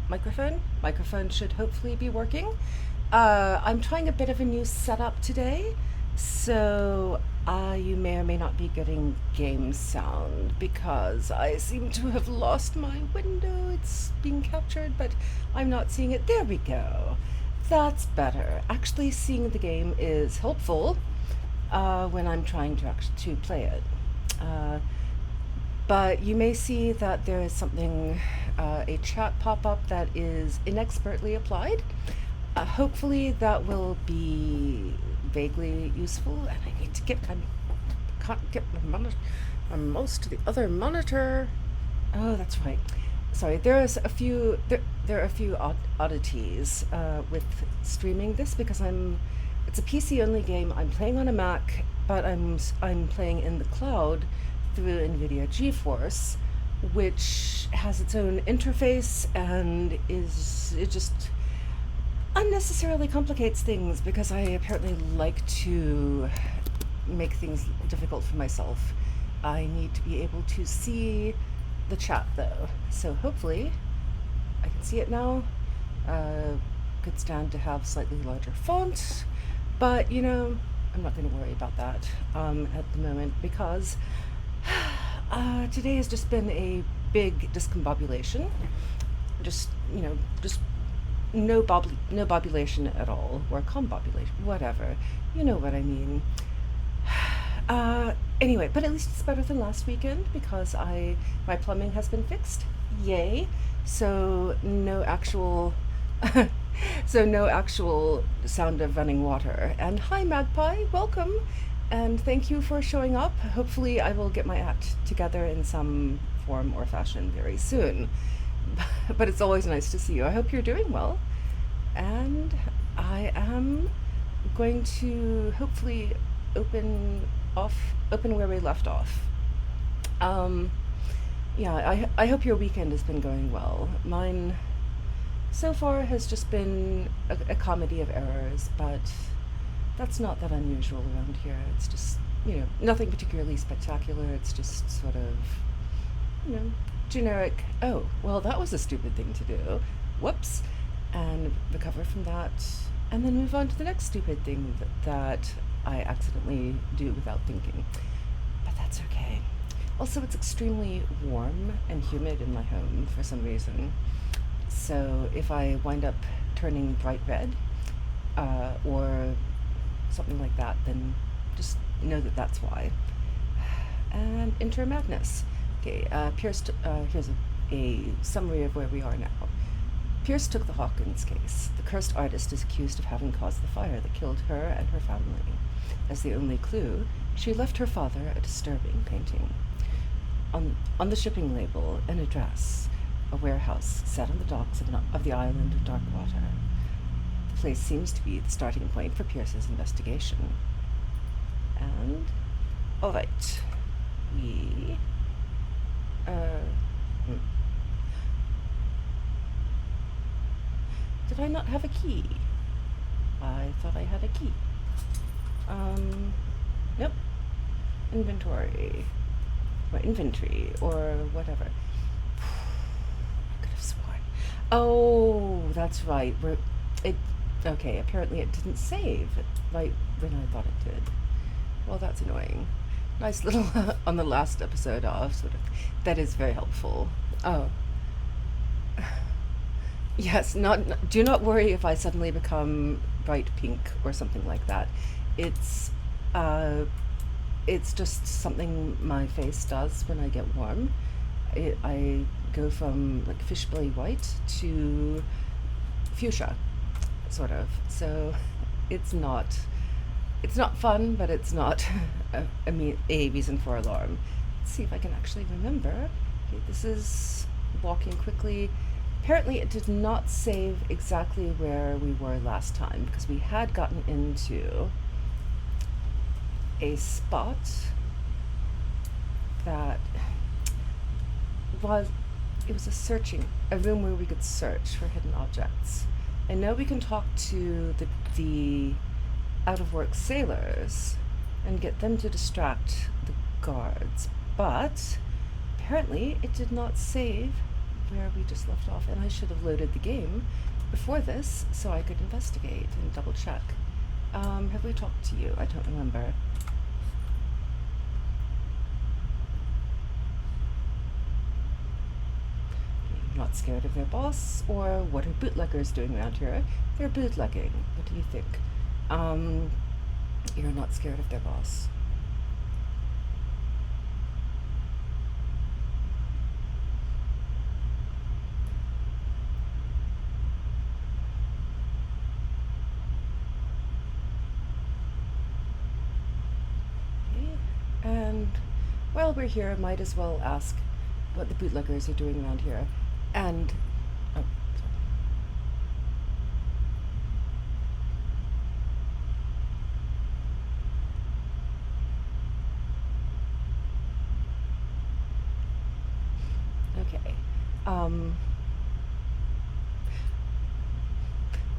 microphone. Microphone should hopefully be working. I'm trying a bit of a new setup today, so you may or may not be getting game sound because I seem to have lost my window. It's being captured, but I'm not seeing it. There we go. That's better. Actually, seeing the game is helpful when I'm trying to play it. Uh, but you may see that there is something, a chat pop up that is inexpertly applied. Hopefully, that will be vaguely useful. And I need to get, I can't get my mouse to the other monitor. Oh, that's right. Sorry, there are a few oddities with streaming this because it's a PC only game. I'm playing on a Mac, but I'm playing in the cloud through NVIDIA GeForce, which has its own interface and it just unnecessarily complicates things because I apparently like to make things difficult for myself. I need to be able to see the chat though, so hopefully I can see it now. Could stand to have slightly larger font, but I'm not going to worry about that at the moment because today has just been a big discombobulation. Just no bobulation at all, or combobulation, whatever. You know what I mean. Anyway, but at least it's better than last weekend because my plumbing has been fixed. Yay! So no actual, so no actual sound of running water. And hi, Magpie, welcome, and thank you for showing up. Hopefully, I will get my act together in some form or fashion very soon. But it's always nice to see you. I hope you're doing well, and I am going to hopefully open where we left off. Um, yeah, I hope your weekend has been going well. Mine so far has just been a comedy of errors, but that's not that unusual around here. It's just, nothing particularly spectacular. It's just sort of, you know, generic, oh, well, that was a stupid thing to do. Whoops. And recover from that. And then move on to the next stupid thing that I accidentally do without thinking. But that's okay. Also, it's extremely warm and humid in my home for some reason. So if I wind up turning bright red or something like that, then just know that that's why. And enter madness. Okay, Pierce, here's a summary of where we are now. Pierce took the Hawkins case. The cursed artist is accused of having caused the fire that killed her and her family. As the only clue, she left her father a disturbing painting. On the shipping label, an address, a warehouse set on the docks of the island of Darkwater. The place seems to be the starting point for Pierce's investigation. And, all right, we... Did I not have a key? I thought I had a key. Nope. Inventory. Or inventory, or whatever. I could have sworn. Oh, that's right. Okay, apparently it didn't save right when I thought it did. Well, that's annoying. Nice little on the last episode of sort of. That is very helpful. Oh. Yes, do not worry if I suddenly become bright pink or something like that. It's uh it's just something my face does when I get warm. I go from like fishbelly white to fuchsia, sort of. So it's not fun, but it's not a reason for alarm. Let's see if I can actually remember. Okay, this is walking quickly. Apparently it did not save exactly where we were last time because we had gotten into a spot that was a room where we could search for hidden objects. I know we can talk to the out of work sailors and get them to distract the guards, but apparently it did not save where we just left off, and I should have loaded the game before this so I could investigate and double check. Have we talked to you? I don't remember. You're not scared of their boss, or what are bootleggers doing around here? They're bootlegging. What do you think? You're not scared of their boss. And while we're here, I might as well ask what the bootleggers are doing around here. And oh, sorry. Okay.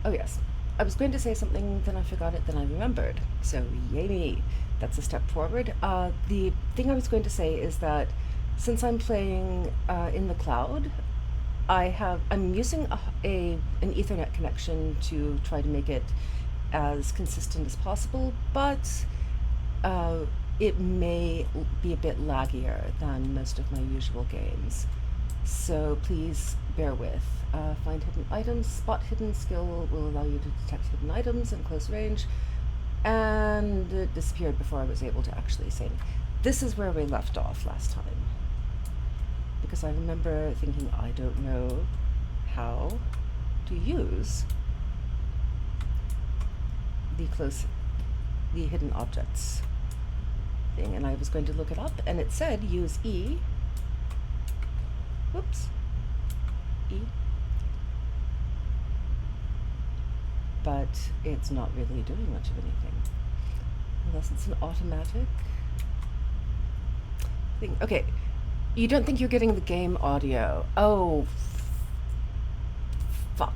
Oh yes, I was going to say something, then I forgot it, then I remembered. So yay me! That's a step forward. The thing I was going to say is that since I'm playing in the cloud, I'm using an Ethernet connection to try to make it as consistent as possible, but it may be a bit laggier than most of my usual games. So please bear with. Find hidden items. Spot hidden skill will allow you to detect hidden items in close range. And it disappeared before I was able to actually sing. This is where we left off last time. Because I remember thinking, I don't know how to use the hidden objects thing. And I was going to look it up, and it said use E. Whoops. E. But it's not really doing much of anything. Unless it's an automatic thing. Okay, you don't think you're getting the game audio. Oh, fuck.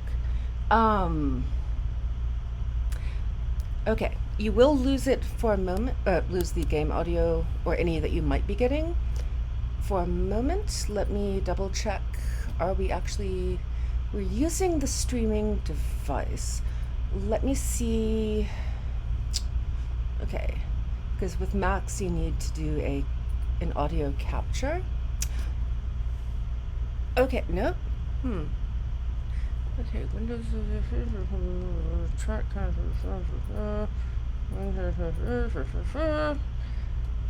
Okay, you will lose it for a moment, lose the game audio or any that you might be getting. For a moment, let me double check. We're using the streaming device. Let me see. Okay, because with Macs you need to do an audio capture. Okay, no. Okay, Windows track.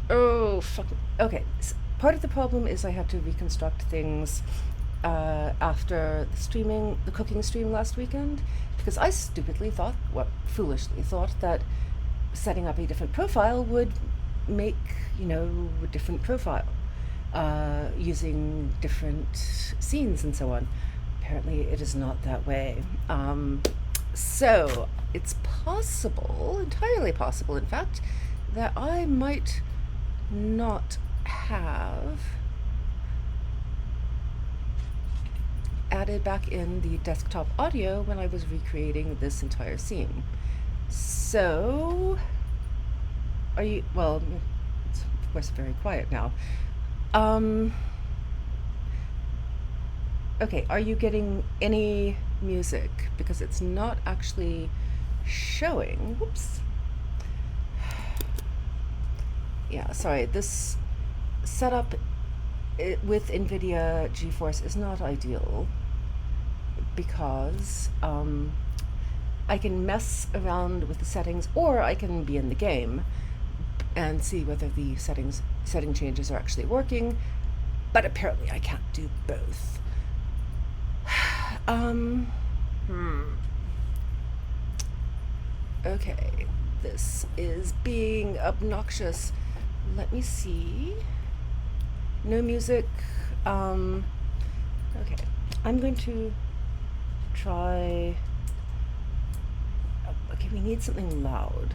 Oh fuck. Okay, part of the problem is I have to reconstruct things after the cooking stream last weekend, because I foolishly thought that setting up a different profile would make, a different profile, using different scenes and so on. Apparently it is not that way. So it's possible, entirely possible in fact, that I might not have added back in the desktop audio when I was recreating this entire scene. So, it's of course very quiet now. Okay, are you getting any music? Because it's not actually showing. Whoops. Yeah, sorry, this setup with NVIDIA GeForce is not ideal because I can mess around with the settings, or I can be in the game and see whether the setting changes are actually working, but apparently I can't do both. Okay, this is being obnoxious. Let me see. No music. Okay, I'm going to try. Okay, we need something loud.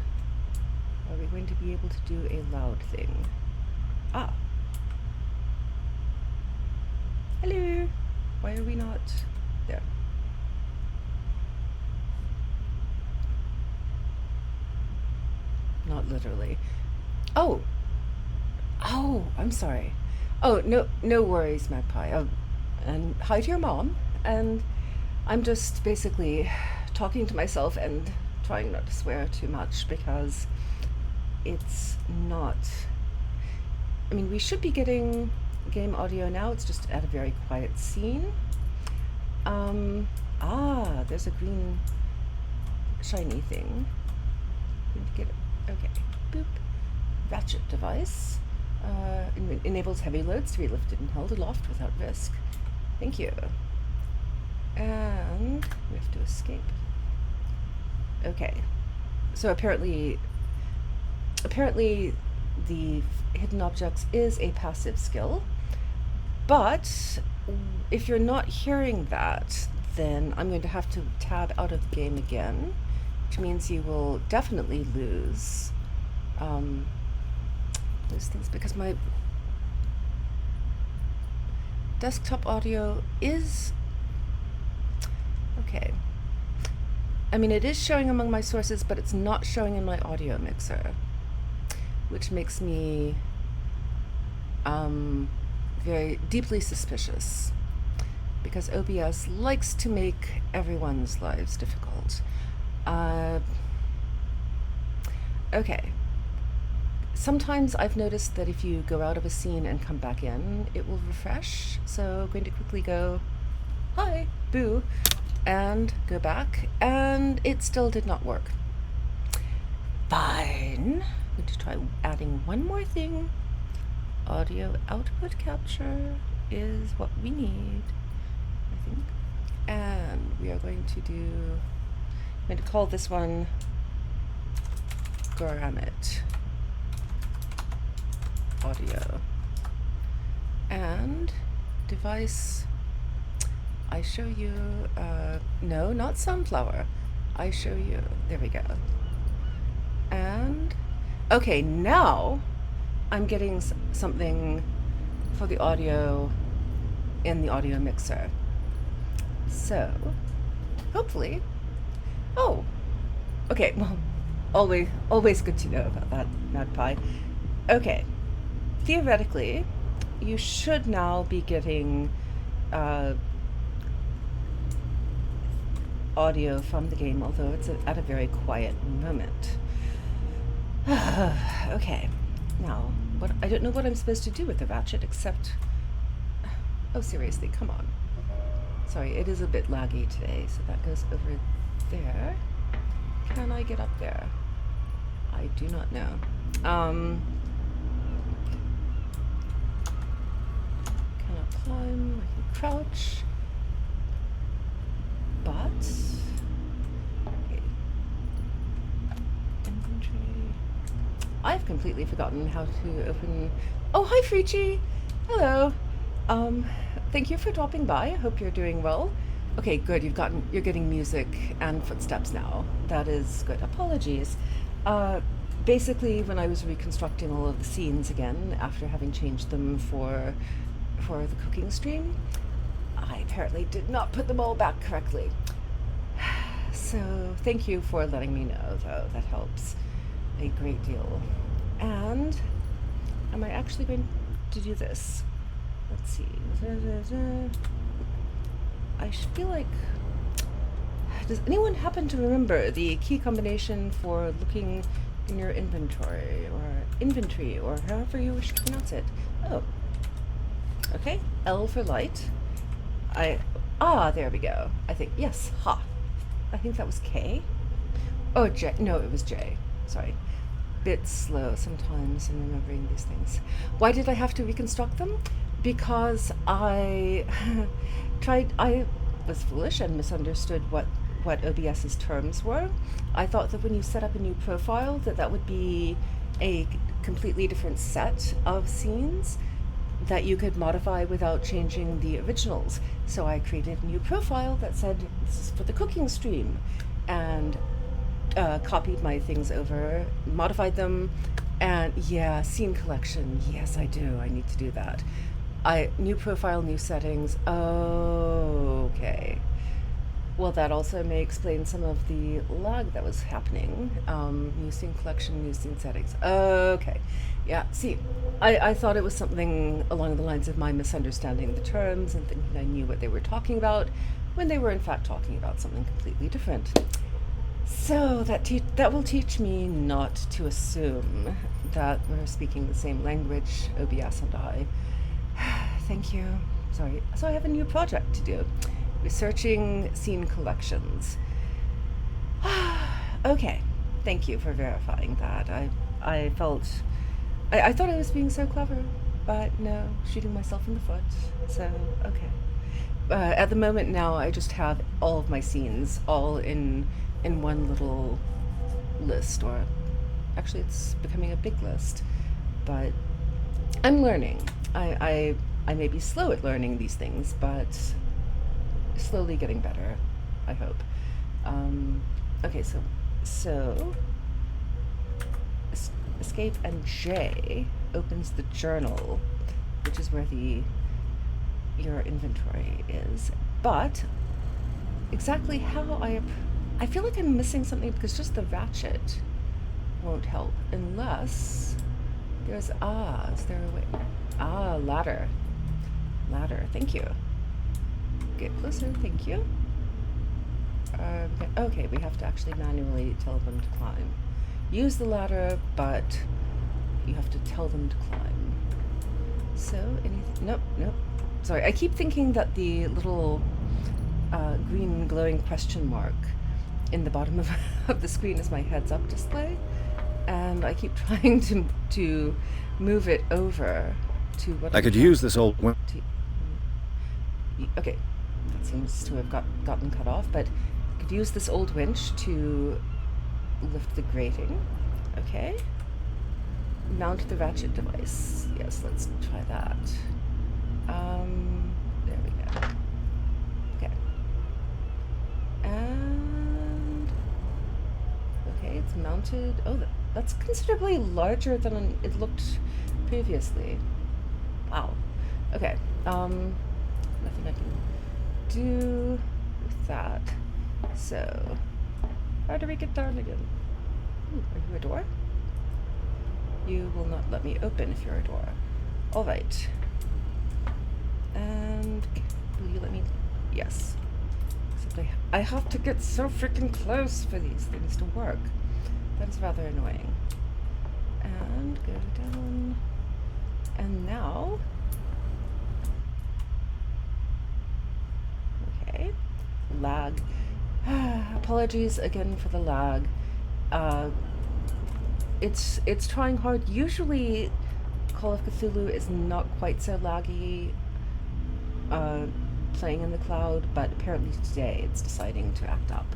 Are we going to be able to do a loud thing? Ah. Hello. Why are we not there? Not literally. Oh. Oh, I'm sorry. Oh, no worries, Magpie. and hi to your mom. And I'm just basically talking to myself and trying not to swear too much because it's not. I mean, we should be getting game audio now. It's just at a very quiet scene. There's a green shiny thing. Need to get it. Okay. Boop. Ratchet device. Enables heavy loads to be lifted and held aloft without risk. Thank you. And we have to escape. Okay. So apparently the hidden objects is a passive skill, but if you're not hearing that, then I'm going to have to tab out of the game again, which means you will definitely lose those things, because my desktop audio is okay. I mean, it is showing among my sources, but it's not showing in my audio mixer, which makes me very deeply suspicious, because OBS likes to make everyone's lives difficult. Okay. Sometimes I've noticed that if you go out of a scene and come back in, it will refresh. So I'm going to quickly go, hi, boo, and go back, and it still did not work. Fine. I'm going to try adding one more thing. Audio output capture is what we need, I think. And we are going to I'm going to call this one Grammet Audio. And device, I show you, no, not sunflower. I show you, there we go. And, okay, now I'm getting something for the audio in the audio mixer. So, hopefully, okay, well, always good to know about that, Magpie. Okay, theoretically, you should now be getting audio from the game, although it's at a very quiet moment. Okay, now, I don't know what I'm supposed to do with the ratchet except... Oh, seriously, come on. Sorry, it is a bit laggy today, so that goes over there. Can I get up there? I do not know. Cannot climb, I can crouch. But... Okay. Inventory. I've completely forgotten how to open... Oh, hi, Frici! Hello! Thank you for dropping by. I hope you're doing well. Okay, good. You're getting music and footsteps now. That is good. Apologies. Basically, when I was reconstructing all of the scenes again, after having changed them for the cooking stream, I apparently did not put them all back correctly. So thank you for letting me know, though. That helps a great deal. And am I actually going to do this? Let's see. I feel like... Does anyone happen to remember the key combination for looking in your inventory, or however you wish to pronounce it? Oh. Okay. L for light. There we go. I think, yes, ha. I think that was K. Oh, J. No, it was J. Sorry. Bit slow sometimes in remembering these things. Why did I have to reconstruct them? Because I was foolish and misunderstood what OBS's terms were. I thought that when you set up a new profile that would be a completely different set of scenes that you could modify without changing the originals. So I created a new profile that said, this is for the cooking stream, and copied my things over, modified them, and yeah, scene collection. Yes, I do. I need to do that. New profile, new settings. Oh, okay. Well, that also may explain some of the lag that was happening. New scene collection, new scene settings. Okay. Yeah, see, I thought it was something along the lines of my misunderstanding the terms and thinking I knew what they were talking about when they were in fact talking about something completely different. So that will teach me not to assume that we're speaking the same language, OBS and I. Thank you. Sorry. So I have a new project to do. Researching scene collections. Okay. Thank you for verifying that. I felt I thought I was being so clever, but no, shooting myself in the foot. So, okay. At the moment now, I just have all of my scenes all in one little list, or actually, it's becoming a big list. But I'm learning. I may be slow at learning these things, but slowly getting better. I hope. Okay, so escape and J opens the journal, which is where your inventory is. But exactly how I feel like I'm missing something because just the ratchet won't help unless is there a way? Ladder. Thank you. Get closer, thank you. Okay, we have to actually manually tell them to climb. Use the ladder, but you have to tell them to climb. So, anything? Nope. Sorry, I keep thinking that the little green glowing question mark in the bottom of the screen is my heads up display, and I keep trying to move it over to what I could use this old one. Okay, that seems to have gotten cut off, but I could use this old winch to lift the grating. Okay. Mount the ratchet device. Yes, let's try that. There we go. Okay. And okay, it's mounted. Oh, that's considerably larger than it looked previously. Wow. Okay. Nothing I can do with that. So, how do we get down again? Are you a door? You will not let me open if you're a door. All right. And will you let me? Yes. Except I have to get so freaking close for these things to work. That is rather annoying. And go down. And now. Okay. Lag. Apologies again for the lag. It's trying hard. Usually, Call of Cthulhu is not quite so laggy playing in the cloud, but apparently today it's deciding to act up.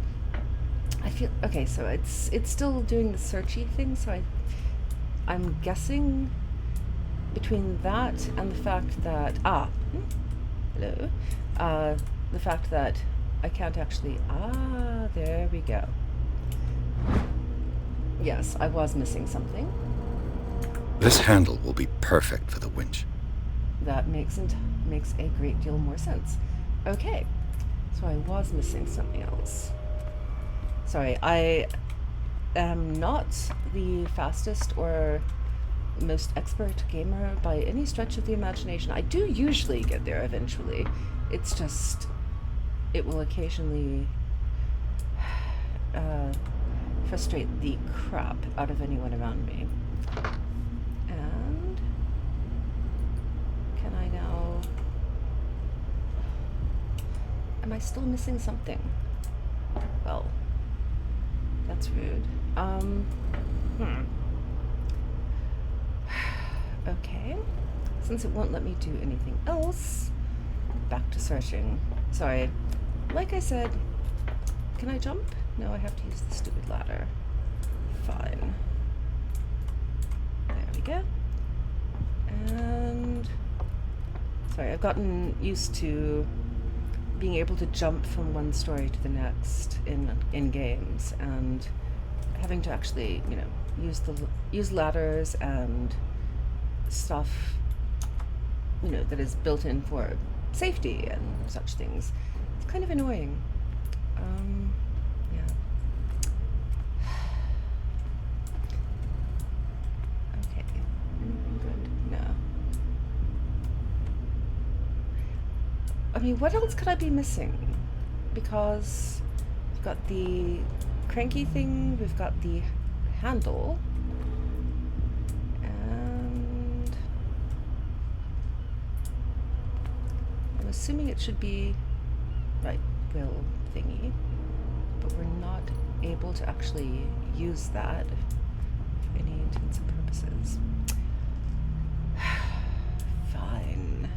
I feel okay. So it's still doing the searchy thing. So I'm guessing between that and the fact that hello, the fact that I can't actually there we go. Yes, I was missing something. This handle will be perfect for the winch. That makes a great deal more sense. Okay, so I was missing something else. Sorry, I am not the fastest or most expert gamer by any stretch of the imagination. I do usually get there eventually. It's just, it will occasionally frustrate the crap out of anyone around me. And can I now? Am I still missing something? Well, that's rude. Okay. Since it won't let me do anything else, back to searching. Sorry. Like I said, can I jump? No, I have to use the stupid ladder. Fine. There we go. And sorry, I've gotten used to being able to jump from one story to the next in games, and having to actually, use ladders and stuff, that is built in for safety and such things. It's kind of annoying. Yeah. Okay. I mean, what else could I be missing? Because we've got the cranky thing, we've got the handle, and I'm assuming it should be right wheel thingy, but we're not able to actually use that for any intents and purposes. Fine.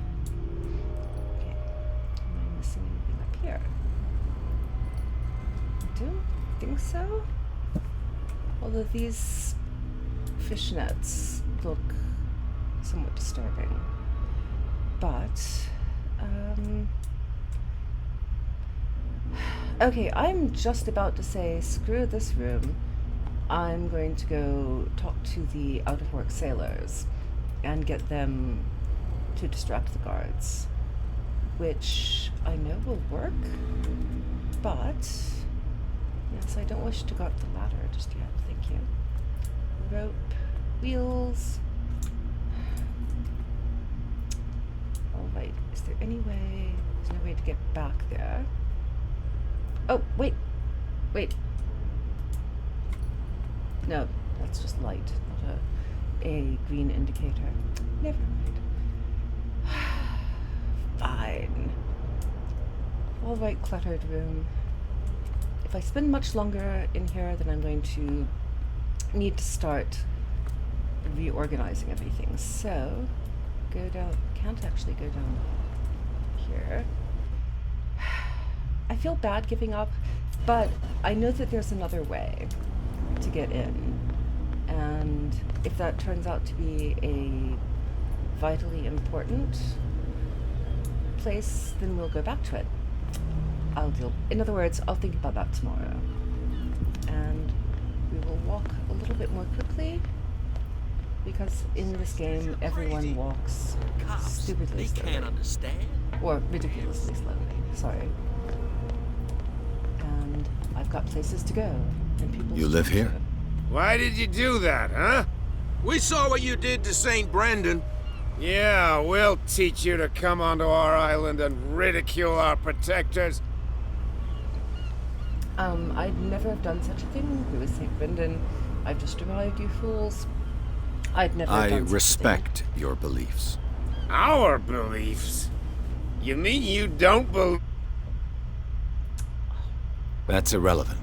Okay. Am I missing anything up here? I don't think so. Although these fishnets look somewhat disturbing. But, okay, I'm just about to say, screw this room. I'm going to go talk to the out-of-work sailors and get them to distract the guards, which I know will work, but yes, I don't wish to go up the ladder just yet, thank you. Rope, wheels. All right, is there any way, there's no way to get back there. Oh, wait. No, that's just light, not a green indicator. Never mind. Fine. All right, cluttered room. If I spend much longer in here, then I'm going to need to start reorganizing everything. So, go down. Can't actually go down here. I feel bad giving up, but I know that there's another way to get in. And if that turns out to be a vitally important place, then we'll go back to it. In other words, I'll think about that tomorrow. And we will walk a little bit more quickly, because in this game, everyone walks stupidly slowly. Can't understand. Or ridiculously slowly, sorry. And I've got places to go, and people You live here? Why did you do that, huh? We saw what you did to St. Brendan. Yeah, we'll teach you to come onto our island and ridicule our protectors. I'd never have done such a thing. Who is St. Brendan? I've just arrived, you fools. I'd never have I done such a thing. respect your beliefs. Our beliefs? You mean you don't believe? That's irrelevant.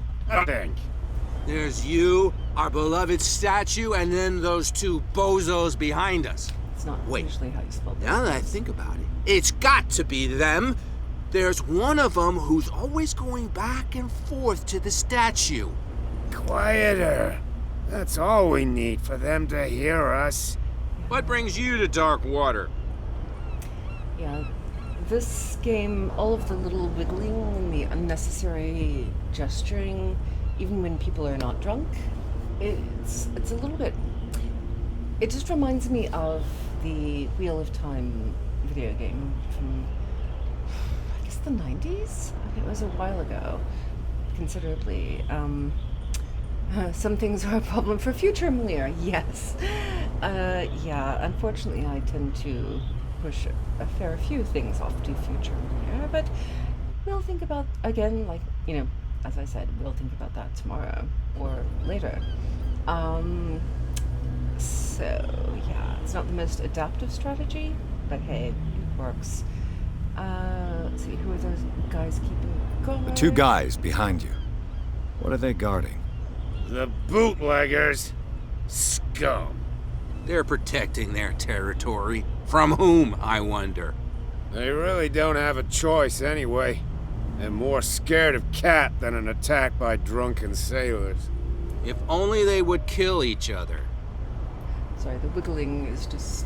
There's you, our beloved statue, and then those two bozos behind us. It's not Wait. usually how you spell that. Now that I think about it, it's got to be them. There's one of them who's always going back and forth to the statue. Quieter. That's all we need for them to hear us. What brings you to Dark Water? Yeah, this game, all of the little wiggling and the unnecessary gesturing, even when people are not drunk, it's a little bit... It just reminds me of the Wheel of Time video game from, I guess, the 90s? I think it was a while ago, considerably. Some things are a problem for future millennia, yes. Yeah, unfortunately I tend to push a fair few things off to future millennia, but we'll think about, again, like, you know, as I said, we'll think about that tomorrow or later. So, yeah, it's not the most adaptive strategy, but hey, it works. Let's see, who are those guys keeping guard? The two guys behind you. What are they guarding? The bootleggers. Scum. They're protecting their territory. From whom, I wonder? They really don't have a choice anyway. They're more scared of Cat than an attack by drunken sailors. If only they would kill each other. Sorry, the wiggling is just...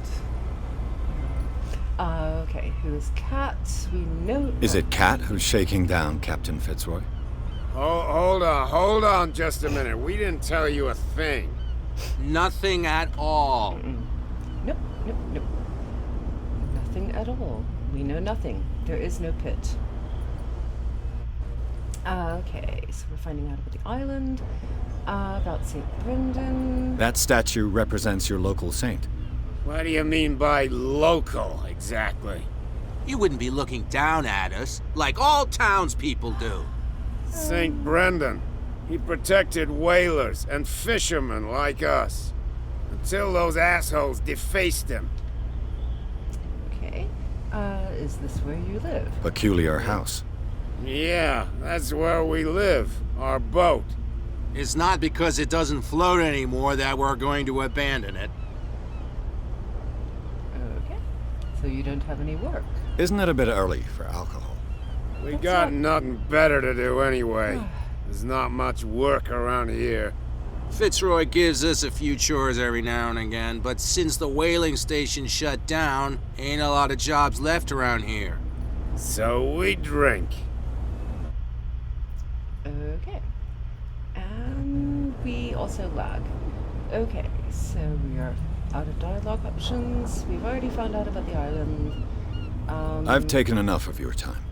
okay, who is Cat? We know... Is it Cat who's shaking down Captain Fitzroy? Hold on just a minute. We didn't tell you a thing. Nothing at all. Nope. Nothing at all. We know nothing. There is no pit. Okay, so we're finding out about the island, about St. Brendan. That statue represents your local saint. What do you mean by local, exactly? You wouldn't be looking down at us, like all townspeople do. St. Brendan. He protected whalers and fishermen like us. Until those assholes defaced him. Okay. Is this where you live? Peculiar house. Yeah, that's where we live. Our boat. It's not because it doesn't float anymore that we're going to abandon it. Okay. So you don't have any work? Isn't it a bit early for alcohol? We That's got not- nothing better to do anyway. There's not much work around here. Fitzroy gives us a few chores every now and again, but since the whaling station shut down, ain't a lot of jobs left around here. So we drink. Okay. And we also lag. Okay, so we are out of dialogue options. We've already found out about the island. I've taken enough of your time.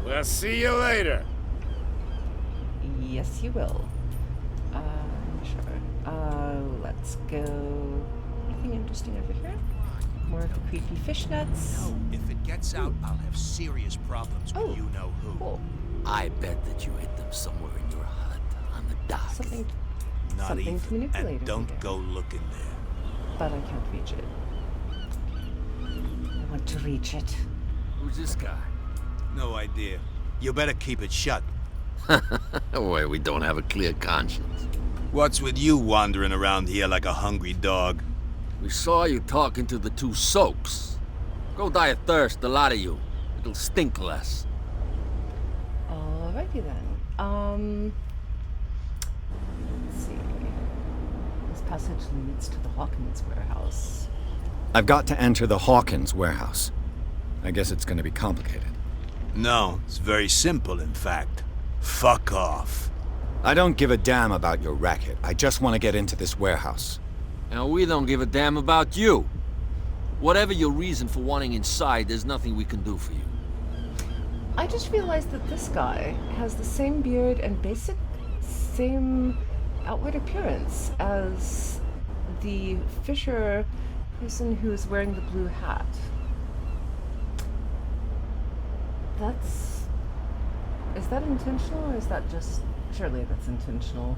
We'll see you later. Yes, you will. Sure. Let's go. Anything interesting over here? More of the creepy fishnets. If it gets out, I'll have serious problems with Oh, you-know-who. cool. I bet that you hid them somewhere in your hut on the dock. Something, Not something even. to manipulate. And don't over there. go looking there. But I can't reach it. I want to reach it. Who's this guy? No idea. You better keep it shut. Why, we don't have a clear conscience. What's with you wandering around here like a hungry dog? We saw you talking to the two soaks. Go die of thirst, the lot of you. It'll stink less. Alrighty then. Let's see. This passage leads to the Hawkins warehouse. I've got to enter the Hawkins warehouse. I guess it's going to be complicated. No, it's very simple, in fact. Fuck off. I don't give a damn about your racket. I just want to get into this warehouse. And we don't give a damn about you. Whatever your reason for wanting inside, there's nothing we can do for you. I just realized that this guy has the same beard and basic same outward appearance as the fisher person who's wearing the blue hat. Is that intentional or is that just... Surely that's intentional.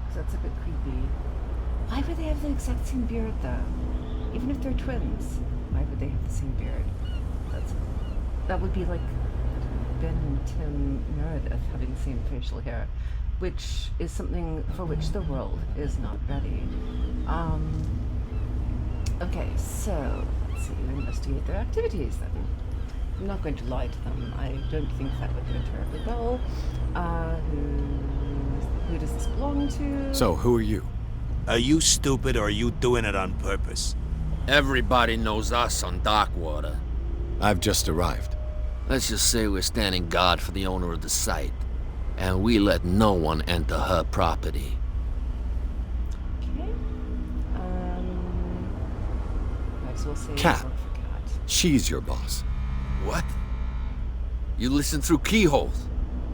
Because that's a bit creepy. Why would they have the exact same beard though? Even if they're twins, why would they have the same beard? That would be like Ben and Tim Meredith having the same facial hair, which is something for which the world is not ready. Okay, so let's see, investigate their activities then. I'm not going to lie to them. I don't think that would go terribly well. Who does this belong to? So, who are you? Are you stupid or are you doing it on purpose? Everybody knows us on Darkwater. I've just arrived. Let's just say we're standing guard for the owner of the site. And we let no one enter her property. Okay. Might as well say Cat. work for Cat. She's your boss. What? You listen through keyholes.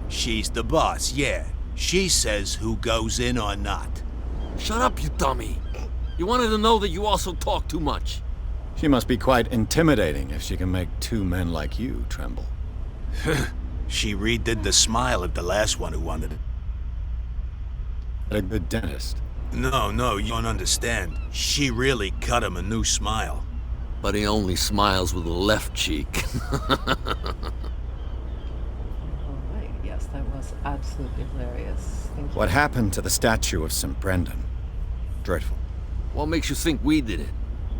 She's the boss, yeah. She says who goes in or not. Shut up, you dummy. You wanted to know that you also talk too much. She must be quite intimidating if she can make two men like you tremble. She redid the smile at the last one who wanted it. A good dentist. No, you don't understand. She really cut him a new smile. But he only smiles with the left cheek. Alright, yes, that was absolutely hilarious. Thank you. What happened to the statue of St. Brendan? Dreadful. What makes you think we did it?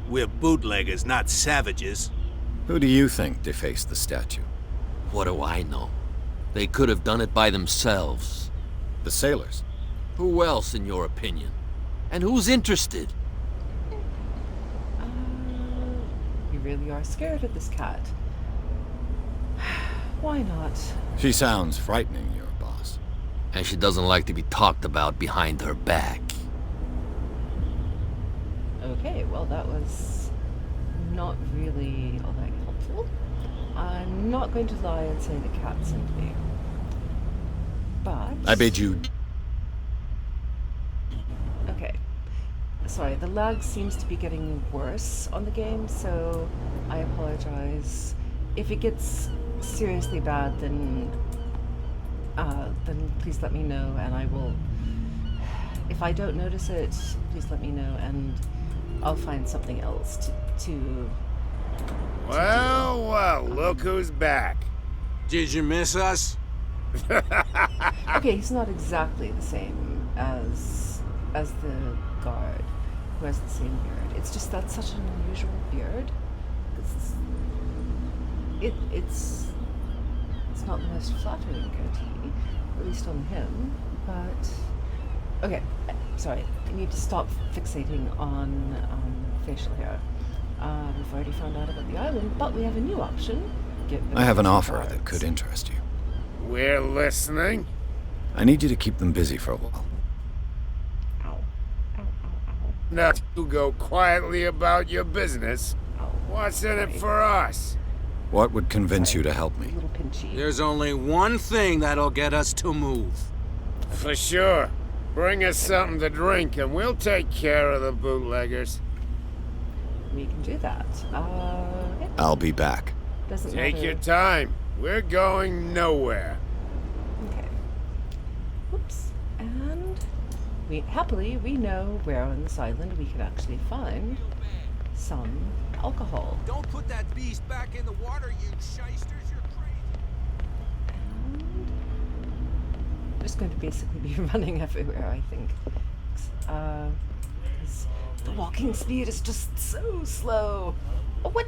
We're bootleggers, not savages. Who do you think defaced the statue? What do I know? They could have done it by themselves. The sailors. Who else, in your opinion? And who's interested? You really are scared of this cat. Why not? She sounds frightening, your boss. And she doesn't like to be talked about behind her back. Okay, well that was not really all that helpful. I'm not going to lie and say the cat sent me. But... I bid you... Okay. Sorry, the lag seems to be getting worse on the game, so I apologize if it gets seriously bad, then please let me know, and I will. If I don't notice it, please let me know, and I'll find something else to Well, look who's back. Did you miss us? Okay, he's not exactly the same as the guard who has the same beard. It's just that's such an unusual beard. It's not the most flattering goatee, at least on him. But okay, sorry. I need to stop fixating on facial hair. We've already found out about the island, but we have a new option. I have an offer that could interest you. We're listening. I need you to keep them busy for a while. Ow. Ow, ow, ow. Now you go quietly about your business. Ow. What's in it Sorry. for us? What would convince you to help A me? little pinchy. There's only one thing that'll get us to move. For sure. Bring us something to drink and we'll take care of the bootleggers. We can do that. Yeah, I'll be back. doesn't Take matter. your time. We're going nowhere. Okay. Whoops. And happily we know where on this island we can actually find some alcohol. Don't put that beast back in the water, you shysters. You're crazy. And I'm just going to basically be running everywhere, I think. 'Cause the walking speed is just so slow. Oh, what,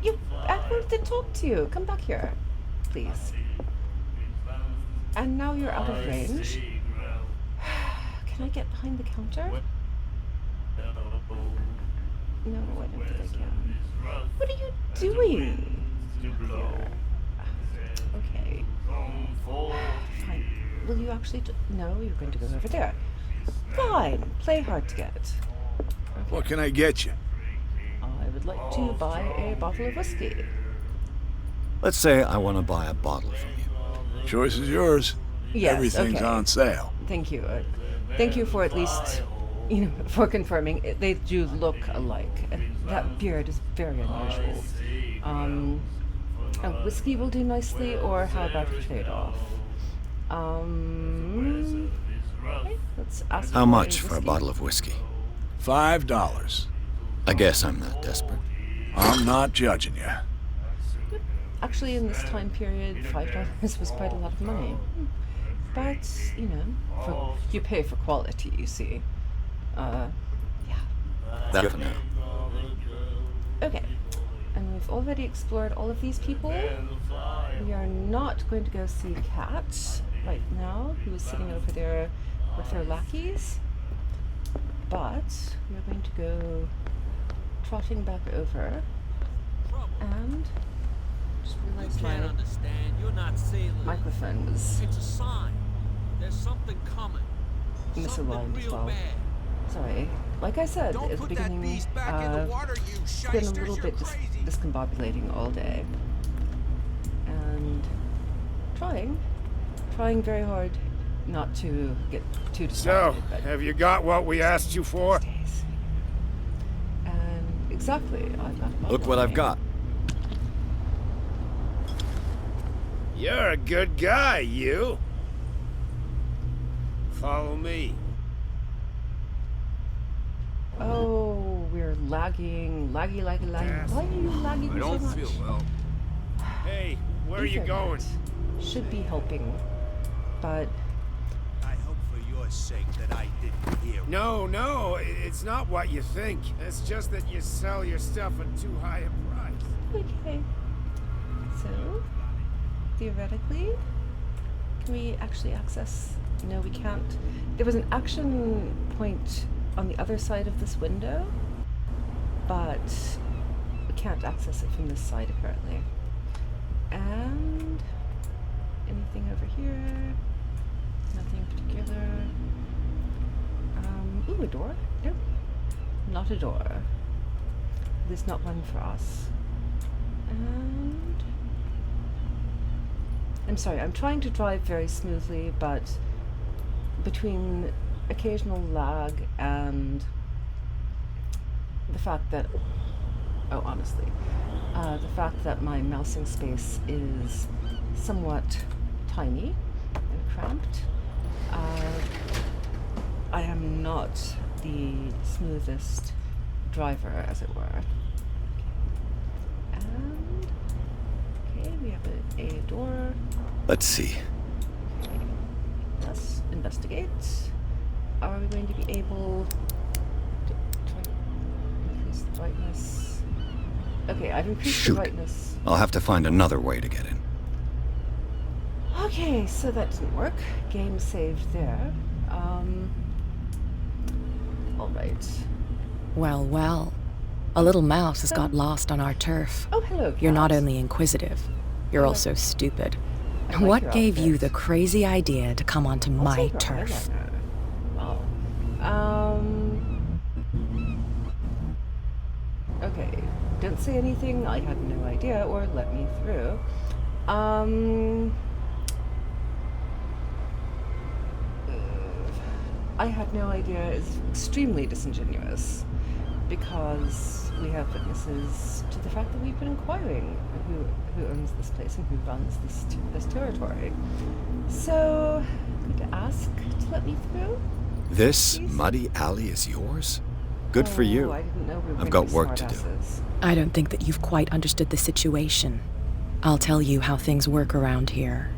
you, I wanted to talk to you. Come back here, please. And now you're out of range. Can I get behind the counter? No, I don't think I can. What are you doing? Here. Okay. Fine. Will you actually no, you're going to go over there. Fine. Play hard to get. What can I get you? I would like to buy a bottle of whiskey. Let's say I want to buy a bottle from you. Choice is yours. Yes, Everything's okay. on sale. Thank you. Thank you for at least, for confirming. They do look alike. That beard is very unusual. A whiskey will do nicely, or how about a trade-off? Okay, let's ask How for much for a whiskey. bottle of whiskey? $5. I guess I'm not desperate. I'm not judging you. Actually, in this time period, $5 was quite a lot of money. But you pay for quality. You see. Yeah. That for now. Okay. And we've already explored all of these people. We are not going to go see Kat right now, who is sitting over there with her lackeys. But we are going to go trotting back over and just realized Can't my understand. You're not sailors. microphone was It's a sign. There's something coming. Something misaligned as real well. bad. Sorry. Like I said Don't at the put that beginning, beast back in the water, you it's been a shysters. little You're bit crazy. discombobulating all day. And trying very hard not to get too So, distracted. but have you got what we asked you for? days. And exactly, I've got Look what I've got. You're a good guy, you. Follow me. Oh, we're lagging. Laggy. Why are you lagging I don't so much? feel well. Hey, where are you going? Ethernet should be helping, but I hope for your sake that I didn't hear. No, it's not what you think. It's just that you sell your stuff at too high a price. okay. So, theoretically, can we actually access? No, we can't. There was an action point on the other side of this window, but we can't access it from this side apparently. And anything over here? Nothing particular. Ooh, a door? Nope. Not a door. At least not one for us. And I'm sorry, I'm trying to drive very smoothly, but between occasional lag and the fact that, oh, honestly, The fact that my mousing space is somewhat tiny and cramped. I am not the smoothest driver, as it were. And okay, we have a door. Let's see. Okay, let's investigate. Are we going to be able to try to increase the brightness? Okay, I've increased Shoot. the brightness. I'll have to find another way to get in. Okay, so that didn't work. Game saved there. All right. Well, well. A little mouse has got lost on our turf. Oh, hello, You're not cat. only inquisitive, you're also stupid. I like What your gave you outfit. the crazy idea to come onto Also my your turf? eyeliner. Wow. Okay. Don't say anything. I had no idea, or let me through. I had no idea is extremely disingenuous because we have witnesses to the fact that we've been inquiring who owns this place and who runs this territory. So, I'm going to ask to let me through. This Please? muddy alley is yours? Good for Oh, you. I didn't know we were I've gonna got be work to do. smartasses. I don't think that you've quite understood the situation. I'll tell you how things work around here.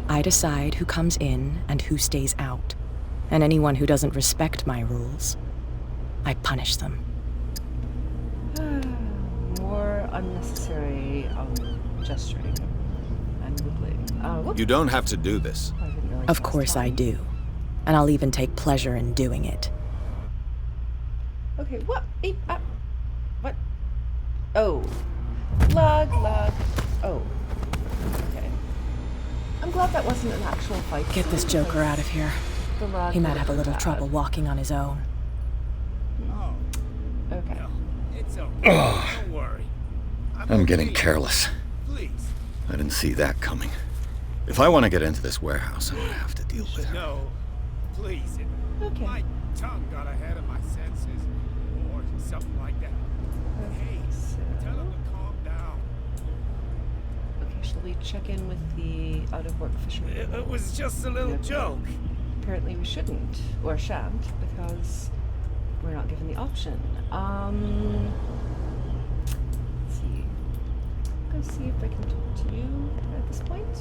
I decide who comes in and who stays out. And anyone who doesn't respect my rules, I punish them. More unnecessary gesturing and wiggling. Whoops. You don't have to do this. I didn't realize Of that was course I time. do. And I'll even take pleasure in doing it. Okay, what? What? Oh. Lag. Oh. Okay. I'm glad that wasn't an actual fight. Get this scene joker out of here. because the lag He might would have a little been trouble bad. walking on his own. Okay. It's okay. Don't worry. I'm getting okay. careless. Please. I didn't see that coming. If I want to get into this warehouse, I'm gonna have to deal with her. No. Please. Okay. My tongue got ahead of my senses. Or something like that. Hey, So, tell him to calm down. okay, shall we check in with the out-of-work fisherman? It was just a little Okay. joke. Apparently we shouldn't, or shan't, because we're not given the option. Let's see. Go see if I can talk to you at this point.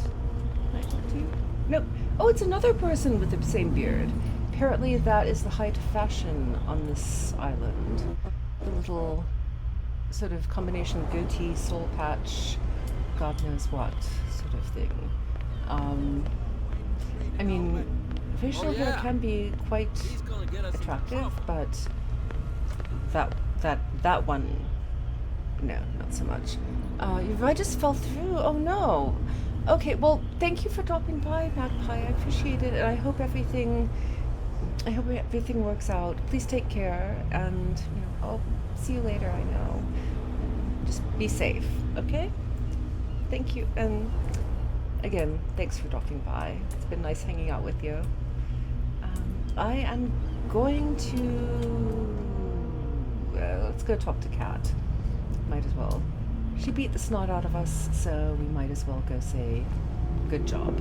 Can I talk to you? Nope. Oh, it's another person with the same beard. Apparently that is the height of fashion on this island. The little sort of combination goatee, soul patch, God knows what sort of thing. I mean, facial hair can be quite attractive, but that one, no, not so much. I just fell through. Oh no. Okay, well, thank you for dropping by, Magpie. I appreciate it, and I hope everything works out. Please take care, and I'll see you later. I know. Just be safe, okay? Thank you, and again, thanks for dropping by. It's been nice hanging out with you. I am going to. Let's go talk to Kat. Might as well. She beat the snot out of us, so we might as well go say good job.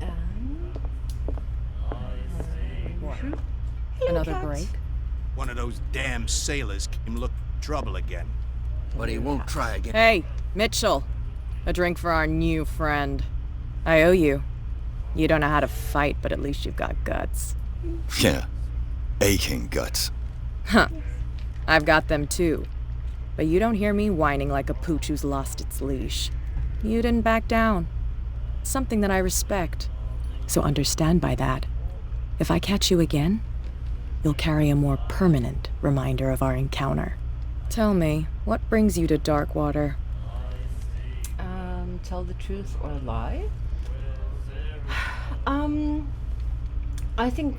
And. Hello, Another Kat. break? One of those damn sailors came looking for trouble again. But he won't try again. Hey, Mitchell. A drink for our new friend. I owe you. You don't know how to fight, but at least you've got guts. Yeah. Aching guts. Huh. I've got them too. But you don't hear me whining like a pooch who's lost its leash. You didn't back down. Something that I respect. So understand by that. If I catch you again, you'll carry a more permanent reminder of our encounter. Tell me, what brings you to Darkwater? Tell the truth or lie? I think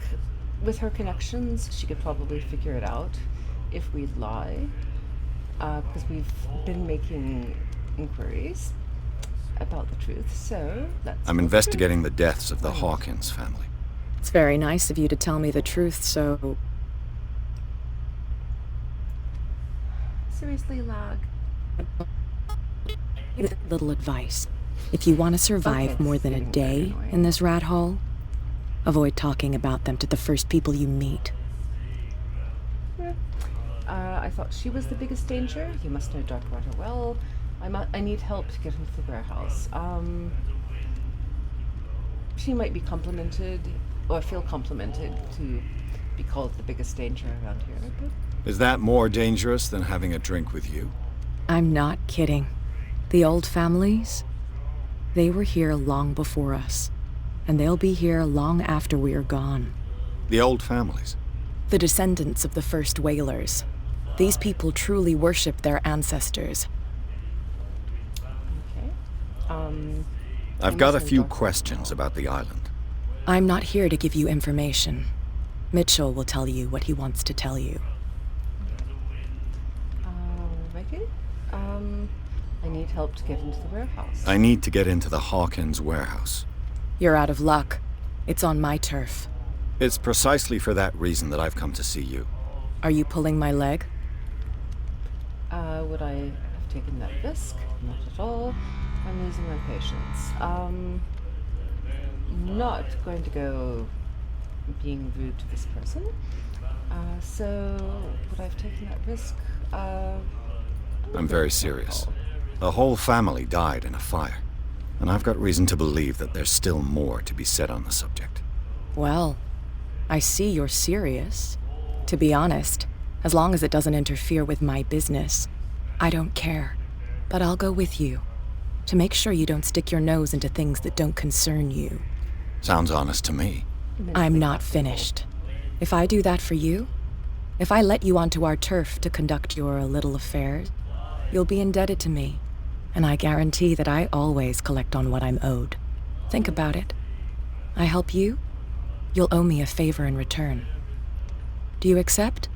with her connections, she could probably figure it out if we lie. Because we've been making inquiries about the truth, so let's I'm go investigating through. the deaths of the Hawkins family. It's very nice of you to tell me the truth, so Seriously, lag. Little advice. If you want to survive Okay, more than a it's getting very day annoying. in this rat hole, avoid talking about them to the first people you meet. I thought she was the biggest danger. You must know Darkwater well. I need help to get into the warehouse. She might be complimented, or feel complimented to be called the biggest danger around here. But Is that more dangerous than having a drink with you? I'm not kidding. The old families, they were here long before us, and they'll be here long after we are gone. The old families? The descendants of the first whalers. These people truly worship their ancestors. okay. I've I got a must know few Darkwater questions well. about the island. I'm not here to give you information. Mitchell will tell you what he wants to tell you. Righty. I need help to get into the warehouse. I need to get into the Hawkins warehouse. You're out of luck. It's on my turf. It's precisely for that reason that I've come to see you. Are you pulling my leg? Would I have taken that risk? Not at all. I'm losing my patience. Not going to go being rude to this person. So would I have taken that risk? I'm very serious. A whole family died in a fire, and I've got reason to believe that there's still more to be said on the subject. Well, I see you're serious. To be honest, as long as it doesn't interfere with my business, I don't care. But I'll go with you, to make sure you don't stick your nose into things that don't concern you. Sounds honest to me. I'm not finished. If I do that for you, if I let you onto our turf to conduct your little affairs, you'll be indebted to me, and I guarantee that I always collect on what I'm owed. Think about it. I help you, you'll owe me a favor in return. Do you accept?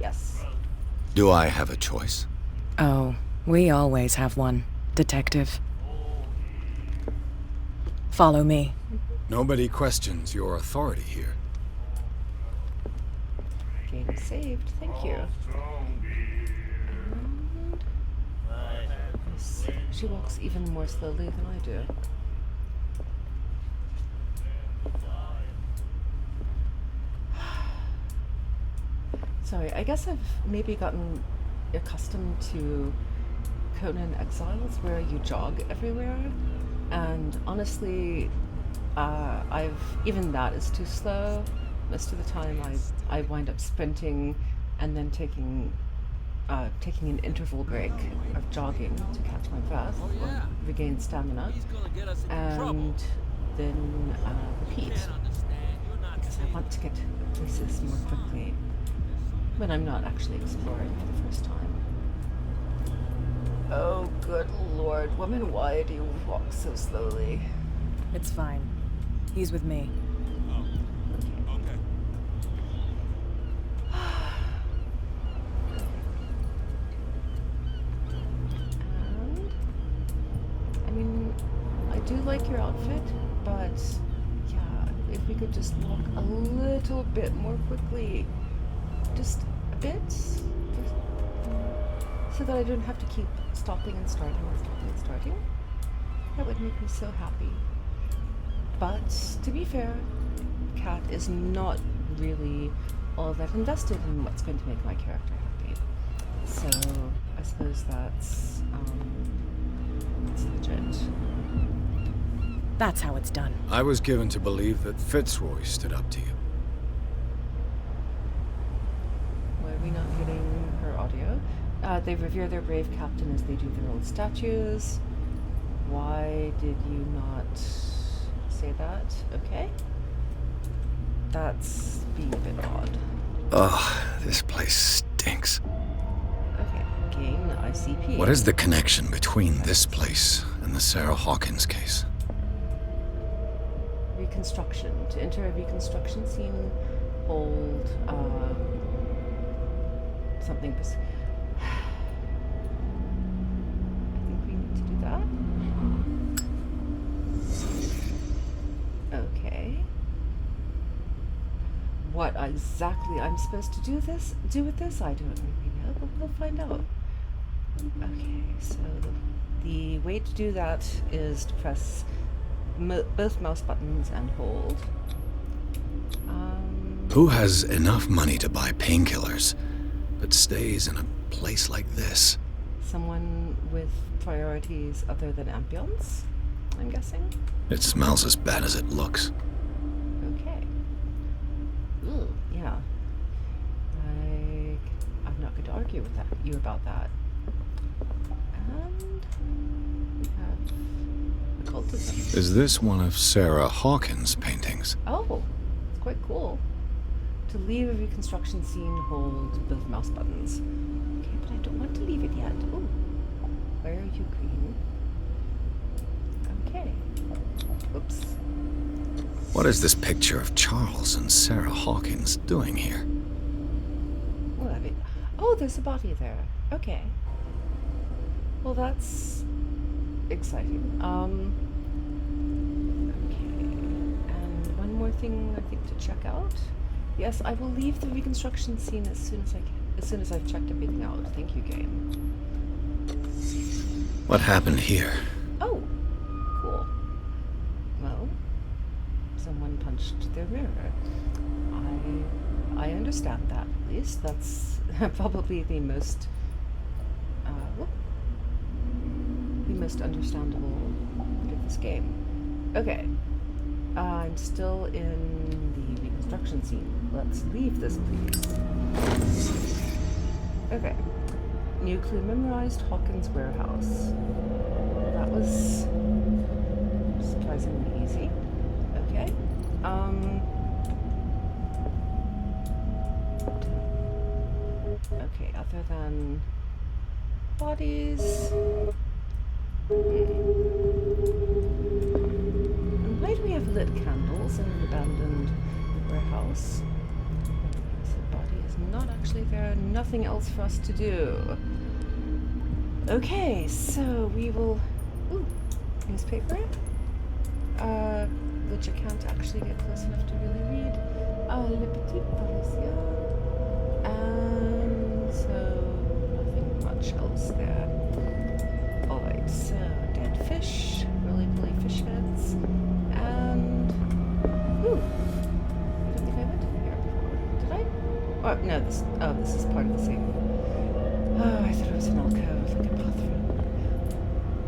Yes. Do I have a choice? Oh, we always have one, Detective. Follow me. Nobody questions your authority here. Game saved. Thank you. And she walks even more slowly than I do. Sorry, I guess I've maybe gotten accustomed to Conan Exiles, where you jog everywhere, and honestly, even that is too slow. Most of the time, I wind up sprinting, and then taking an interval break of jogging to catch my breath or regain stamina, and then repeat because I want to get to places more quickly when I'm not actually exploring for the first time. Oh, good lord, woman, why do you walk so slowly? It's fine. He's with me. And, I mean, I do like your outfit, but yeah, if we could just walk a little bit more quickly. Just a bit. Just, so that I don't have to keep stopping and starting and stopping and starting. That would make me so happy. But to be fair, Kat is not really all that invested in what's going to make my character happy. So I suppose that's legit. That's how it's done. I was given to believe that Fitzroy stood up to you. Why are we not getting her audio? They revere their brave captain as they do their old statues. Why did you not say that? Okay. That's being a bit odd. Ugh, this place stinks. Okay, gain ICP. What is the connection between this place and the Sarah Hawkins case? Reconstruction. To enter a reconstruction scene, hold something. I think we need to do that. Okay. What exactly I'm supposed to do with this? I don't really know. find out. Okay, so the way to do that is to press both mouse buttons and hold. Who has enough money to buy painkillers, but stays in a place like this? Someone with priorities other than ambience, I'm guessing? It smells as bad as it looks. Okay. Ooh, yeah. I'm not going to argue with you about that. And we have occultism. Is this one of Sarah Hawkins' paintings? Oh, it's quite cool. To leave a reconstruction scene, hold both mouse buttons. Okay, but I don't want to leave it yet. Ooh. Where are you, green? Okay. Oops. What is this picture of Charles and Sarah Hawkins doing here? Well, I mean, oh, there's a body there. Okay. Well, that's exciting. Okay. And one more thing I think to check out. Yes, I will leave the reconstruction scene as soon as I can. As soon as I've checked everything out. Thank you, game. What happened here? Oh, cool. Well, someone punched their mirror. I understand that, at least. That's probably the most understandable bit of this game. Okay. I'm still in the reconstruction scene. Let's leave this, please. Okay. New clue memorized, Hawkins warehouse. That was surprisingly easy. Okay. Okay, other than bodies. And why do we have lit candles in an abandoned warehouse? So the body is not actually there. Nothing else for us to do. Okay, so we will... Ooh, newspaper. Which I can't actually get close enough to really read. Le Petit Parisien. And so nothing much else there. Alright, so dead fish, roly-poly fish heads, and... Ooh! I don't think I went in here before. Did I? Oh, no, this is part of the same... Oh, I thought it was an alcove, like a bathroom.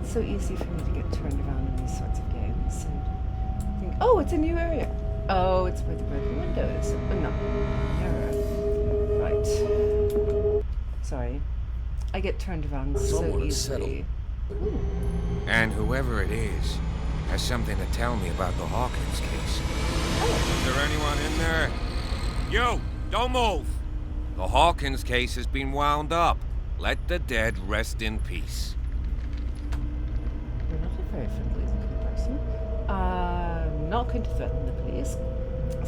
It's so easy for me to get turned around in these sorts of games. And think, oh, it's a new area! Oh, it's where the broken window is. Oh, no. Mirror. Right. Sorry. I get turned around so Someone is easily. Ooh. And whoever it is has something to tell me about the Hawkins case. Oh. Is there anyone in there? You! Don't move! The Hawkins case has been wound up. Let the dead rest in peace. You're not a very friendly looking person. I'm not going to threaten the police.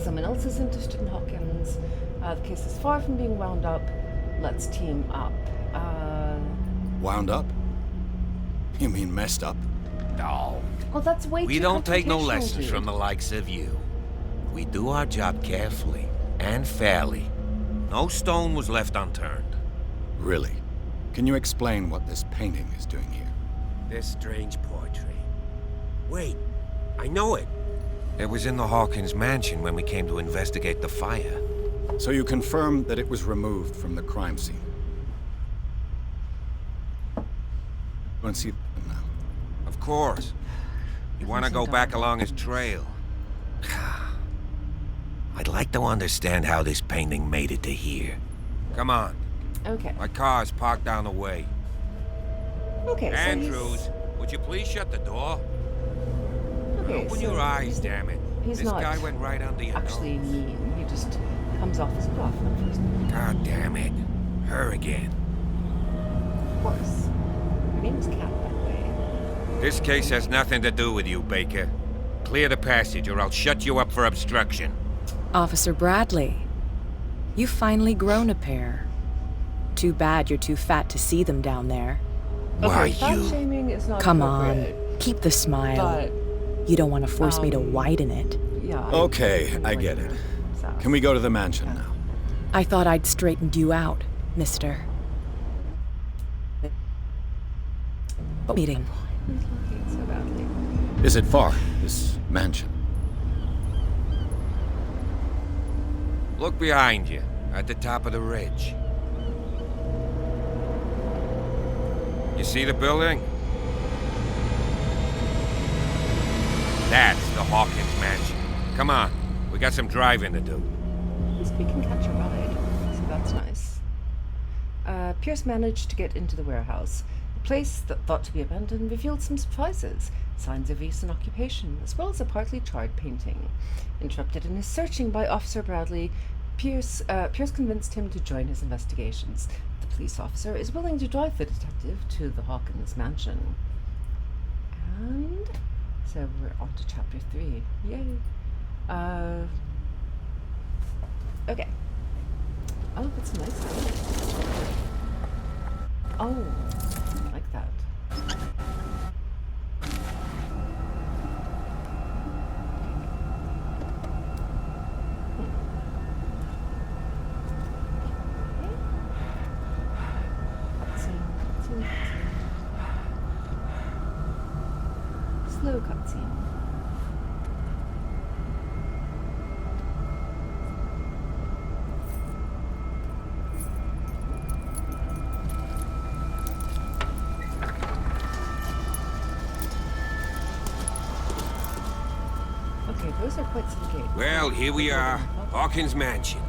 Someone else is interested in Hawkins. The case is far from being wound up. Let's team up. Wound up? You mean messed up? No. Well, that's way We too don't take no confrontational, lessons dude. from the likes of you. We do our job carefully and fairly. No stone was left unturned. Really? Can you explain what this painting is doing here? This strange portrait. Wait, I know it. It was in the Hawkins mansion when we came to investigate the fire. So you confirm that it was removed from the crime scene? Go and see them now. Of course. You want to go back along his trail? I'd like to understand how this painting made it to here. Come on. Okay. My car's parked down the way. Okay, so Andrews, would you please shut the door? Okay, Open so your eyes, he's- damn it. he's This not guy went right under your actually nose. mean. He just comes off as bluff at first. God damn it. Her again. Of course. Her name's Kat, by the way. This case has nothing to do with you, Baker. Clear the passage or I'll shut you up for obstruction. Officer Bradley, you've finally grown a pair. Too bad you're too fat to see them down there. Why, fat you... shaming is not Come on, appropriate, keep the smile. But You don't want to force me to widen it. yeah. Okay, I get it. Can we go to the mansion now? I thought I'd straightened you out, mister. meeting. He's looking so badly. Is it far, this mansion? Look behind you, at the top of the ridge. You see the building? That's the Hawkins mansion. Come on, we got some driving to do. At least we can catch a ride, so that's nice. Pierce managed to get into the warehouse. The place that thought to be abandoned revealed some surprises, signs of recent occupation, as well as a partly charred painting. Interrupted in his searching by Officer Bradley, Pierce convinced him to join his investigations. The police officer is willing to drive the detective to the Hawkins mansion. And so we're on to chapter 3. Yay. Okay. Oh, that's a nice one. Oh, I like that. Slow cutscene. Okay, those are quite some gates. Well, here we are, Hawkins mansion.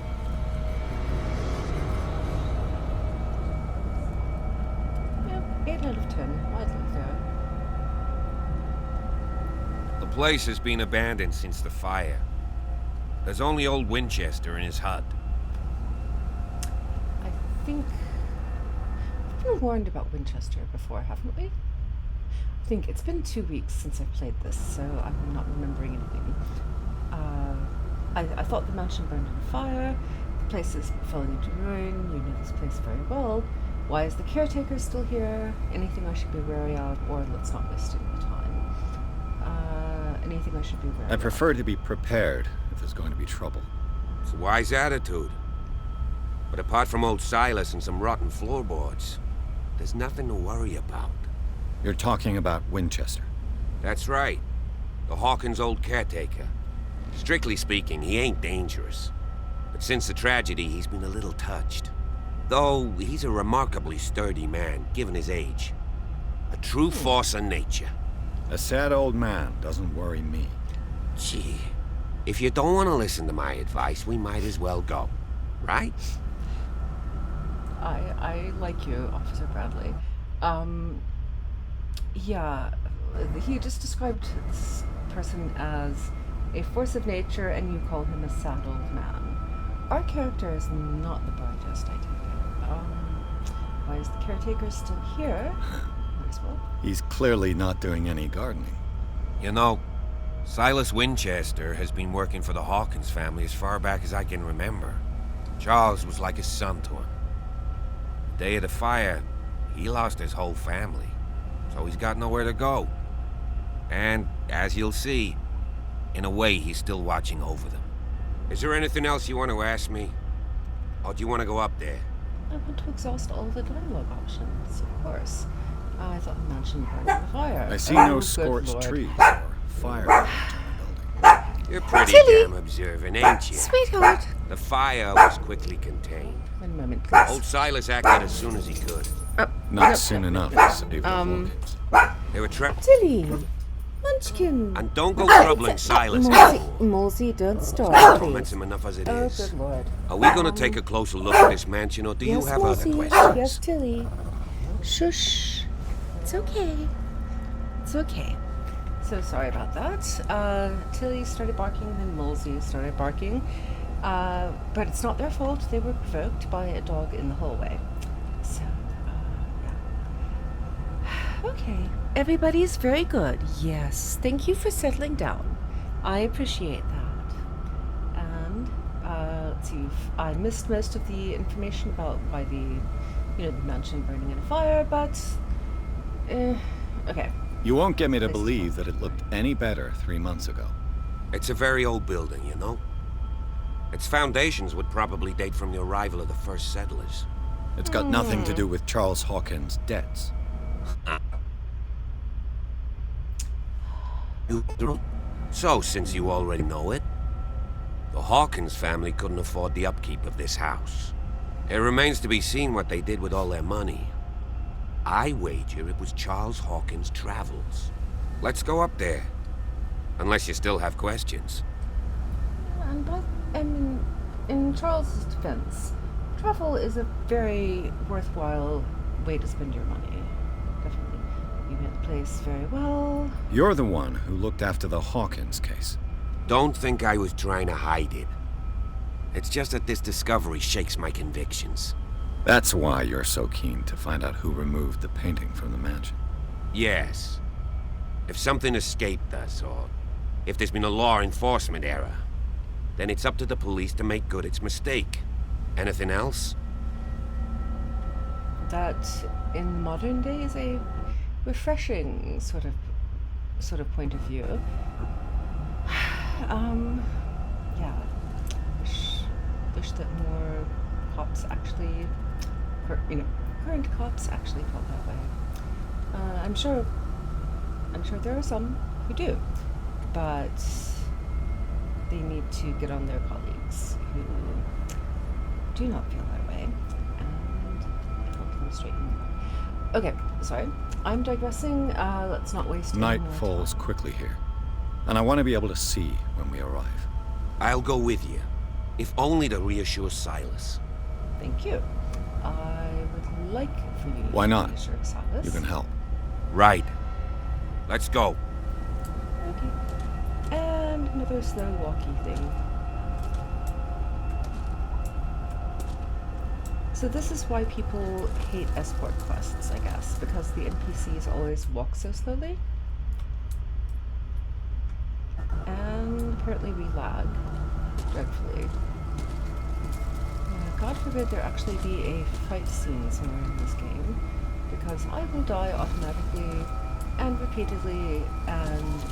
Yeah, 8 out of 10. I'd live there. The place has been abandoned since the fire. There's only old Winchester in his hut. I think we've been warned about Winchester before, haven't we? I think it's been 2 weeks since I played this, so I'm not remembering anything. I thought the mansion burned in a fire. The place is falling into ruin. You know this place very well. Why is the caretaker still here? Anything I should be wary of, or let's not waste any time. Anything I should be wary of? I prefer to be prepared if there's going to be trouble. It's a wise attitude. But apart from old Silas and some rotten floorboards, there's nothing to worry about. You're talking about Winchester. That's right. The Hawkins' old caretaker. Strictly speaking, he ain't dangerous. But since the tragedy, he's been a little touched. Though, he's a remarkably sturdy man, given his age. A true force of nature. A sad old man doesn't worry me. Gee, if you don't want to listen to my advice, we might as well go. Right? I like you, Officer Bradley. Yeah, he just described this person as a force of nature, and you call him a sad old man. Our character is not the brightest, I take it. Why is the caretaker still here? Might as well. He's clearly not doing any gardening. You know, Silas Winchester has been working for the Hawkins family as far back as I can remember. Charles was like a son to him. The day of the fire, he lost his whole family, so he's got nowhere to go. And, as you'll see, in a way, he's still watching over them. Is there anything else you want to ask me? Or do you want to go up there? I want to exhaust all the dialogue options, of course. I thought the mansion burned in the fire. I see Oh, no good scorched Lord. trees or fire damage on the building. You're pretty Tilly! damn observant, ain't you? Sweetheart! The fire was quickly contained. 1 moment, please. Old Silas acted as soon as he could. Not soon enough to save the Hawkins. They were trapped. Tilly! Munchkin! And don't go troubling Silas anymore. Molesy, don't start, Torments him enough as it Oh, is. good Lord. Are we gonna take a closer look at this mansion, or do you have other Molesy. questions? Yes, Tilly. Shush. It's okay. It's okay. So sorry about that. Tilly started barking, then Molesy started barking. But it's not their fault. They were provoked by a dog in the hallway. So, yeah. Okay. Everybody's very good. Yes. Thank you for settling down. I appreciate that. And, let's see. I missed most of the information about why the mansion burning in a fire, but, okay. You won't get me to believe that it looked any better 3 months ago. It's a very old building, you know? Its foundations would probably date from the arrival of the first settlers. It's got nothing to do with Charles Hawkins' debts. So, since you already know it, the Hawkins family couldn't afford the upkeep of this house. It remains to be seen what they did with all their money. I wager it was Charles Hawkins' travels. Let's go up there. Unless you still have questions. And in Charles's defense, travel is a very worthwhile way to spend your money. Definitely. You know the place very well. You're the one who looked after the Hawkins case. Don't think I was trying to hide it. It's just that this discovery shakes my convictions. That's why you're so keen to find out who removed the painting from the mansion. Yes. If something escaped us, or if there's been a law enforcement error, then it's up to the police to make good its mistake. Anything else? That in modern day is a refreshing sort of point of view. Yeah. Wish that more cops actually, current cops actually felt that way. I'm sure there are some who do, but they need to get on their colleagues who do not feel that way and help them straighten them out. Okay, sorry. I'm digressing. Let's not waste any Night more falls time. quickly here, and I want to be able to see when we arrive. I'll go with you, if only to reassure Silas. Thank you. I would like for you Why to not? reassure Silas. You can help. Right. Let's go. Okay. And another slow walkie thing. So this is why people hate escort quests, I guess, because the NPCs always walk so slowly. And apparently we lag dreadfully. God forbid there actually be a fight scene somewhere in this game, because I will die automatically and repeatedly and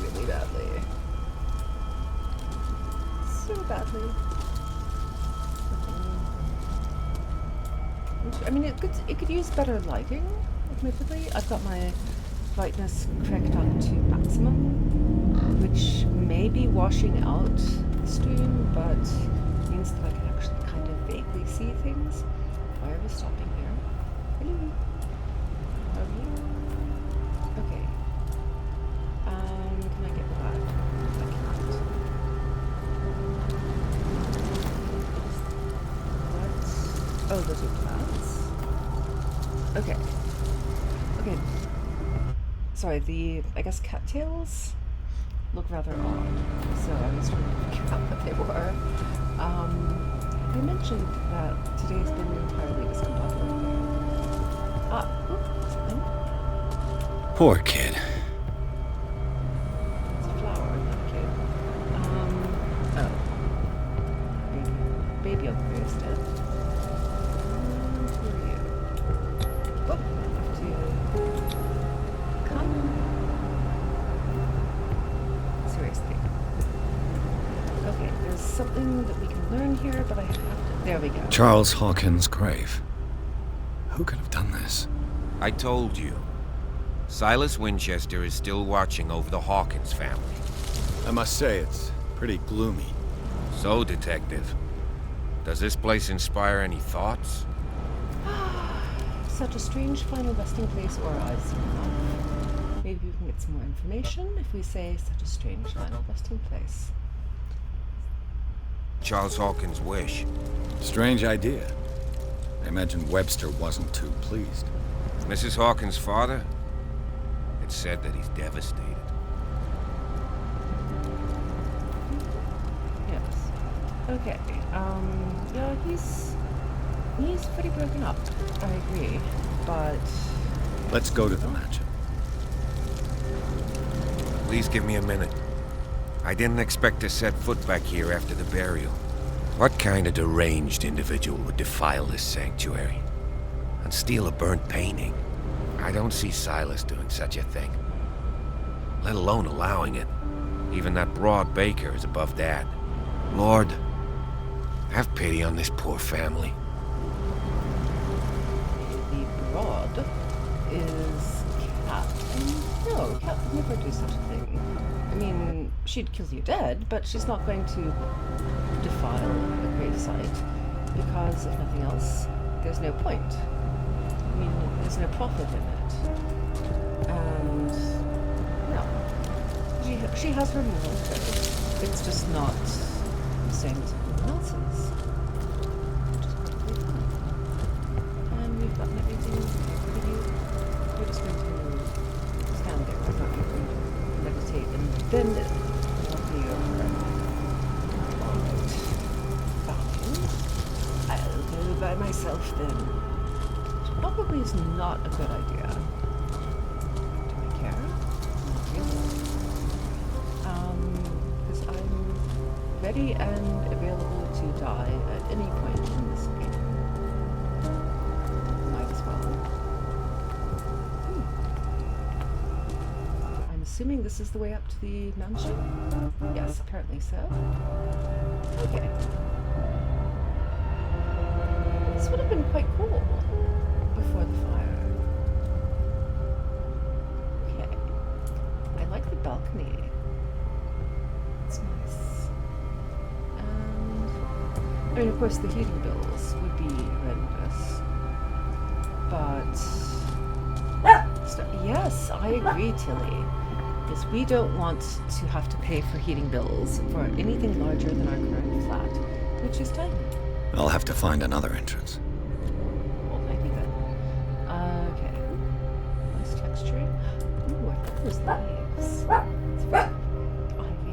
really badly. So badly. I mean, it could use better lighting, admittedly. I've got my brightness cranked up to maximum, which may be washing out the stream, but means that I can actually kind of vaguely see things. Why are we stopping here? Hello? How are you? Okay. Can I get that? I can't. What? Oh, those are plants. Okay. Okay. Sorry, I guess cattails look rather odd, so I was trying to figure out what they were. They mentioned that today's been entirely discombobulated. Something. Poor kid. It's a flower, not a kid. Oh. Baby Oak is dead. Who are you? Oh, I have to come. Seriously. Okay, there's something that we can learn here, but I have to... There we go. Charles Hawkins' grave. Who could have done this? I told you. Silas Winchester is still watching over the Hawkins family. I must say, it's pretty gloomy. So, Detective, does this place inspire any thoughts? Such a strange final resting place, or I've seen enough. Maybe we can get some more information if we say such a strange final resting place. Charles Hawkins' wish. Strange idea. I imagine Webster wasn't too pleased. Mrs. Hawkins' father? It's said that he's devastated. Yes. Okay. Yeah, he's pretty broken up. I agree, but Let's go to the mansion. Please give me a minute. I didn't expect to set foot back here after the burial. What kind of deranged individual would defile this sanctuary and steal a burnt painting? I don't see Silas doing such a thing, let alone allowing it. Even that broad baker is above that. Lord, have pity on this poor family. the broad is Cat. No, Cat would never do such a thing. she'd kill you dead, but she's not going to defile a gravesite because, if nothing else, there's no point. I mean, there's no profit in it. And no, she has her moral code. It's just not the same as everyone else's. Which is perfectly fine. And we've gotten everything for you. We're just going to stand there. I thought you would meditate and then walk me over. Alright. Fine. I'll go by myself then. Which probably is not a good idea. Do I care? Not really. Because I'm ready and available to die at any point in this game. Might as well. I'm assuming this is the way up to the mansion? Yes, apparently so. Okay. This would have been quite cool before the fire. Okay. I like the balcony. It's nice. And I mean, of course, the heating bills would be horrendous. But yes, I agree, Tilly. Because we don't want to have to pay for heating bills for anything larger than our current flat, which is tiny. I'll have to find another entrance. Well, maybe then. Okay. Nice texture. Ooh, I love those leaves. It's very ivy.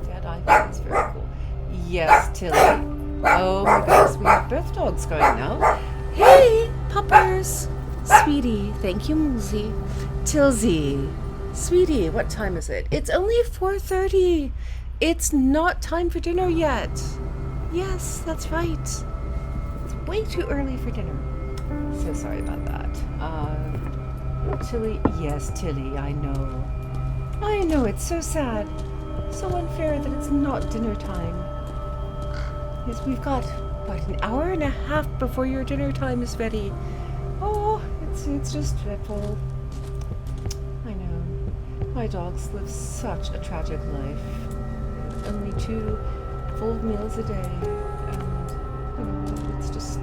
Dead ivy is very cool. Yes, Tilly. Oh my goodness, we have birth dogs going now. Hey, puppers. Sweetie, thank you, Moolsey. Tilsey. Sweetie, what time is it? It's only 4:30. It's not time for dinner yet. Yes, that's right. It's way too early for dinner. So sorry about that. Tilly, yes, Tilly, I know. I know, it's so sad. So unfair that it's not dinner time. Yes, we've got, what, an hour and a half before your dinner time is ready. Oh, it's just dreadful. I know. My dogs live such a tragic life. Only 2 full meals a day, and it's just,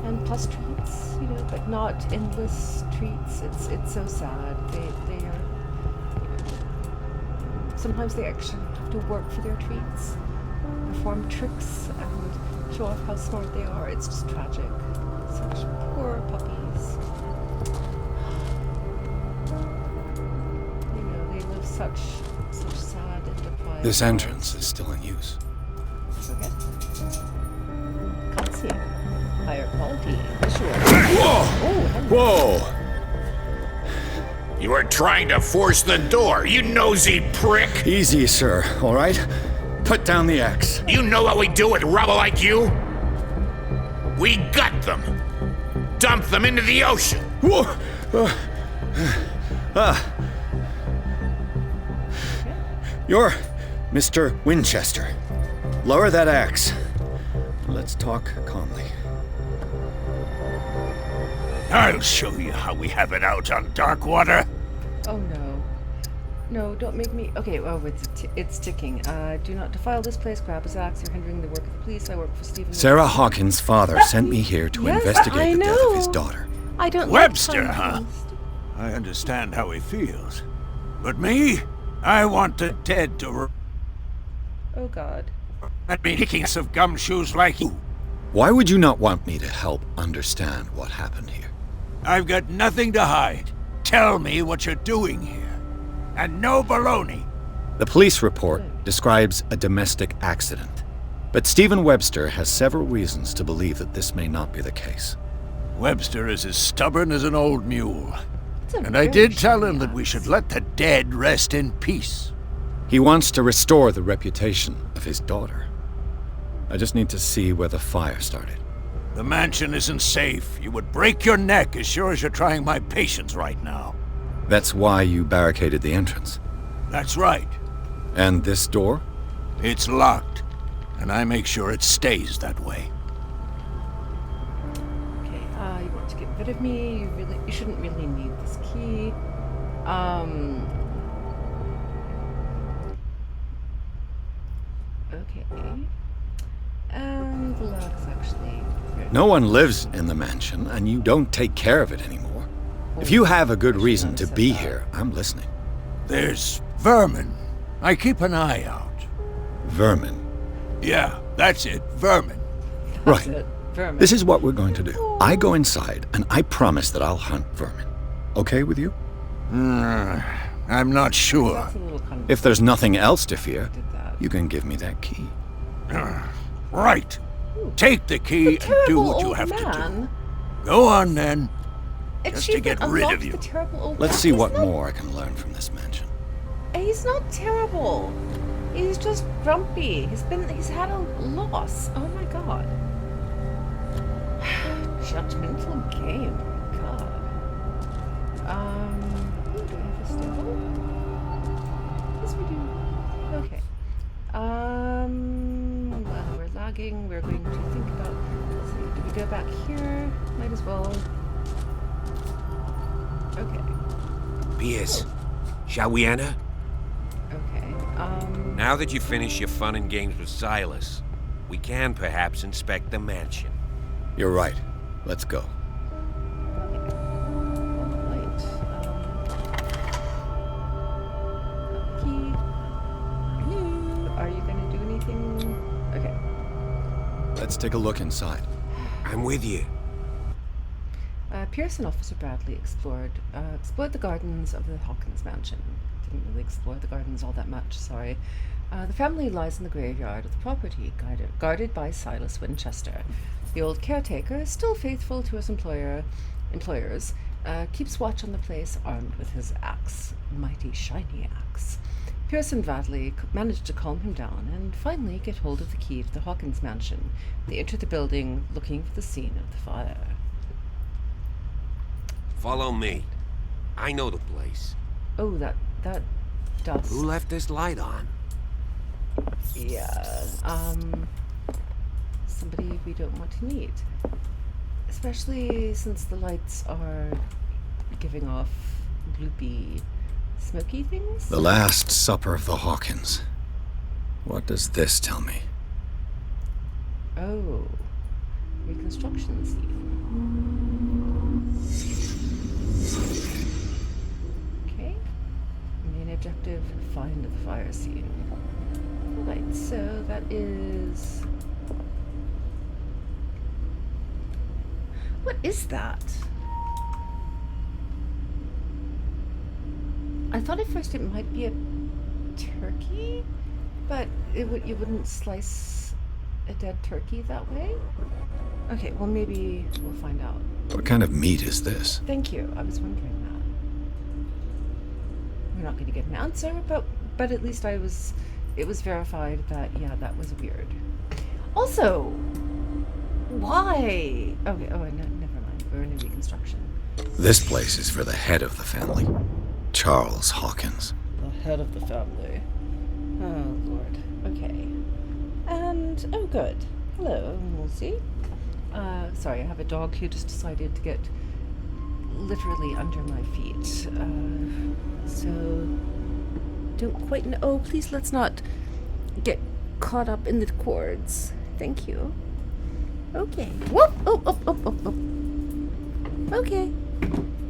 and plus treats, but not endless treats. It's so sad. They are, sometimes they actually have to work for their treats, perform tricks, and show off how smart they are. It's just tragic. Such poor puppies. They live such sad and deprived This lives. entrance is still in use. Okay. Calcium. Higher quality. Visual. Whoa! Oh, hello. Whoa! You were trying to force the door, you nosy prick! Easy, sir, all right? Put down the axe. You know what we do with rubble like you? We gut them! Dump them into the ocean! Whoa! You're Mr. Winchester. Lower that axe. Let's talk calmly. I'll show you how we have it out on Darkwater. Oh no. No, don't make me. Okay, oh, it's ticking. Do not defile this place. Grab his axe. You're hindering the work of the police. I work for Stephen. Sarah Hawkins' father sent me here to Yes, investigate I the death of his know. daughter. I don't Webster, like huh? Hawkins. I understand how he feels. But me? I want the dead to Oh God. and be kicking us of gumshoes like you. Why would you not want me to help understand what happened here? I've got nothing to hide. Tell me what you're doing here. And no baloney. The police report describes a domestic accident, but Stephen Webster has several reasons to believe that this may not be the case. Webster is as stubborn as an old mule. It's a And I very did tell him shitty that we axe. should let the dead rest in peace. He wants to restore the reputation of his daughter. I just need to see where the fire started. The mansion isn't safe. You would break your neck as sure as you're trying my patience right now. That's why you barricaded the entrance. That's right. And this door? It's locked. And I make sure it stays that way. Okay, you want to get rid of me. You shouldn't really need this key. Okay. And the log is actually... No one lives in the mansion, and you don't take care of it anymore. If you have a good reason to be here, I'm listening. There's vermin. I keep an eye out. Vermin. Yeah, that's it, vermin. Right. That's it. Vermin. This is what we're going to do. I go inside, and I promise that I'll hunt vermin. Okay with you? I'm not sure. That's a little kind of... If there's nothing else to fear, did that. you can give me that key. Right. Take the key and do what you have to do. Go on then. Just to get rid of you. Let's see what more I can learn from this mansion. He's not terrible. He's just grumpy. He's had a loss. Oh my god. Judgmental game. God. Do we have a stable? Yes, we do. Okay. Well, we're lagging. We're going to think about. Let's see. Do we go back here? Might as well. Okay. Pierce, shall we enter? Okay. Now that you've finished your fun and games with Silas, we can perhaps inspect the mansion. You're right. Let's go. Okay. Alright. Key. Hello. Are you gonna do anything? Okay. Let's take a look inside. I'm with you. Pierce and Officer Bradley explored the gardens of the Hawkins mansion. Didn't really explore the gardens all that much, sorry. The family lies in the graveyard of the property, guarded by Silas Winchester. The old caretaker, still faithful to his employers, keeps watch on the place armed with his axe, mighty shiny axe. Pierce and Bradley manage to calm him down and finally get hold of the key to the Hawkins mansion. They enter the building looking for the scene of the fire. Follow me. I know the place. Oh, that dust. Who left this light on? Yeah, somebody we don't want to meet. Especially since the lights are giving off gloopy, smoky things. The Last Supper of the Hawkins. What does this tell me? Oh, reconstruction scene. Okay. Main objective, find the fire scene. Alright, so that is... What is that? I thought at first it might be a turkey, but you wouldn't slice a dead turkey that way? Okay, well maybe we'll find out. What kind of meat is this? Thank you, I was wondering that. We're not going to get an answer, but at least it was verified that, yeah, that was weird. Also, why? Okay, oh, no, never mind. We're in a reconstruction. This place is for the head of the family, Charles Hawkins. The head of the family. Oh, Lord. Okay. And, oh, good. Hello, Wolsey. Sorry, I have a dog who just decided to get literally under my feet. So, don't quite know. Oh, please let's not get caught up in the cords. Thank you. Okay. Whoop! Oh, oh, oh, oh, oh. Okay.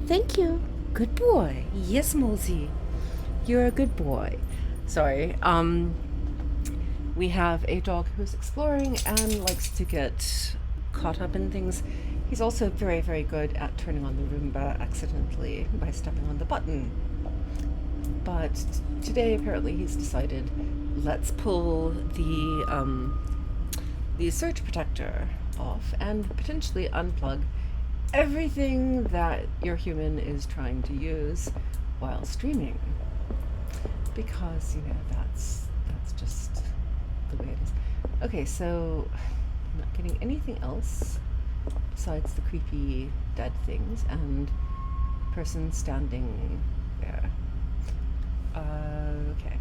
Thank you. Good boy. Yes, Mosey. You're a good boy. Sorry. We have a dog who's exploring and likes to get caught up in things. He's also very, very good at turning on the Roomba accidentally by stepping on the button. But today, apparently, he's decided, let's pull the surge protector off and potentially unplug everything that your human is trying to use while streaming. Because, you know, that's just the way it is. Okay, so I'm not getting anything else besides the creepy dead things and person standing there. Okay.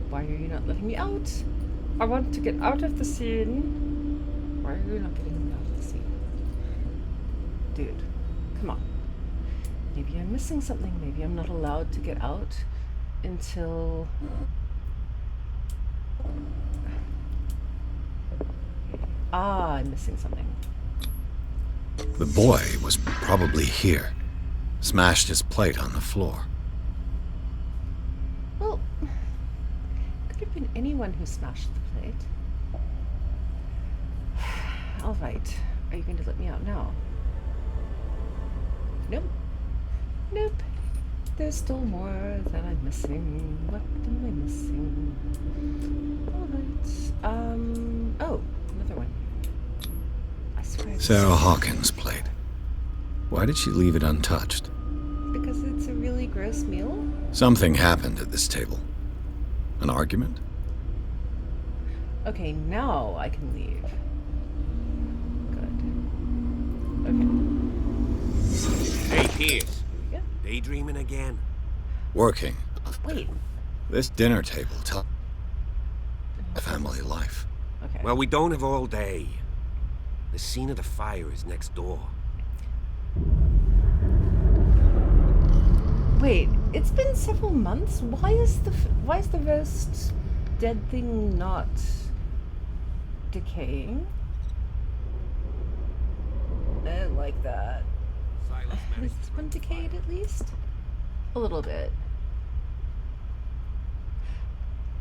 Why are you not letting me out? I want to get out of the scene. Why are you not getting me out of the scene? Dude, come on. Maybe I'm missing something. Maybe I'm not allowed to get out until... Ah, I'm missing something. The boy was probably here. Smashed his plate on the floor. Well, could have been anyone who smashed the plate. All right. Are you going to let me out now? Nope. Nope. There's still more that I'm missing. What am I missing? All right. Oh, another one. I swear. Sarah Hawkins' plate. Why did she leave it untouched? Because it's a really gross meal? Something happened at this table. An argument? Okay, now I can leave. Good. Okay. Hey, Pierce. Yeah. Daydreaming again? Working. Wait. This dinner table tells family life. Okay. Well, we don't have all day. The scene of the fire is next door. Wait, it's been several months. Why is the roast dead thing not decaying? I like that. Is this one decayed at least? A little bit.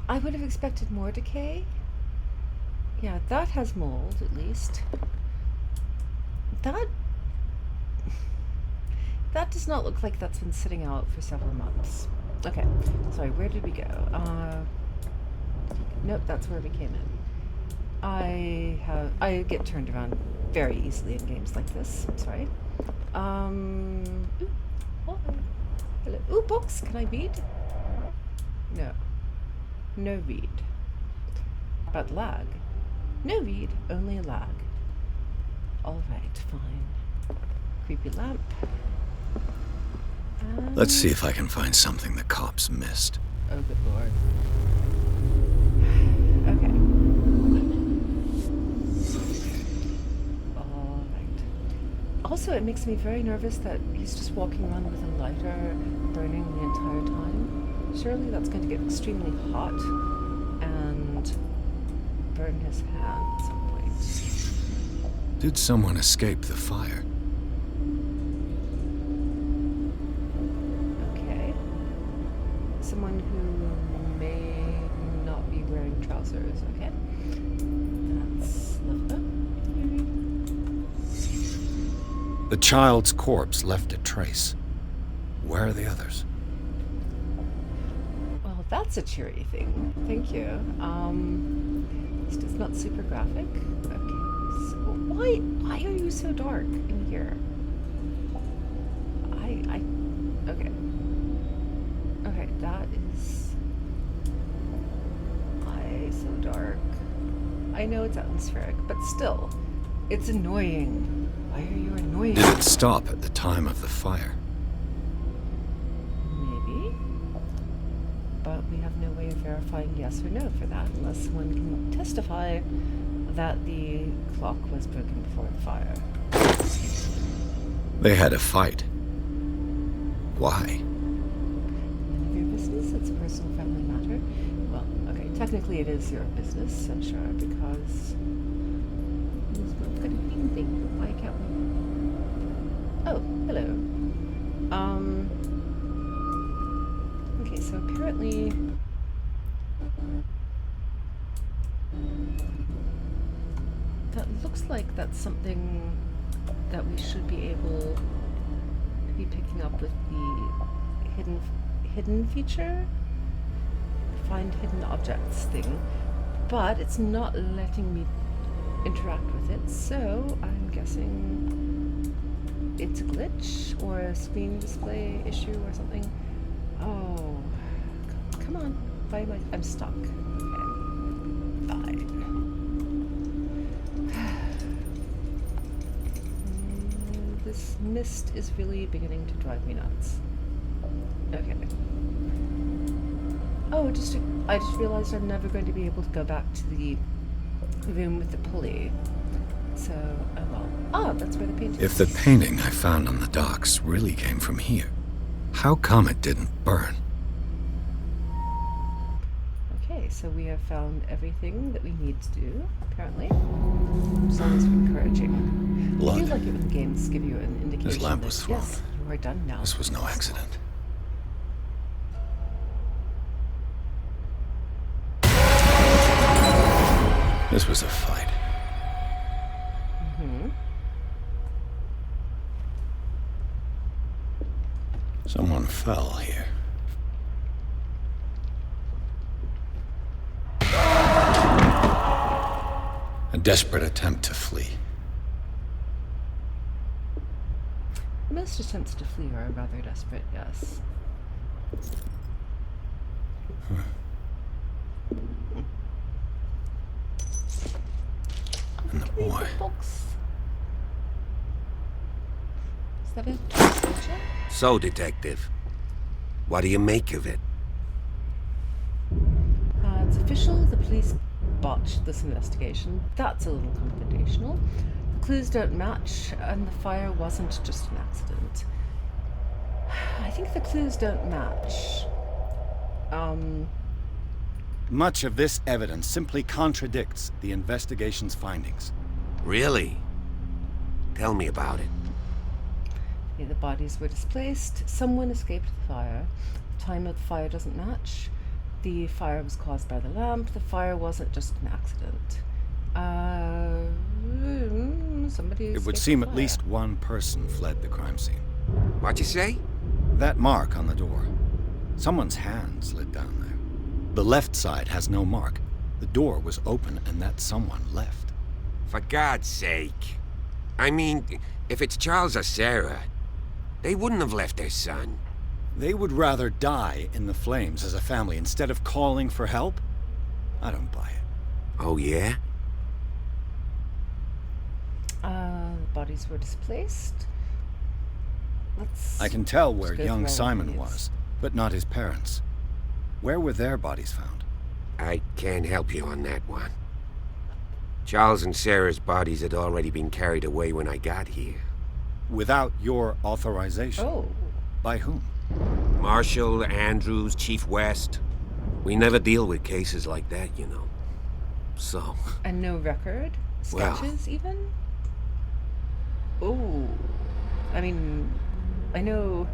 I would have expected more decay. Yeah, that has mold at least. That does not look like that's been sitting out for several months. Okay, sorry, where did we go? Nope, that's where we came in. I get turned around very easily in games like this. I'm sorry. Ooh, oh, hello. Ooh, books. Can I read? No. No read. But lag. No read, only lag. All right, fine. Creepy lamp. Let's see if I can find something the cops missed. Oh, good lord. Okay. All right. Also, it makes me very nervous that he's just walking around with a lighter burning the entire time. Surely that's going to get extremely hot and burn his hand at some point. Did someone escape the fire? Someone who may not be wearing trousers, okay? That's lovely. The child's corpse left a trace. Where are the others? Well, that's a cheery thing. Thank you. It's not super graphic. Okay. So why are you so dark in here? Okay. Okay, that is... Why so dark? I know it's atmospheric, but still, it's annoying. Why are you annoying? Did it stop at the time of the fire? Maybe. But we have no way of verifying yes or no for that, unless one can testify that the clock was broken before the fire. They had a fight. Why? It's a personal family matter. Well, okay, technically it is your business, I'm sure, because it's not got a green thing. Why can't we? Oh, hello. Okay, so apparently that looks like that's something that we should be able to be picking up with the hidden feature, find hidden objects thing, but it's not letting me interact with it, so I'm guessing it's a glitch or a screen display issue or something. Oh, come on, why am I'm stuck. Okay, fine. This mist is really beginning to drive me nuts. Okay. Oh, I just realized I'm never going to be able to go back to the room with the pulley. So, oh well. Oh, that's where the painting If is. the painting I found on the docks really came from here, how come it didn't burn? Okay, so we have found everything that we need to do, apparently. It's always encouraging. I Blood. do like it when the games give you an indication His lamp that, was thrown. yes, you are done now. This was no accident. This was a fight. Someone fell here. A desperate attempt to flee. Most attempts to flee are rather desperate, yes. And the boy. Books. Is that it? So, Detective, what do you make of it? It's official. The police botched this investigation. That's a little confrontational. The clues don't match, and the fire wasn't just an accident. I think the clues don't match. Much of this evidence simply contradicts the investigation's findings. Really? Tell me about it. Okay, the bodies were displaced. Someone escaped the fire. The time of the fire doesn't match. The fire was caused by the lamp. The fire wasn't just an accident. Somebody It would escaped seem the at fire. least one person fled the crime scene. What'd you say? That mark on the door. Someone's hand slid down there. The left side has no mark. The door was open and that someone left. For God's sake. I mean, if it's Charles or Sarah, they wouldn't have left their son. They would rather die in the flames as a family instead of calling for help? I don't buy it. Oh, yeah? The bodies were displaced. I can tell where Let's go young through all Simon these. was, but not his parents. Where were their bodies found? I can't help you on that one. Charles and Sarah's bodies had already been carried away when I got here. Without your authorization? Oh. By whom? Marshall, Andrews, Chief West. We never deal with cases like that, you know. So, And no record? Well. Sketches, even? Oh. I mean, I know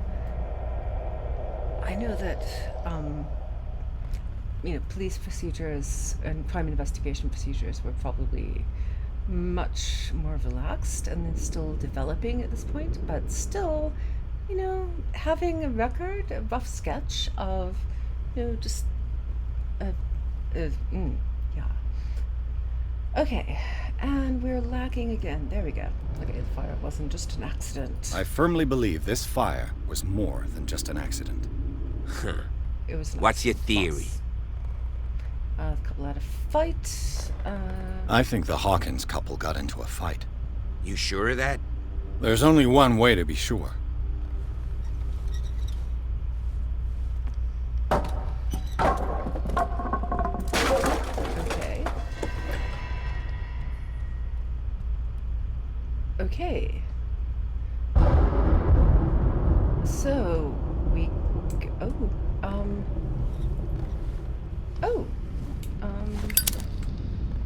that, police procedures and crime investigation procedures were probably much more relaxed and they're still developing at this point, but still, having a record, a rough sketch of, just yeah. Okay, and we're lagging again. There we go. Okay, the fire wasn't just an accident. I firmly believe this fire was more than just an accident. It was. What's your theory? The couple had a fight. I think the Hawkins couple got into a fight. You sure of that? There's only one way to be sure. Okay. Okay. So we.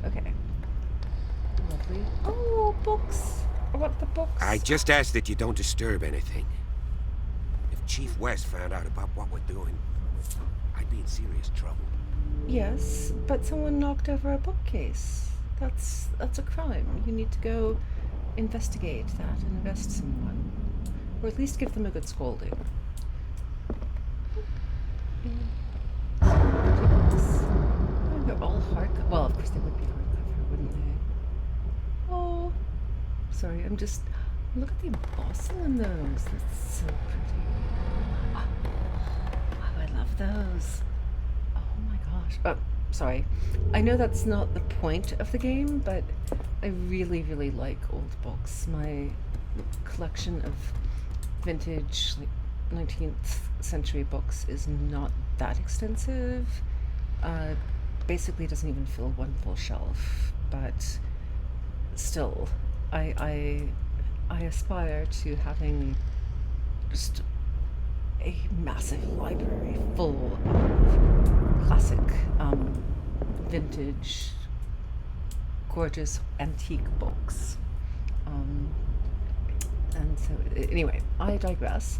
Okay. Lovely. Oh, books. I want the books. I just ask that you don't disturb anything. If Chief West found out about what we're doing, I'd be in serious trouble. Yes, but someone knocked over a bookcase. That's a crime. You need to go investigate that and arrest someone. Or at least give them a good scolding. Oh, they're all hardcover. Well, of course they would be hardcover, wouldn't they? Oh, sorry, look at the embossing on those. That's so pretty. Oh, I love those. Oh my gosh. Oh, sorry. I know that's not the point of the game, but I really, really like old books. My collection of vintage, 19th century books is not that extensive. Basically doesn't even fill one full shelf, but still, I aspire to having just a massive library full of classic, vintage, gorgeous antique books. And so, anyway, I digress.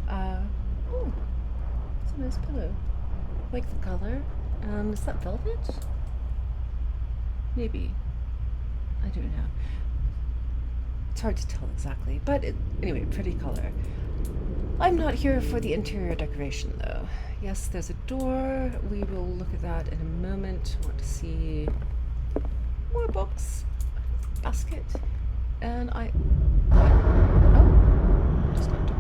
Oh, it's a nice pillow. I like the color. Is that velvet? Maybe. I don't know. It's hard to tell exactly, but anyway, pretty color. I'm not here for the interior decoration, though. Yes, there's a door. We will look at that in a moment. I want to see more books. Basket. And just got door.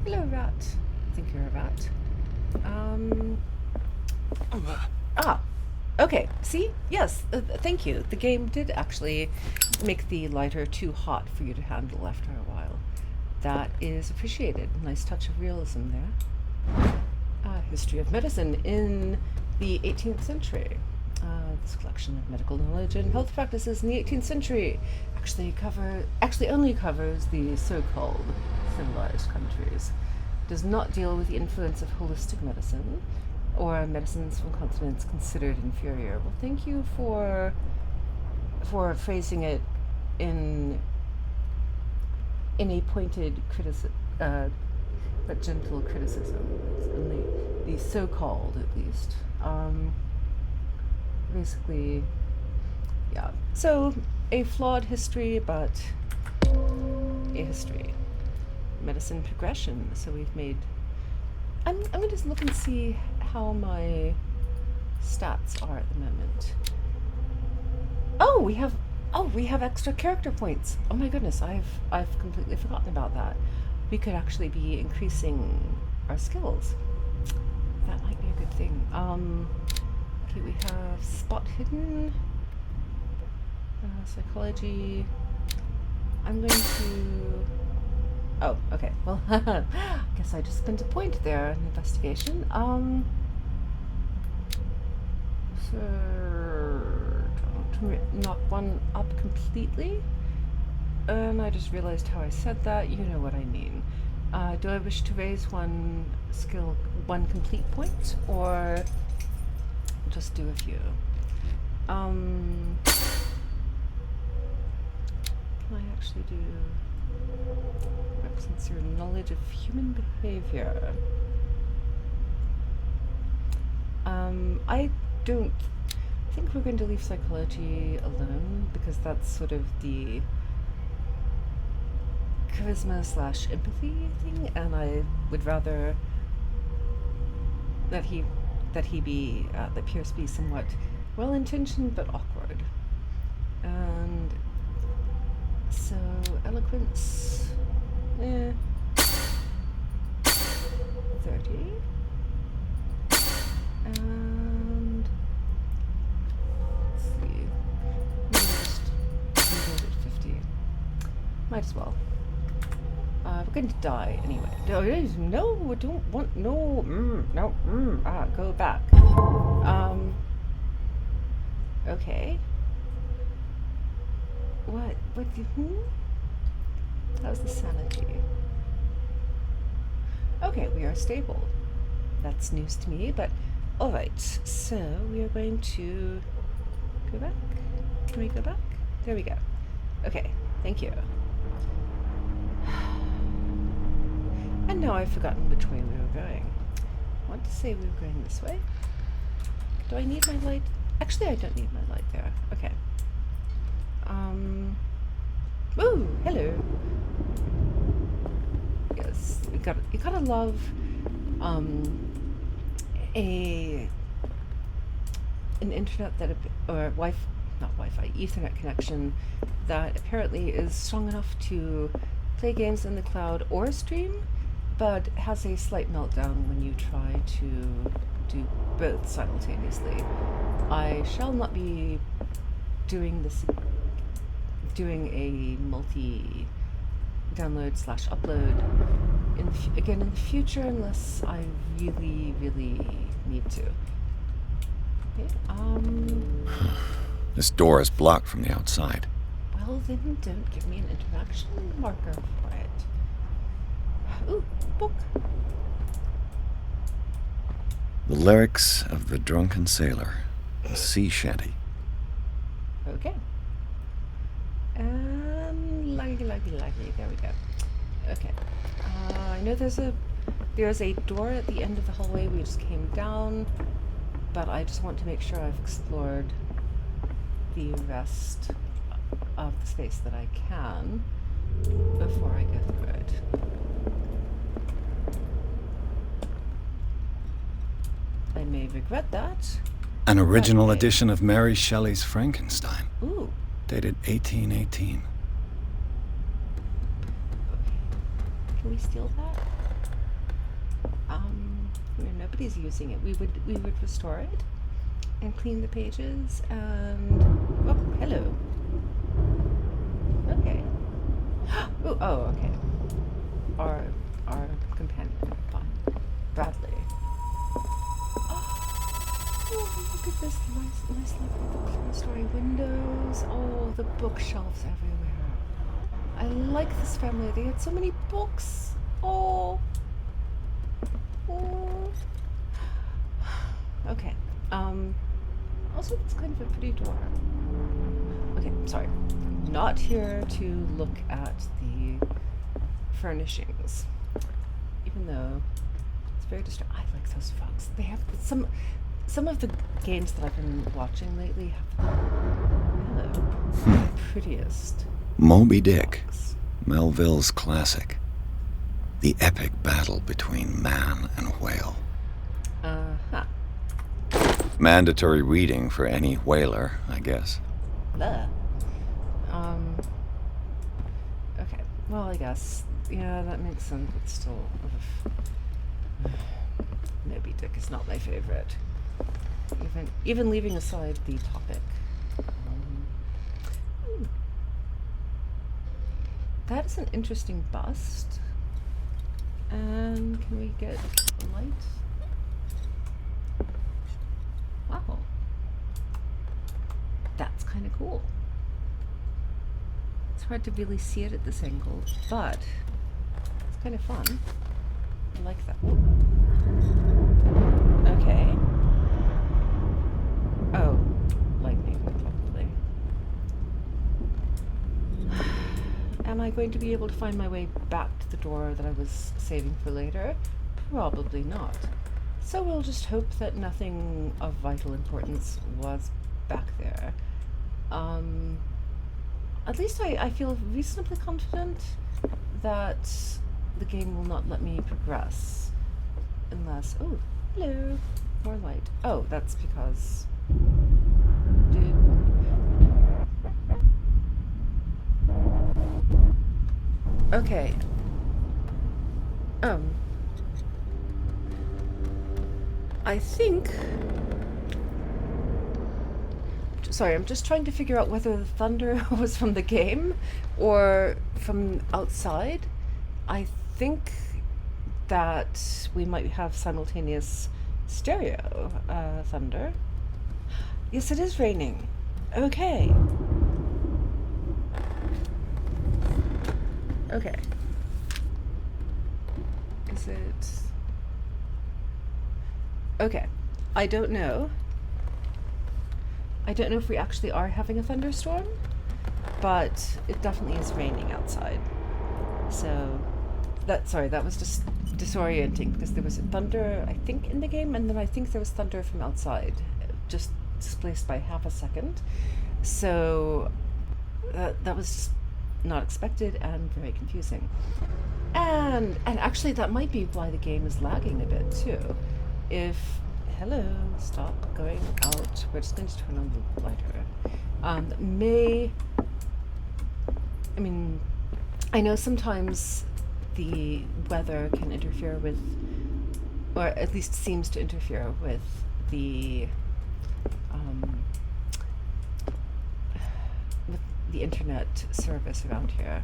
Hello, rat. I think you're a rat. Okay, see? Yes, thank you. The game did actually make the lighter too hot for you to handle after a while. That is appreciated. Nice touch of realism there. History of medicine in the 18th century. This collection of medical knowledge and health practices in the 18th century actually only covers the so-called civilized countries. Does not deal with the influence of holistic medicine or medicines from continents considered inferior. Well, thank you for phrasing it in a pointed criticism, but gentle criticism. It's only the so-called, at least. Basically, yeah. So, a flawed history, but a history. Medicine progression. So we've made... I'm going to look and see how my stats are at the moment. Oh, we have extra character points. Oh my goodness, I've completely forgotten about that. We could actually be increasing our skills. That might be a good thing. Okay, we have spot hidden, psychology. I'm going to... Oh, okay. Well, I guess I just spent a point there in investigation. So, to knock one up completely. And I just realized how I said that. You know what I mean. Do I wish to raise one skill, one complete point, or just do a few? Can I actually do... Represents your knowledge of human behavior. I don't think we're going to leave psychology alone, because that's sort of the charisma / empathy thing, and I would rather that Pierce be somewhat well-intentioned but awkward. And so eloquence, 30. And let's see, just leave it at 50. Might as well. We're going to die anyway. No, we don't want, no, go back. Okay. What how's the sanity? Okay, we are stable. That's news to me, but alright, so we are going to go back. Can we go back? There we go. Okay, thank you. And now I've forgotten which way we were going. I want to say we were going this way. Do I need my light? Actually, I don't need my light there. Okay. Ooh, hello. Yes, you gotta love an internet or Ethernet connection that apparently is strong enough to play games in the cloud or stream, but has a slight meltdown when you try to do both simultaneously. I shall not be doing a multi-download / upload again in the future unless I really, really need to. Okay, This door is blocked from the outside. Well, then don't give me an interaction marker for it. Ooh, book. The lyrics of the drunken sailor. A sea shanty. Okay. Laggy. There we go. Okay. I know there's a door at the end of the hallway. We just came down, but I just want to make sure I've explored the rest of the space that I can before I go through it. I may regret that. An original Okay. edition of Mary Shelley's Frankenstein, Ooh. dated 1818. Can we steal that? Nobody's using it. We would restore it and clean the pages and oh, hello. Okay. Oh, okay. Our companion. Fine. Bradley. Oh, look at this nice lovely clear-story windows. Oh, the bookshelves everywhere. I like this family. They had so many books. Oh. Okay. Also, it's kind of a pretty door. Okay, sorry. I'm not here to look at the furnishings. Even though it's very distracting. I like those rugs. They have some of the games that I've been watching lately have the prettiest Moby Dick, rugs. Melville's classic. The epic battle between man and whale. Uh-huh. Mandatory reading for any whaler, I guess. Blah. Okay. Well, I guess. Yeah, that makes sense, but still. Moby Dick is not my favorite. Even leaving aside the topic. That is an interesting bust. And can we get a light? Wow. That's kind of cool. It's hard to really see it at this angle, but it's kind of fun. I like that. Okay. Oh, lightning, probably. Am I going to be able to find my way back to the door that I was saving for later? Probably not. So we'll just hope that nothing of vital importance was back there. At least I feel reasonably confident that the game will not let me progress. Unless... Oh, hello. More light. Oh, that's because... Okay. I think... Sorry, I'm just trying to figure out whether the thunder was from the game or from outside. I think that we might have simultaneous stereo thunder. Yes, it is raining. Okay. Okay. Is it... Okay. I don't know. I don't know if we actually are having a thunderstorm, but it definitely is raining outside. So, that was just disorienting because there was thunder, I think, in the game, and then I think there was thunder from outside, just displaced by half a second. So, that was just not expected and very confusing. And actually that might be why the game is lagging a bit too. Hello, stop going out. We're just going to turn on the lighter. I know sometimes the weather can interfere with, or at least seems to interfere with the internet service around here.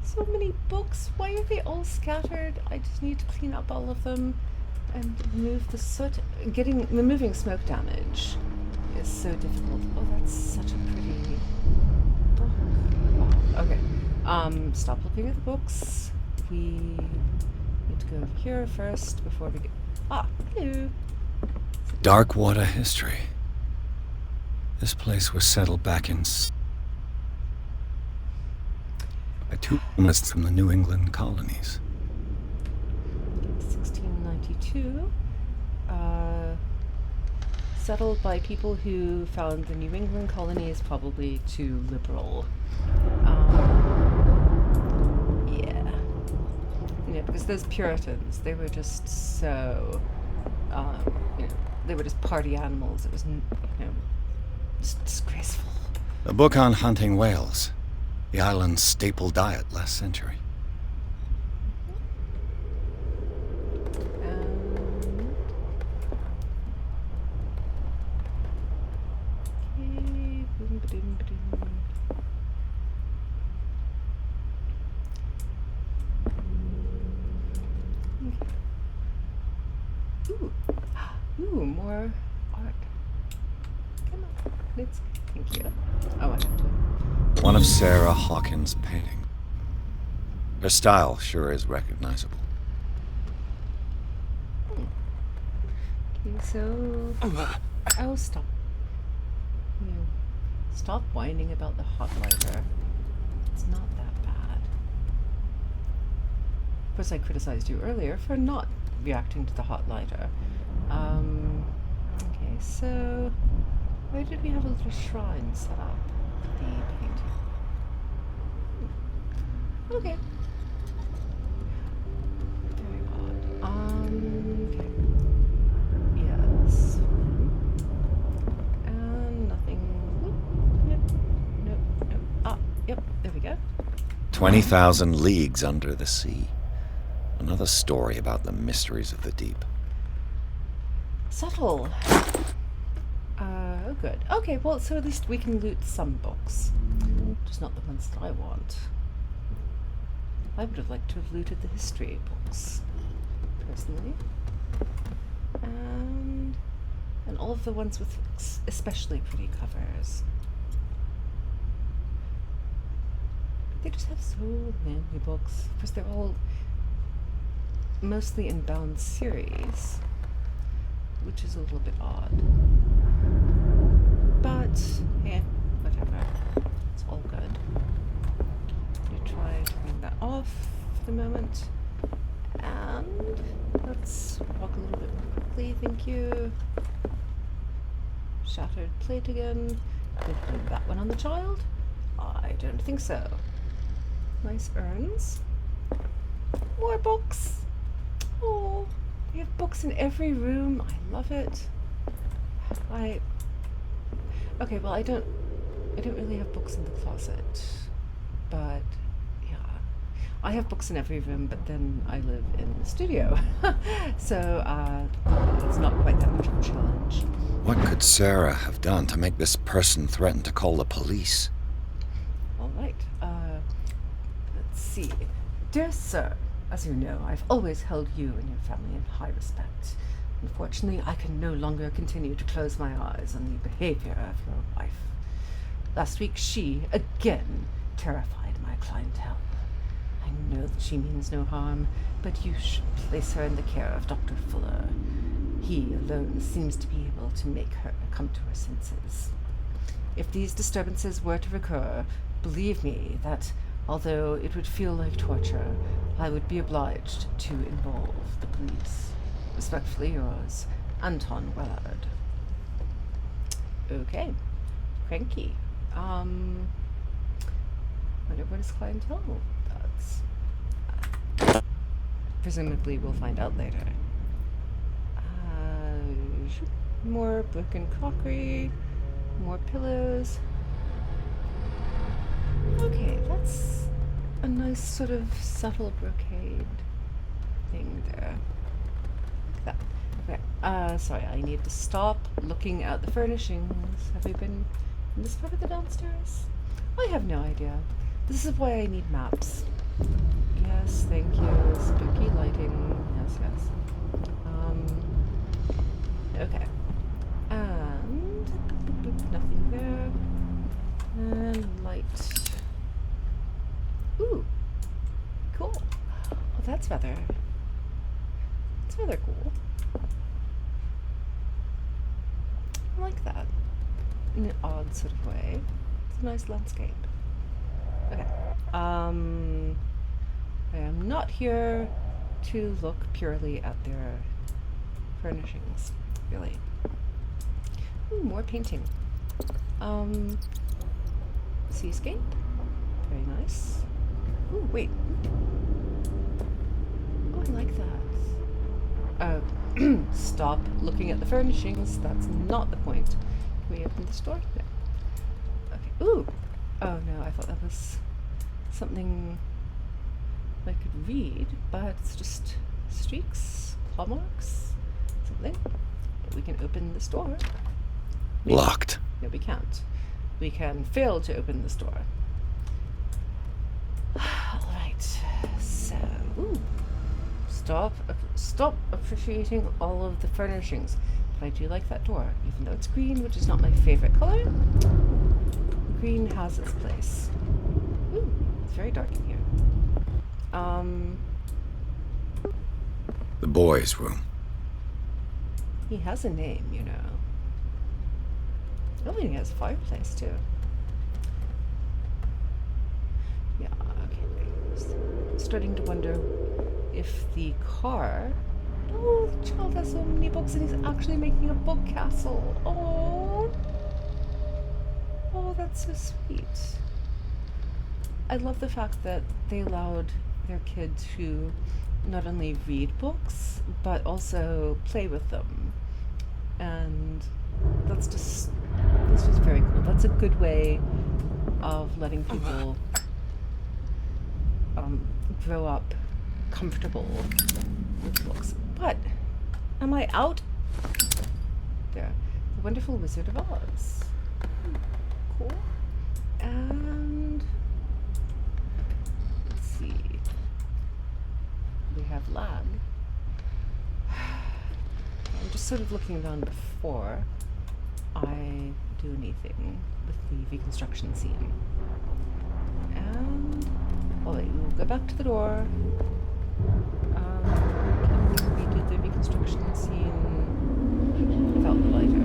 So many books. Why are they all scattered? I just need to clean up all of them and remove the soot. Removing smoke damage is so difficult. Oh, that's such a pretty book. Oh, okay. Stop looking at the books. We need to go over here first before we get... Ah, hello. Darkwater history. This place was settled back in... by two colonists from the New England colonies. 1692. Settled by people who found the New England colonies probably too liberal. Yeah, because those Puritans, they were just so, they were just party animals. It was, just disgraceful. A book on hunting whales, the island's staple diet last century. Ooh, more art. Come on, let's. Thank you. Oh, I have to. One of Sarah Hawkins' paintings. Her style sure is recognizable. Okay, so. Oh, stop. Stop whining about the hot lighter. It's not that bad. Of course, I criticized you earlier for not reacting to the hot lighter. Okay, so where did we have a little shrine set up? The painting. Okay. Very odd. Okay. Yes. And nothing. Yep. Nope. Ah, yep. There we go. 20,000 leagues under the sea. Another story about the mysteries of the deep. Subtle. Oh, good. Okay, well, so at least we can loot some books. Just not the ones that I want. I would have liked to have looted the history books, personally. And all of the ones with especially pretty covers. They just have so many books. Of course, they're all mostly in bound series, which is a little bit odd. But, whatever. It's all good. I'm gonna try turning that off for the moment. And let's walk a little bit more quickly, thank you. Shattered plate again. Did we put that one on the child? I don't think so. Nice urns. More books. Oh, they have books in every room. I love it. Okay, well, I don't really have books in the closet, but yeah, I have books in every room. But then I live in the studio, so it's not quite that much of a challenge. What could Sarah have done to make this person threaten to call the police? All right. Let's see, dear sir. As you know, I've always held you and your family in high respect. Unfortunately, I can no longer continue to close my eyes on the behavior of your wife. Last week, she, again, terrified my clientele. I know that she means no harm, but you should place her in the care of Dr. Fuller. He alone seems to be able to make her come to her senses. If these disturbances were to recur, believe me that, although it would feel like torture, I would be obliged to involve the police. Respectfully yours, Anton Wellard. Okay. Cranky. Wonder what his clientele does. Presumably we'll find out later. More broken crockery. More pillows. Okay, that's a nice sort of subtle brocade thing there. That. Okay. Sorry, I need to stop looking at the furnishings. Have we been in this part of the downstairs? I have no idea. This is why I need maps. Yes, thank you. Spooky lighting. Yes, yes. Okay. And Nothing there. And light. Ooh, cool. Oh, that's rather cool. I like that in an odd sort of way. It's a nice landscape. Okay. I am not here to look purely at their furnishings, really. Ooh, more painting. Seascape. Very nice. Ooh, wait. Oh, I like that. Stop looking at the furnishings. That's not the point. Can we open this door? No. Okay. Ooh. Oh no, I thought that was something I could read, but it's just streaks, claw marks, something. But we can open this door. Locked. No, we can't. We can fail to open this door. Alright, so, ooh. Stop appreciating all of the furnishings. But I do like that door, even though it's green, which is not my favorite color. Green has its place. Ooh, it's very dark in here. The boys' room. He has a name, you know. Oh, and he has a fireplace, too. Yeah, okay. Starting to wonder if the car... Oh, the child has so many books and he's actually making a book castle. Oh. Oh, that's so sweet. I love the fact that they allowed their kid to not only read books, but also play with them. And that's just very cool. That's a good way of letting people grow up comfortable with books. But am I out? There. The Wonderful Wizard of Oz. Cool. And let's see. We have lag. I'm just sort of looking around before I do anything with the reconstruction scene. And we'll go back to the door. Can we do the reconstruction scene without the lighter?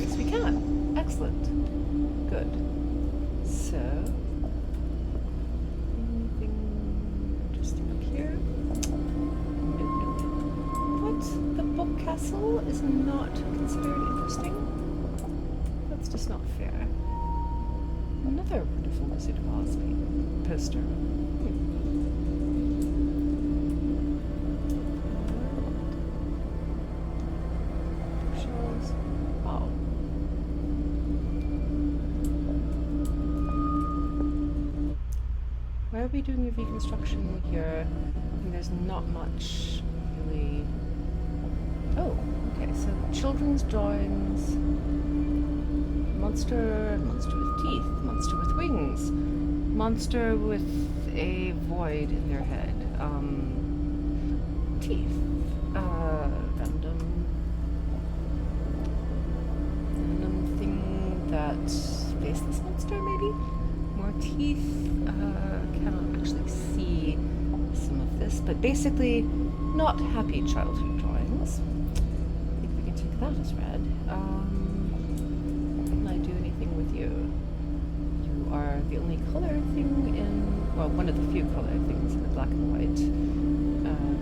Yes, we can. Excellent. Good. So, anything interesting up here? What? The book castle is not considered interesting? That's just not fair. Another Wonderful Wizard of Oz poster. Bookshelves. Wow. Why are we doing a reconstruction here? I mean, there's not much really. Oh, okay. So children's drawings. Monster with teeth, monster with wings, monster with a void in their head, teeth, random thing that's faceless monster, maybe? More teeth, cannot actually see some of this, but basically not happy childhood drawings. I think we can take that as read. With you. You are the only color thing in, well, one of the few color things in the black and white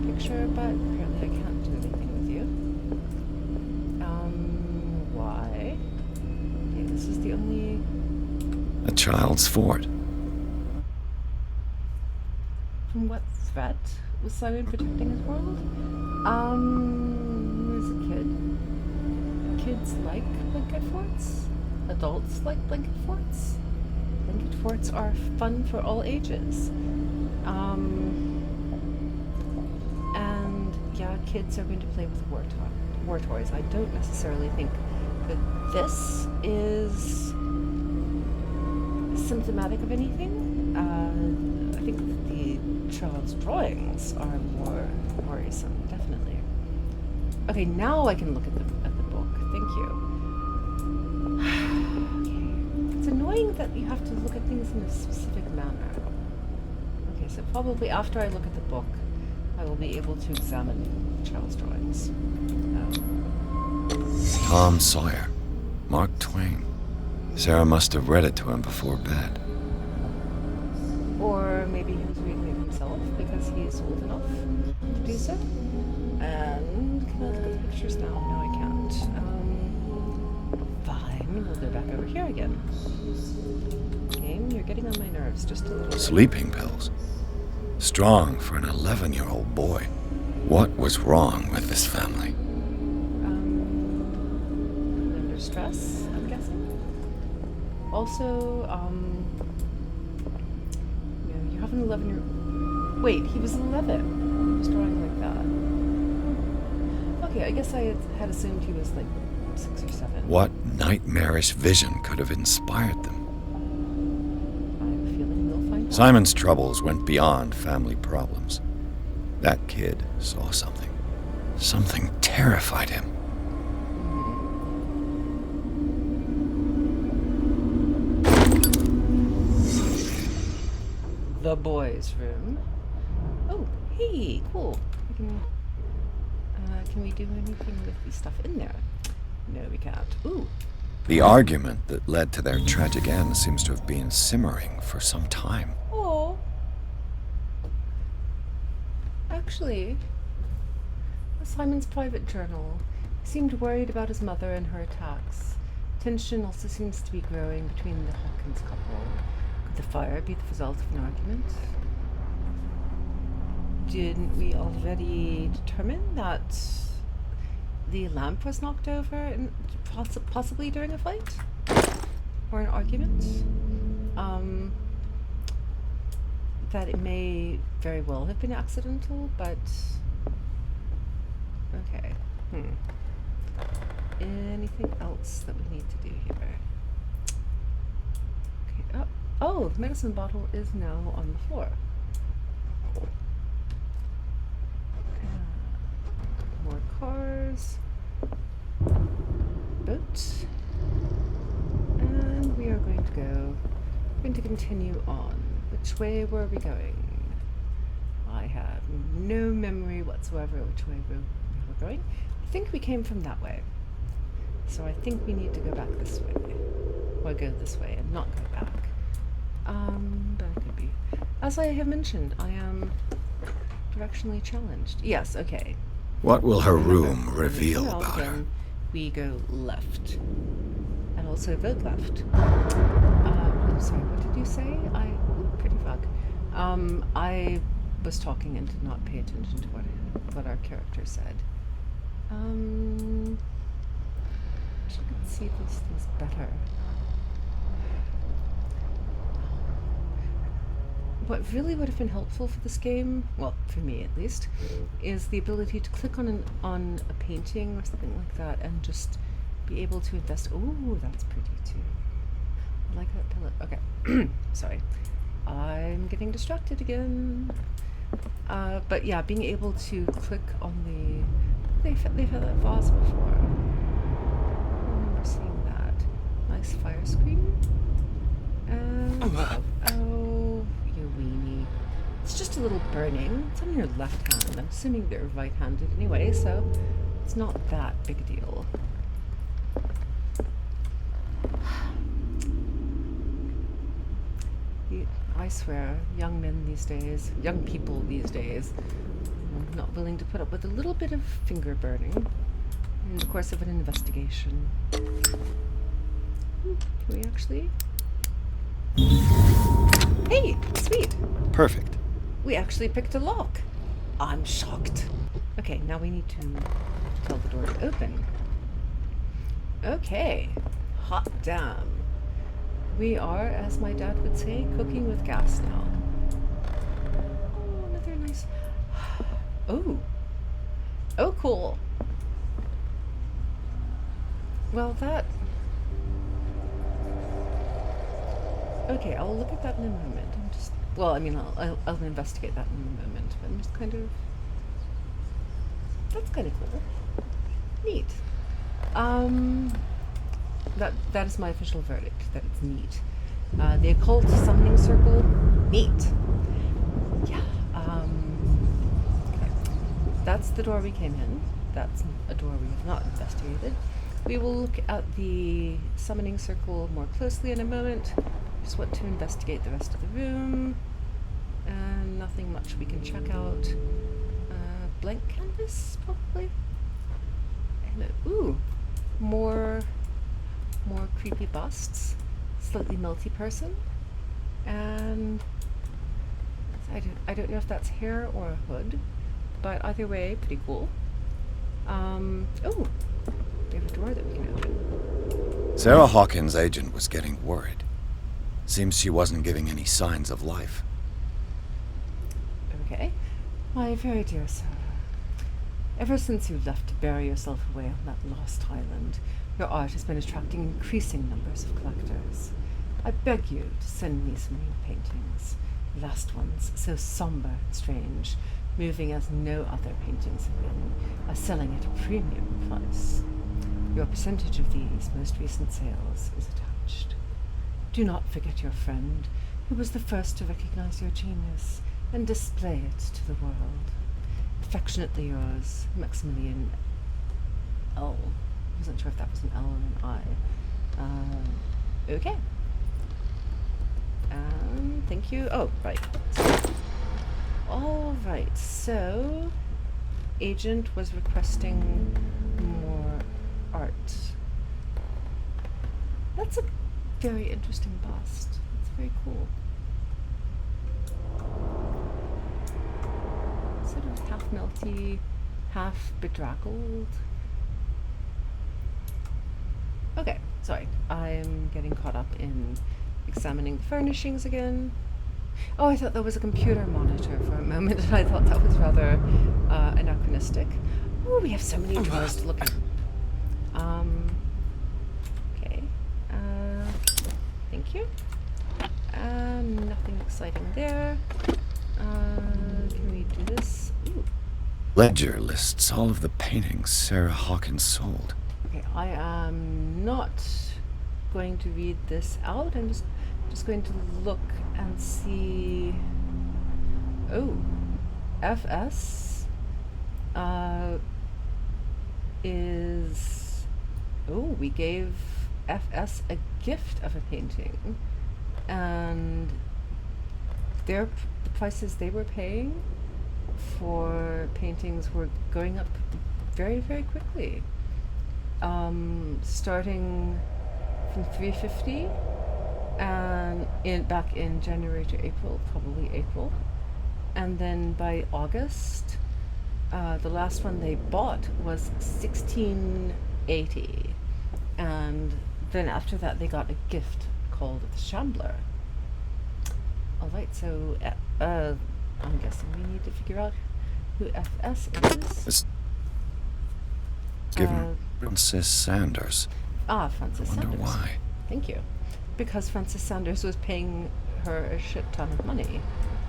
picture, but apparently I can't do anything with you. Why? Okay, this is the only... A child's fort. From what threat was Simon protecting his world? As a kid. Kids like blanket forts? Adults like blanket forts. Blanket forts are fun for all ages. And yeah, kids are going to play with war toys. I don't necessarily think that this is symptomatic of anything. I think that the child's drawings are more worrisome, definitely. Okay, now I can look at the Thank you. Okay. It's annoying that you have to look at things in a specific manner. Okay, so probably after I look at the book, I will be able to examine Charles' drawings. Tom Sawyer. Mark Twain. Sarah must have read it to him before bed. Or maybe he was reading it himself because he is old enough to do so. And can I look at the pictures now? No, I can't. Fine, we'll go back over here again. Game, you're getting on my nerves just a little bit. Sleeping pills. Strong for an 11-year-old boy. What was wrong with this family? Under stress, I'm guessing. Also, you have an 11-year... Wait, he was 11. He was drawing like that. Okay, I guess I had assumed he was like 6 or 7. What nightmarish vision could have inspired them? I'm feeling we'll find out. Simon's troubles went beyond family problems. That kid saw something. Something terrified him. The boys' room. Oh, hey, cool. Can we do anything with the stuff in there? No, we can't. Ooh. The argument that led to their tragic end seems to have been simmering for some time. Oh. Actually, Simon's private journal. He seemed worried about his mother and her attacks. Tension also seems to be growing between the Hawkins couple. Could the fire be the result of an argument? Didn't we already determine that the lamp was knocked over and possibly during a fight? Or an argument? That it may very well have been accidental, but... Okay. Anything else that we need to do here? Okay. Oh, the medicine bottle is now on the floor. More cars. Boat. And we are going to continue on. Which way were we going? I have no memory whatsoever which way we were going. I think we came from that way. So I think we need to go back this way. Or go this way and not go back. But it could be. As I have mentioned, I am directionally challenged. Yes, okay. What will her room reveal about her? We go left. And also vote left. I'm sorry, what did you say? Pretty frog. I was talking and did not pay attention to what our character said. I could see these things better. What really would have been helpful for this game, well, for me at least, is the ability to click on a painting or something like that and just be able to invest. Ooh, that's pretty too. I like that pillow. Okay, sorry. I'm getting distracted again. But yeah, being able to click on the... They've had that vase before. I remember seeing that. Nice fire screen. Oh, you weenie. It's just a little burning. It's on your left hand. I'm assuming they're right-handed anyway, so it's not that big a deal. I swear, young men these days, young people these days, not willing to put up with a little bit of finger burning in the course of an investigation. Can we actually? Hey, sweet. Perfect. We actually picked a lock. I'm shocked. Okay, now we need to tell the door to open. Okay, hot damn. We are, as my dad would say, cooking with gas now. Oh, another nice... Oh. Oh, cool. Well, that... Okay, I'll look at that in a moment. I'm just... Well, I mean, I'll investigate that in a moment, but I'm just kind of... That's kind of cool. Neat. That is my official verdict, that it's neat. The occult summoning circle, neat. Yeah, okay. That's the door we came in. That's a door we have not investigated. We will look at the summoning circle more closely in a moment. Just want to investigate the rest of the room. And nothing much we can check out. Blank canvas, probably. And ooh, more creepy busts. Slightly melty person. And I don't know if that's hair or a hood, but either way, pretty cool. Oh, we have a door that we can open. Sarah Hawkins' agent was getting worried. Seems she wasn't giving any signs of life. Okay. My very dear Sarah, ever since you left to bury yourself away on that lost island, your art has been attracting increasing numbers of collectors. I beg you to send me some new paintings. Last ones, so somber and strange, moving as no other paintings have been, are selling at a premium price. Your percentage of these most recent sales is attached. Do not forget your friend, who was the first to recognize your genius and display it to the world. Affectionately yours, Maximilian L. I wasn't sure if that was an L or an I. Okay. Thank you. Oh, right. All right, so agent was requesting more art. That's a very interesting bust. It's very cool. Sort of half melty, half bedraggled. Okay, sorry. I'm getting caught up in examining the furnishings again. Oh, I thought that was a computer monitor for a moment, and I thought that was rather anachronistic. Oh, we have so many drawers to look at. Okay. Thank you. Nothing exciting there. Can we do this? Ooh. Ledger lists all of the paintings Sarah Hawkins sold. Okay, I am not going to read this out. I'm just going to look and see. Oh, FS is. Oh, we gave FS a gift of a painting, and the prices they were paying for paintings were going up very, very quickly. Starting from $350 and back in January to April, probably April, and then by August, the last one they bought was $16.80, and then after that they got a gift called the Shambler. All right, so I'm guessing we need to figure out who FS is. Given Francis Sanders. Francis I wonder Sanders. why. Thank you. Because Francis Sanders was paying her a shit ton of money,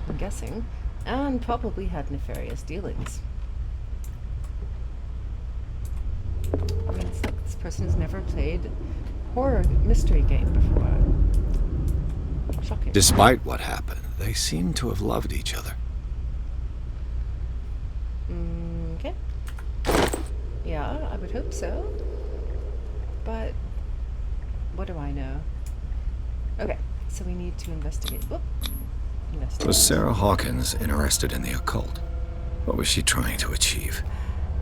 I'm guessing, and probably had nefarious dealings. I mean, it's like this person has never played horror mystery game before. Shocking. Despite what happened, they seem to have loved each other. Okay. Yeah, I would hope so. But what do I know? Okay, so we need to investigate. Whoop. Investigate. Was Sarah Hawkins interested in the occult? What was she trying to achieve?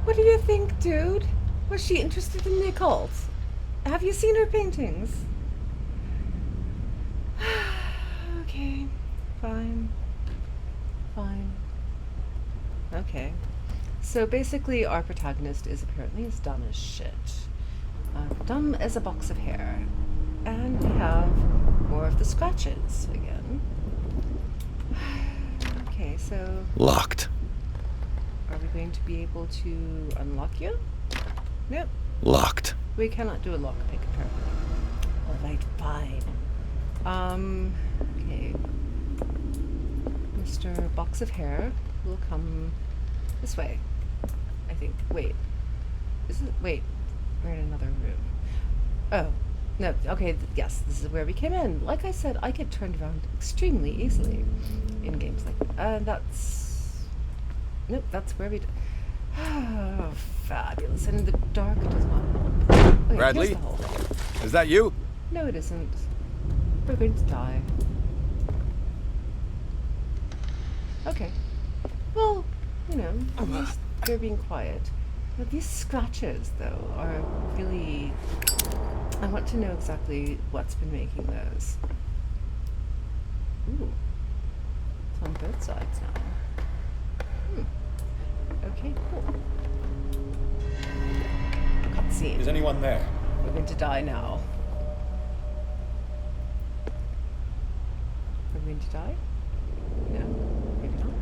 What do you think, dude? Was she interested in the occult? Have you seen her paintings? Okay, fine. Fine. Okay. So basically our protagonist is apparently as dumb as shit. Dumb as a box of hair. And we have more of the scratches again. Okay, so... Locked. Are we going to be able to unlock you? Nope. Locked. We cannot do a lockpick, apparently. Alright, fine. Okay. Mr. Box of Hair will come this way, I think. Wait. Is it? Wait. We're in another room. Oh, no, okay, yes, this is where we came in. Like I said, I get turned around extremely easily in games like that. That's... Nope, that's where we... Oh, fabulous. And the dark does not help. Okay, Bradley? here's the hole. Is that you? No, it isn't. We're going to die. Okay. Well, you know, at least they're being quiet. Now, these scratches, though, are really... I want to know exactly what's been making those. Ooh. It's on both sides now. Okay, cool. Cutscene. Is anyone there? We're going to die now. We're going to die? No, maybe not.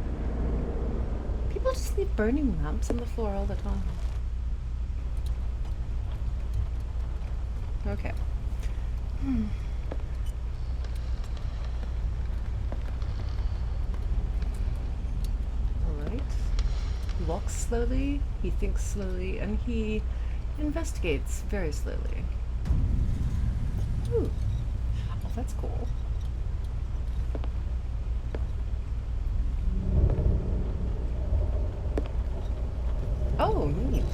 People just leave burning lamps on the floor all the time. Okay. Alright. He walks slowly, he thinks slowly, and he investigates very slowly. Ooh. Oh, that's cool. Oh, neat.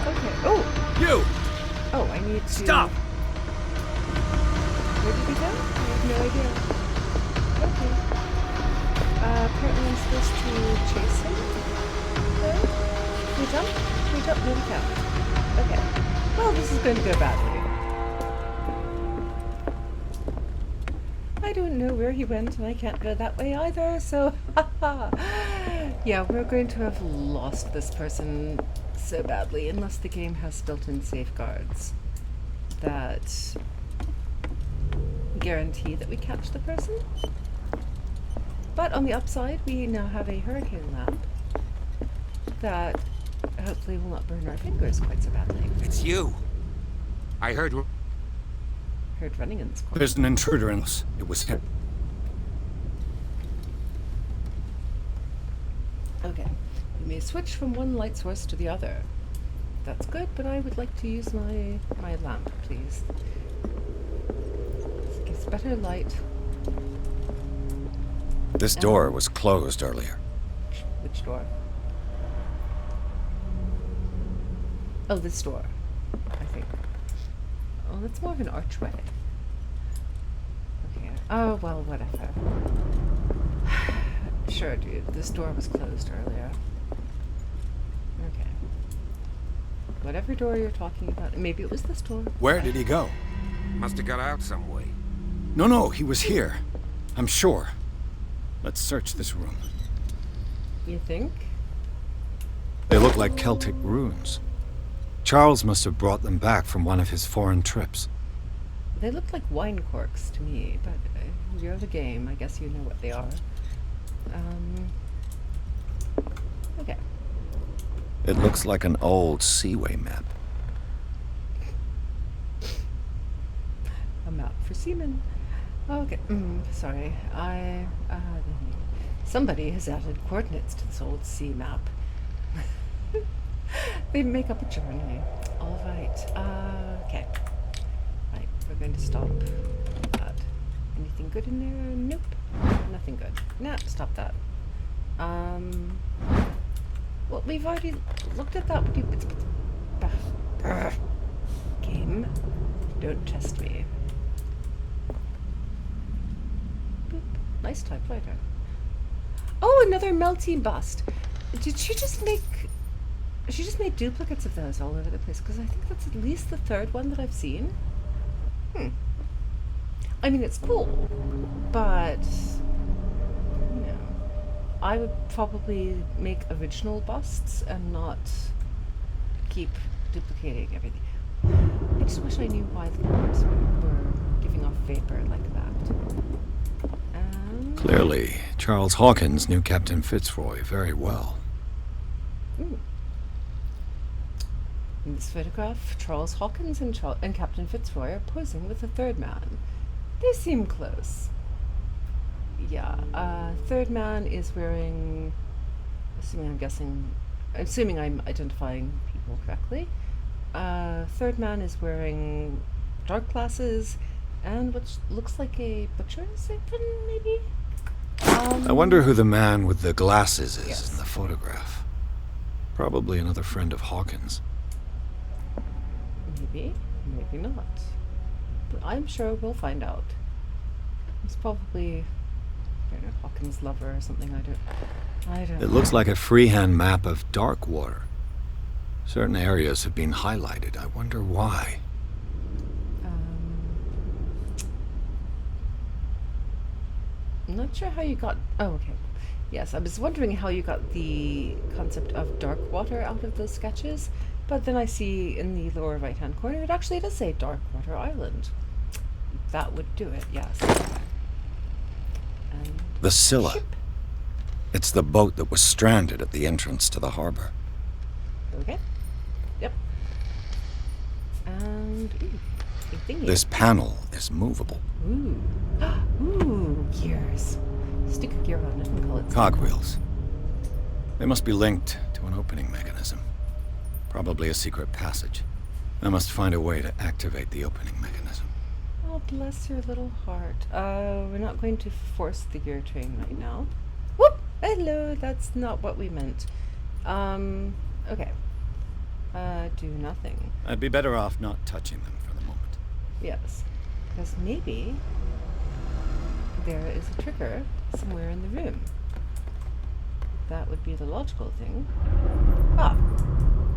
Okay. Oh. You! Oh, I need to... Stop! Where did he go? I have no idea. Okay. Apparently I'm supposed to chase him. No? Can we jump? Can we jump? No, we can't. Okay. Well, this is going to go badly. I don't know where he went, and I can't go that way either, so... Yeah, we're going to have lost this person so badly, unless the game has built-in safeguards that guarantee that we catch the person. But on the upside, we now have a hurricane lamp that hopefully will not burn our fingers quite so badly. It's you. I heard running in this corner. There's an intruder in us. It was him. Okay, we may switch from one light source to the other. That's good, but I would like to use my lamp, please. This gives better light. This door was closed earlier. Which door? Oh, this door, I think. Oh, that's more of an archway. Okay. Oh, well, whatever. Sure, dude. This door was closed earlier. Okay. Whatever door you're talking about. Maybe it was this door. Where did he go? Must have got out some way. No, he was here. I'm sure. Let's search this room. You think? They look like Celtic runes. Charles must have brought them back from one of his foreign trips. They look like wine corks to me, but you're the game. I guess you know what they are. Okay. It looks like an old Seaway map. A map for seamen. Okay. Sorry. Somebody has added coordinates to this old sea map. They make up a journey. All right. Okay. Right. We're going to stop that. Anything good in there? Nope. Nothing good. Nah, stop that. Well, we've already looked at that. Game. Don't test me. Boop. Nice typewriter. Oh, another melty bust. Did she just make... She just made duplicates of those all over the place, because I think that's at least the third one that I've seen. I mean, it's cool, but, you know, I would probably make original busts and not keep duplicating everything. I just wish I knew why the lamps were giving off vapor like that. Clearly, Charles Hawkins knew Captain Fitzroy very well. In this photograph, Charles Hawkins and Captain Fitzroy are posing with a third man. They seem close. Yeah, third man is wearing... Assuming I'm identifying people correctly. Third man is wearing dark glasses and what looks like a butcher's apron, maybe? I wonder who the man with the glasses is Yes. in the photograph. Probably another friend of Hawkins. Maybe, maybe not. But I'm sure we'll find out. He's probably, I don't know, Hawkins' lover or something. I don't know. It looks like a freehand map of Darkwater. Certain areas have been highlighted. I wonder why. I'm not sure how you got... Oh, okay. Yes, I was wondering how you got the concept of Darkwater out of those sketches, but then I see in the lower right-hand corner it actually does say Darkwater Island. That would do it, yes. And The Scylla. ship. It's the boat that was stranded at the entrance to the harbor. Okay. Yep. And ooh, a thingy. This panel is movable. Ooh. Ooh, gears. Stick a gear on it and call it Cogwheels. They must be linked to an opening mechanism. Probably a secret passage. I must find a way to activate the opening mechanism. Oh, bless your little heart. We're not going to force the gear train right now. Whoop! Hello, that's not what we meant. Okay. Do nothing. I'd be better off not touching them for the moment. Yes. Because maybe there is a trigger somewhere in the room. That would be the logical thing. Ah!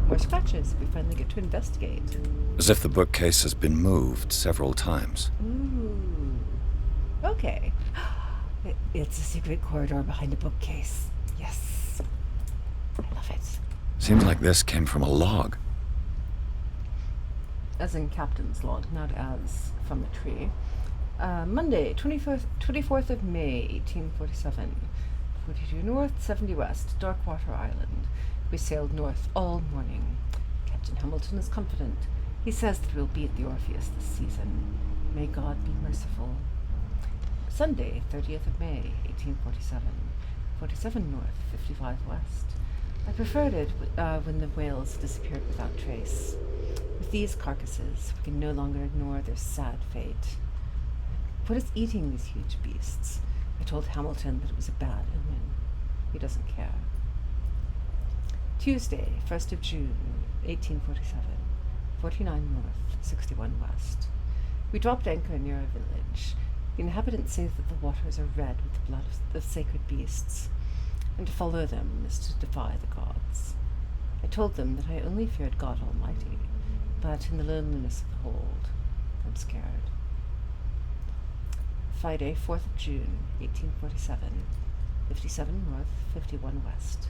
More scratches. We finally get to investigate. As if the bookcase has been moved several times. Ooh. Okay. It's a secret corridor behind a bookcase. Yes. I love it. Seems like this came from a log. As in Captain's log, not as from a tree. Monday, 24th of May, 1847. 42 north, 70 west, Darkwater Island. We sailed north all morning. Captain Hamilton is confident. He says that we'll be at the Orpheus this season. May God be merciful. Sunday, 30th of May, 1847. 47 north, 55 west. I preferred it when the whales disappeared without trace. With these carcasses, we can no longer ignore their sad fate. What is eating these huge beasts? I told Hamilton that it was a bad omen. He doesn't care. Tuesday, 1st of June, 1847. 49 north, 61 west. We dropped anchor near a village. The inhabitants say that the waters are red with the blood of the sacred beasts, and to follow them is to defy the gods. I told them that I only feared God Almighty, but in the loneliness of the hold, I'm scared. Friday, 4th of June, 1847. 57 north, 51 west.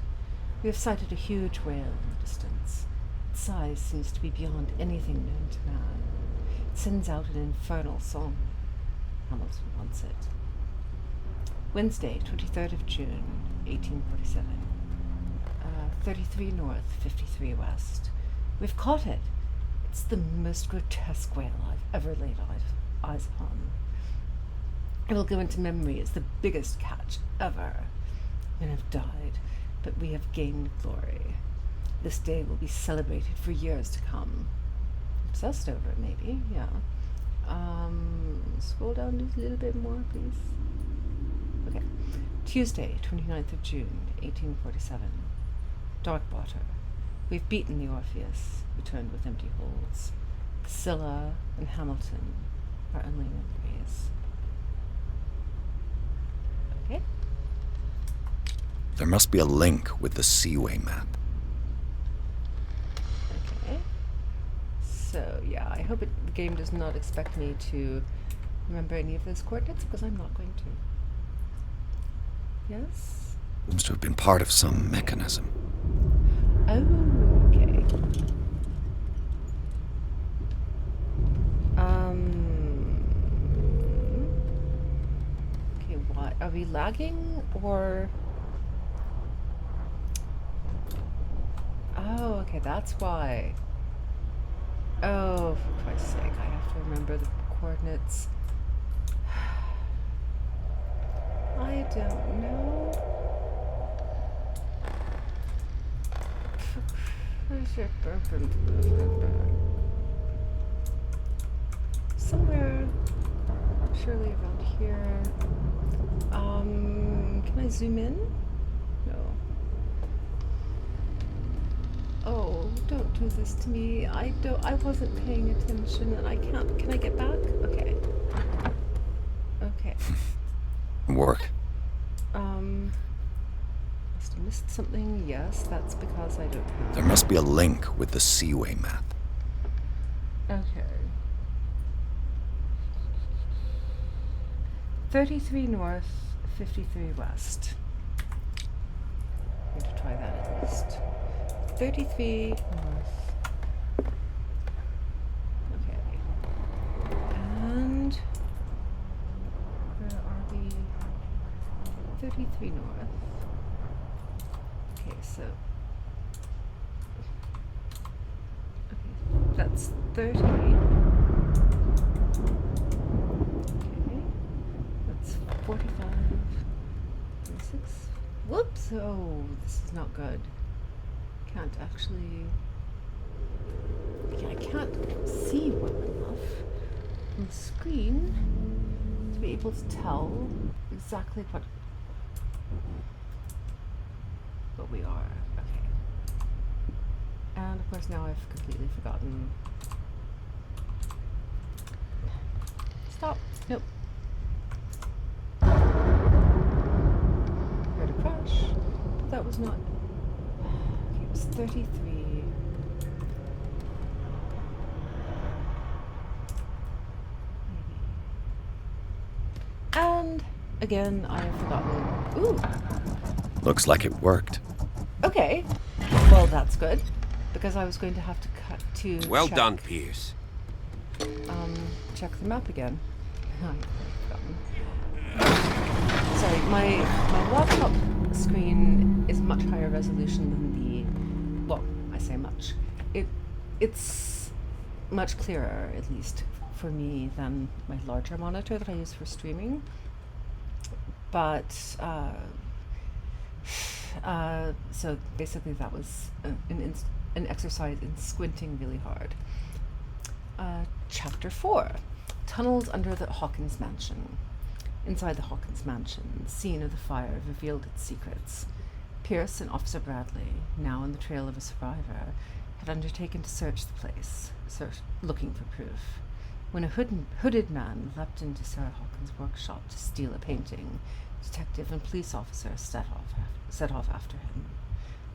We have sighted a huge whale in the distance. Its size seems to be beyond anything known to man. It sends out an infernal song. Hamilton wants it. Wednesday, 23rd of June, 1847. 33 north, 53 west. We've caught it. It's the most grotesque whale I've ever laid eyes upon. It will go into memory as the biggest catch ever. Men have died, but we have gained glory. This day will be celebrated for years to come. Obsessed over it, maybe, yeah. Scroll down just a little bit more, please. Okay. Tuesday, 29th of June, 1847. Darkwater. We've beaten the Orpheus, returned with empty holds. Scylla and Hamilton are only memories. Okay. There must be a link with the Seaway map. Okay. So, yeah, I hope the game does not expect me to remember any of those coordinates, because I'm not going to. Yes? Seems to have been part of some mechanism. Oh, okay. Okay, why? Are we lagging, or... Oh, okay, that's why. Oh, for Christ's sake, I have to remember the coordinates. I don't know. Somewhere, surely around here. Can I zoom in? No. Oh, don't do this to me. I wasn't paying attention and I can't. Can I get back? Okay. Okay. Work. Must have missed something. Yes, that's because I don't have. There must be a link with the Seaway map. Okay. 33 north, 53 west. I'm going to try that at least. 33 north. Okay. And where are we? 33 north. Okay, so. Okay, that's 30. Okay. That's 45. 36. Whoops! Oh, this is not good. Can't actually. Yeah, I can't see well enough on the screen to be able to tell exactly what we are. Okay. And of course now I've completely forgotten. Stop. Nope. Heard a crash. But that was not. Okay, it was 33. Maybe. And again, I have forgotten. Ooh! Looks like it worked. Okay. Well, that's good. Because I was going to have to cut to Well check, done, Pierce. check the map again. I've forgotten. Sorry, my laptop screen is much higher resolution than the. Well, I say much. It's much clearer, at least for me, than my larger monitor that I use for streaming. But so basically, that was an exercise in squinting really hard. Chapter 4: Tunnels under the Hawkins Mansion. Inside the Hawkins Mansion, the scene of the fire revealed its secrets. Pierce and Officer Bradley, now on the trail of a survivor, had undertaken to search the place, looking for proof, when a hooded man leapt into Sarah Hawkins' workshop to steal a painting. Detective and police officer set off after him.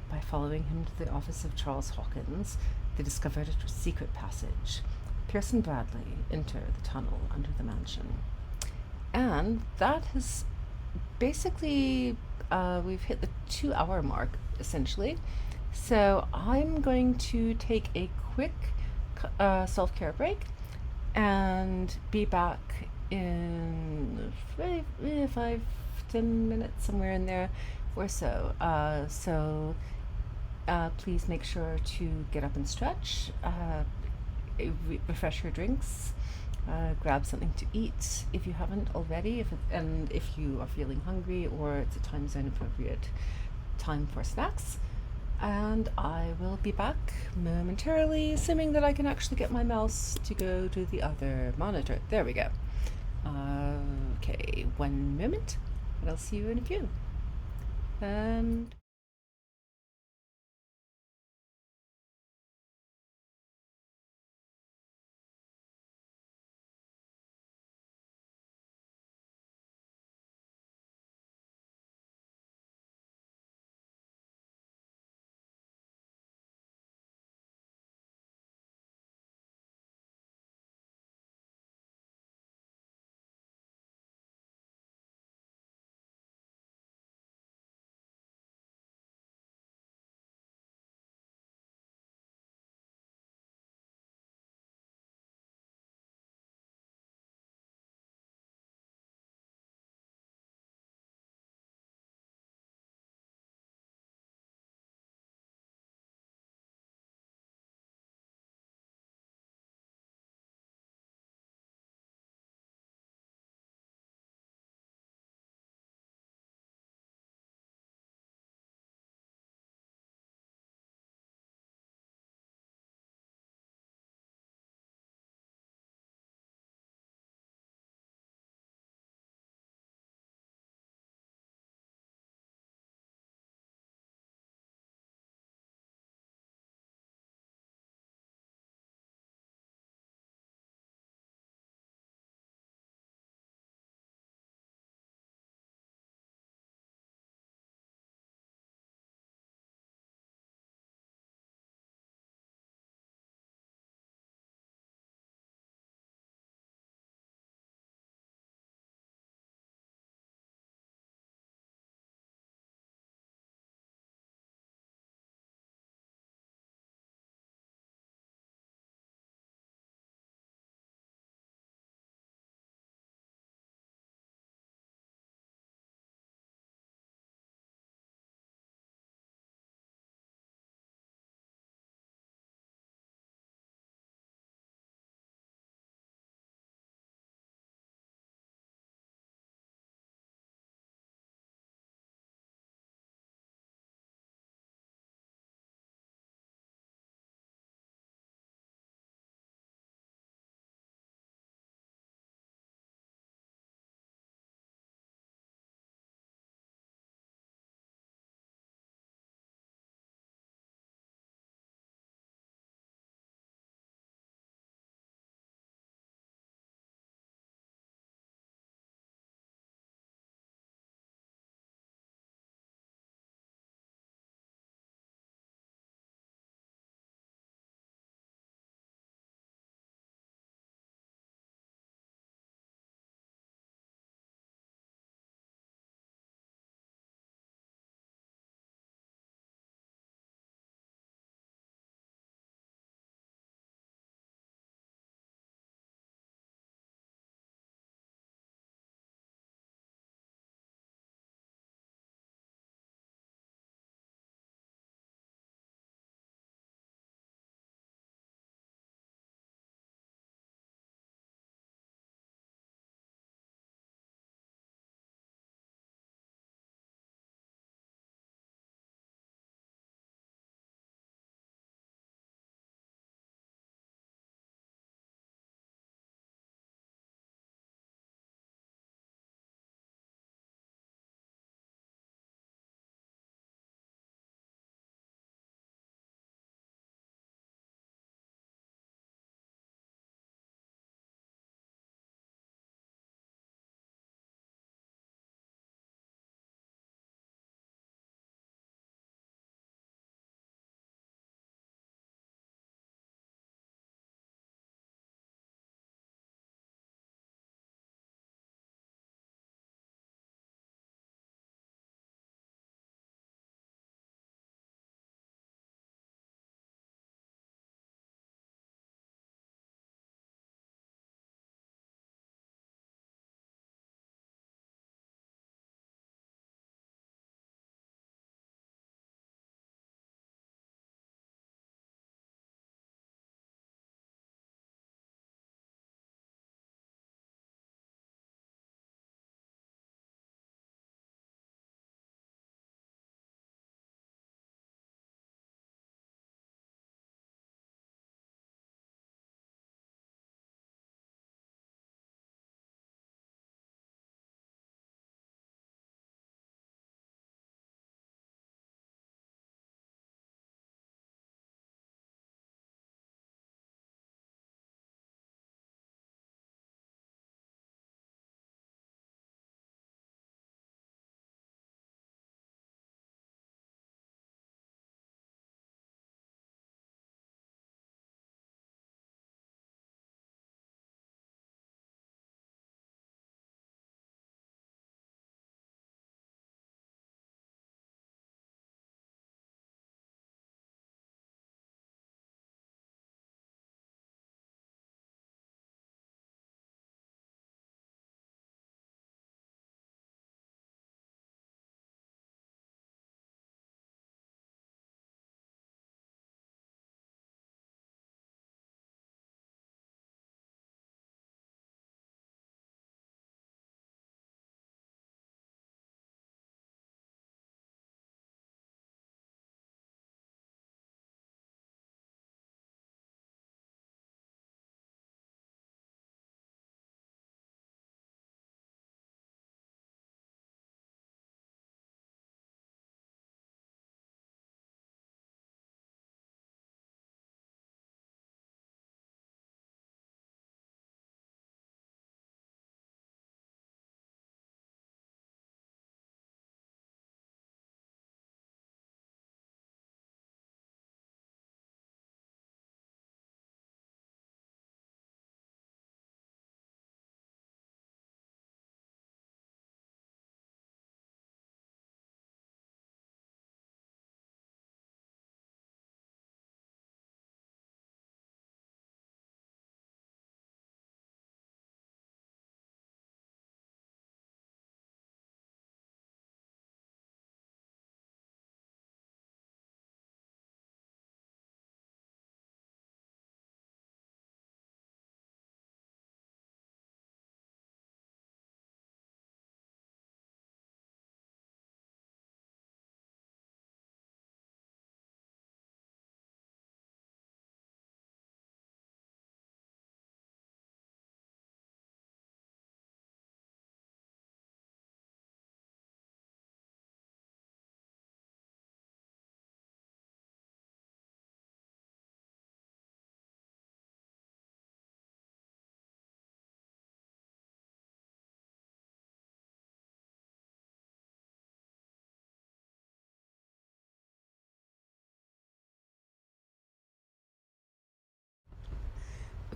By following him to the office of Charles Hawkins, they discovered a secret passage. Pierce and Bradley enter the tunnel under the mansion. And that has basically, we've hit the 2-hour mark, essentially. So I'm going to take a quick self-care break and be back in 5-10 minutes, somewhere in there or so. Please make sure to get up and stretch, refresh your drinks, grab something to eat if you haven't already, and if you are feeling hungry or it's a time zone appropriate time for snacks. And I will be back momentarily, assuming that I can actually get my mouse to go to the other monitor. There we go. Okay, one moment, and I'll see you in a few. And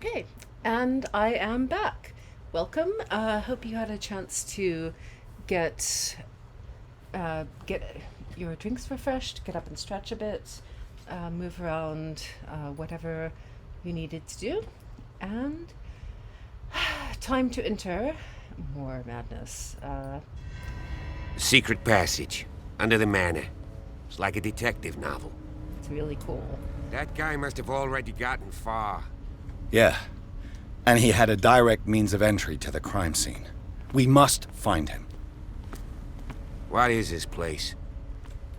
Okay, and I am back. Welcome. Hope you had a chance to get your drinks refreshed, get up and stretch a bit, move around, whatever you needed to do, and time to enter more madness. Secret passage under the manor. It's like a detective novel. It's really cool. That guy must have already gotten far. Yeah. And he had a direct means of entry to the crime scene. We must find him. What is this place?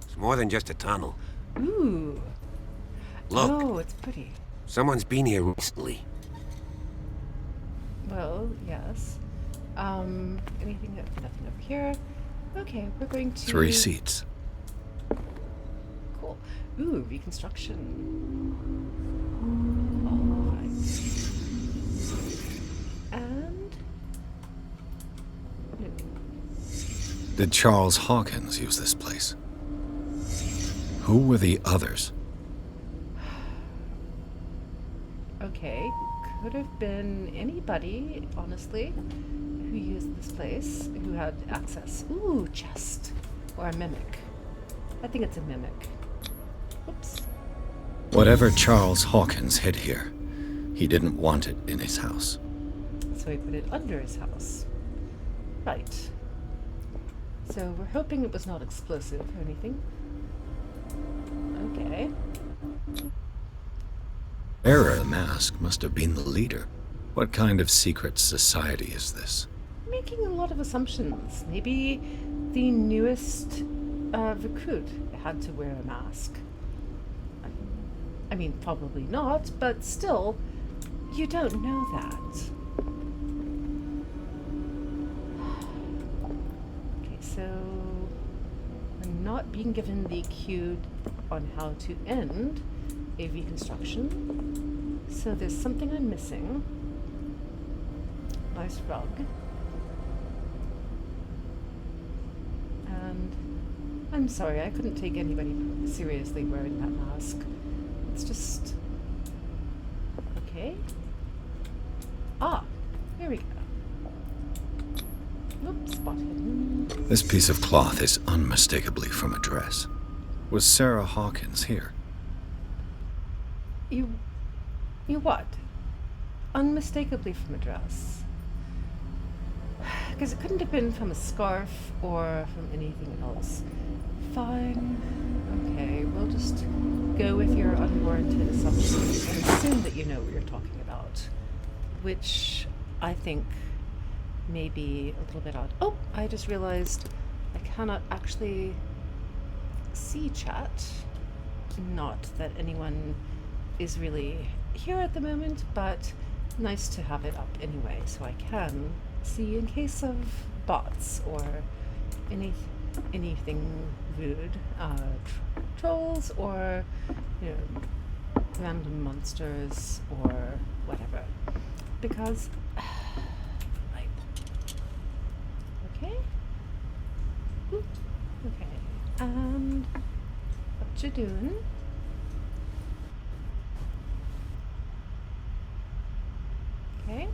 It's more than just a tunnel. Ooh. Look. Oh, it's pretty. Someone's been here recently. Well, yes. Anything? Nothing over here. Okay, we're going to... 3 seats. Cool. Ooh, reconstruction. All right. And... Did Charles Hawkins use this place? Who were the others? Okay, could have been anybody, honestly, who used this place, who had access. Ooh, chest. Or a mimic. I think it's a mimic. Oops. Whatever Charles Hawkins hid here, he didn't want it in his house. So he put it under his house. Right. So we're hoping it was not explosive or anything. Okay. Bearer of the mask must have been the leader. What kind of secret society is this? Making a lot of assumptions. Maybe the newest recruit had to wear a mask. I mean, probably not, but still, you don't know that. Okay, so we're not being given the cue on how to end a reconstruction. So there's something I'm missing. Nice rug. And I'm sorry, I couldn't take anybody seriously wearing that mask. It's just... Okay. Ah, here we go. Oops, spot hidden. This piece of cloth is unmistakably from a dress. Was Sarah Hawkins here? You what? Unmistakably from a dress. Because it couldn't have been from a scarf or from anything else. Fine. Okay, we'll just go with your unwarranted assumptions and assume that you know what you're talking about. Which I think may be a little bit odd. Oh, I just realized I cannot actually see chat. Not that anyone is really here at the moment, but nice to have it up anyway, so I can see in case of bots or anything rude, trolls or random monsters or whatever. Because right. Okay. Ooh. Okay. And what you doing? Okay.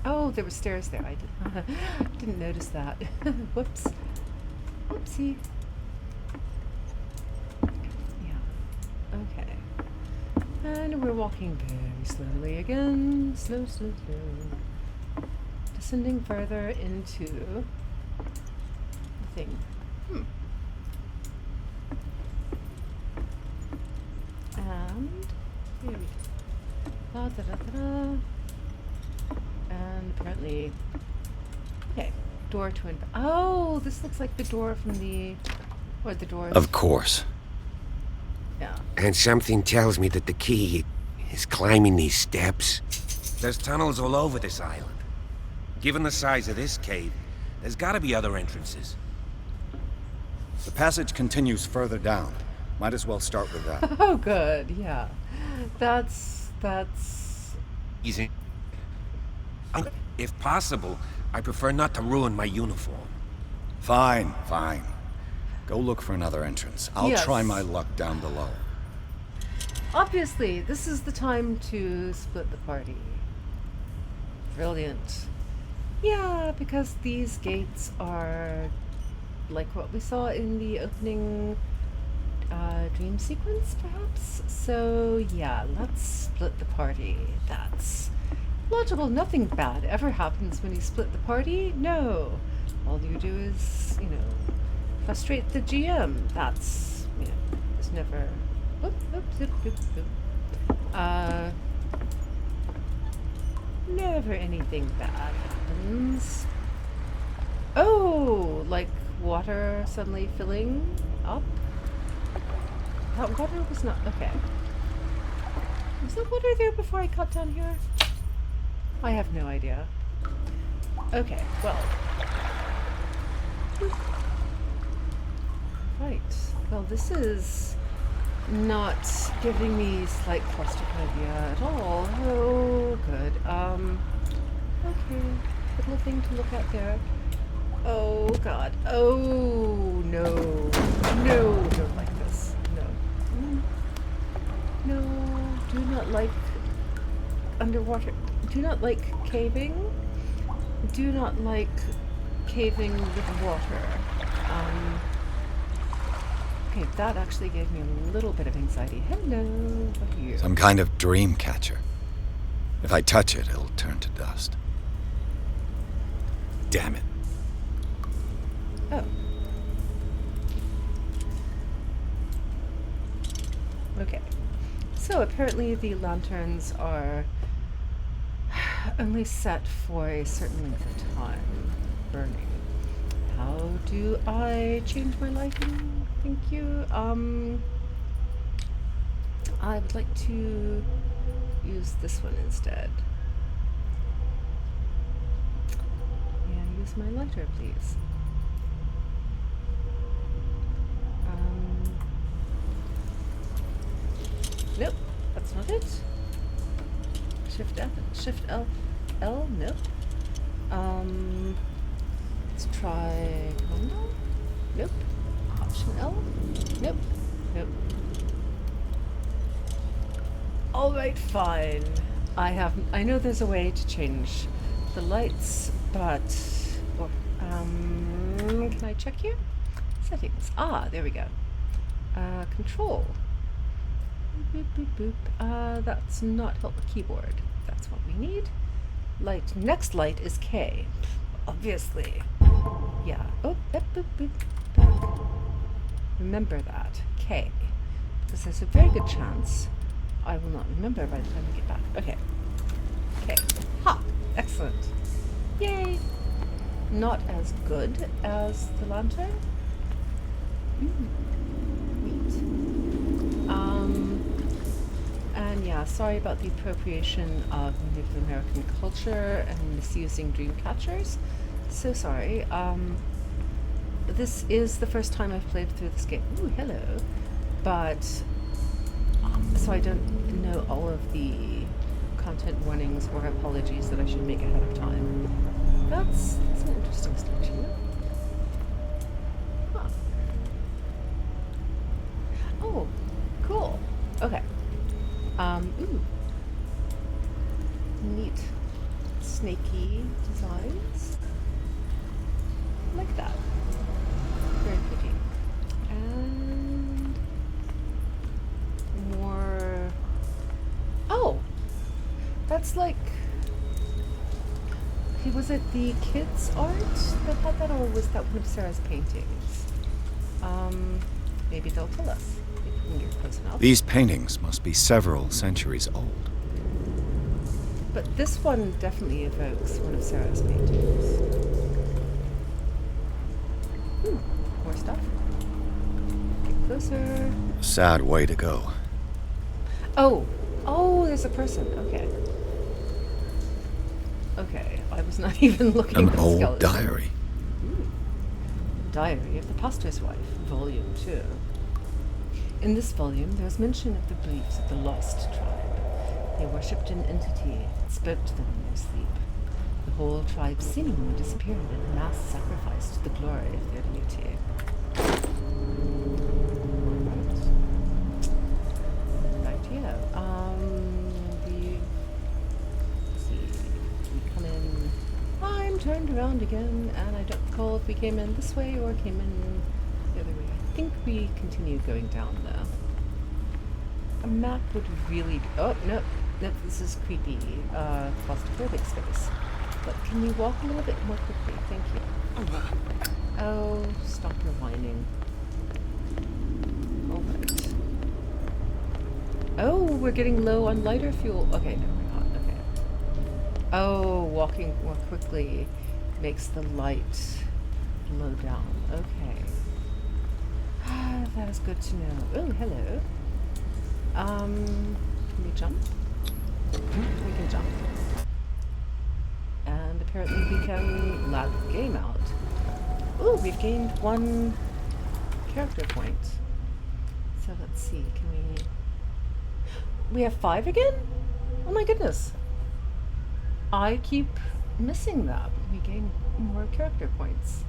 Oh, there were stairs there. I didn't notice that. Whoops. Whoopsie. Yeah. Okay. And we're walking very slowly again. Slow, slow, slow. Descending further into the thing. And here we go. Da, da, da, da, da. And apparently, okay, door to oh, this looks like the door from the doors. Of course. Yeah. And something tells me that the key is climbing these steps. There's tunnels all over this island. Given the size of this cave, there's gotta be other entrances. The passage continues further down. Might as well start with that. Oh, good. Yeah. That's Easy. If possible, I prefer not to ruin my uniform. Fine. Go look for another entrance. I'll Yes. try my luck down below. obviously this is the time to split the party. Brilliant. Yeah, because these gates are like what we saw in the opening dream sequence, perhaps? So, yeah, let's split the party. That's logical. Nothing bad ever happens when you split the party. No. All you do is, frustrate the GM. That's, it's never... Never anything bad happens. Oh, like water suddenly filling up? That water was not... Okay. Was there water there before I cut down here? I have no idea. Okay, well. Right. Well, this is not giving me slight claustrophobia at all. Oh, good. Okay. Little thing to look at there. Oh, God. Oh, no. No, don't like this. No. No, do not like underwater. Do not like caving. Do not like caving with water. Okay, that actually gave me a little bit of anxiety. Hello, what are you? Some kind of dream catcher. If I touch it, it'll turn to dust. Damn it. Oh. Okay. So apparently the lanterns are only set for a certain length of time burning. How do I change my lighting? Thank you. I would like to use this one instead. Yeah, use my lighter, please. Nope, that's not it. Shift F, Shift L, nope. Let's try combo. Nope. Option L. Nope. Nope. All right, fine. I know there's a way to change the lights, but can I check here? Settings. Ah, there we go. Control. Boop, boop, boop. That's not help the keyboard. That's what we need. Light. Next light is K. Obviously. Yeah. Oh, boop, boop, boop. Back. Remember that. K. Because there's a very good chance I will not remember by the time we get back. Okay. K. Ha! Excellent. Yay! Not as good as the lantern. Neat. And yeah, sorry about the appropriation of Native American culture and misusing dream catchers. So sorry. This is the first time I've played through this game. Ooh, hello. But, so I don't know all of the content warnings or apologies that I should make ahead of time. That's an interesting selection. Huh. Oh, cool. Okay. Ooh. Neat. Snaky designs. Like that. Very pretty. And more. Oh! That's like. Okay, was it the kids' art that had that, or was that one of Sarah's paintings? Maybe they'll tell us. If we can get close enough. These paintings must be several centuries old. But this one definitely evokes one of Sarah's paintings. More stuff. Get closer. Sad way to go. Oh! Oh, there's a person. Okay. Okay, I was not even looking An at the old skeleton. diary. Diary of the Pastor's Wife, Volume 2. In this volume, there is mention of the beliefs of the Lost tribe. They worshipped an entity that spoke to them in their sleep. The whole tribe seemingly disappeared in a mass sacrifice to the glory of their deity. Right here. Let's see. We come in around again, and I don't recall if we came in this way or came in the other way. I think we continued going down there. A map would really be... Oh, no. No, this is creepy. Claustrophobic space. But can we walk a little bit more quickly? Thank you. Oh, stop your whining. Alright. Oh, we're getting low on lighter fuel. Okay, no, we're not. Okay. Oh, walking more quickly makes the light slow down. Okay. That is good to know. Oh, hello. Can we jump? We can jump. And apparently we can lag the game out. Ooh, we've gained 1 character point. So let's see, can we... We have 5 again? Oh my goodness. I keep missing that. We gain more character points.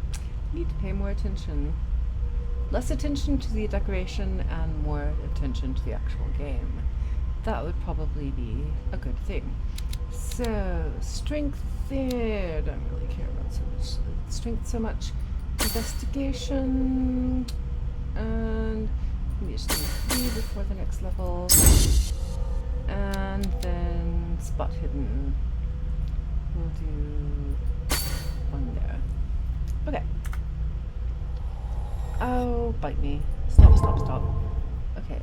Need to pay more attention. Less attention to the decoration and more attention to the actual game. That would probably be a good thing. So, strength there. Don't really care about so much strength so much. Investigation. And we just need 3 before the next level. And then spot hidden. We'll do 1 there. Okay. Oh, bite me. Stop, stop, stop. Okay.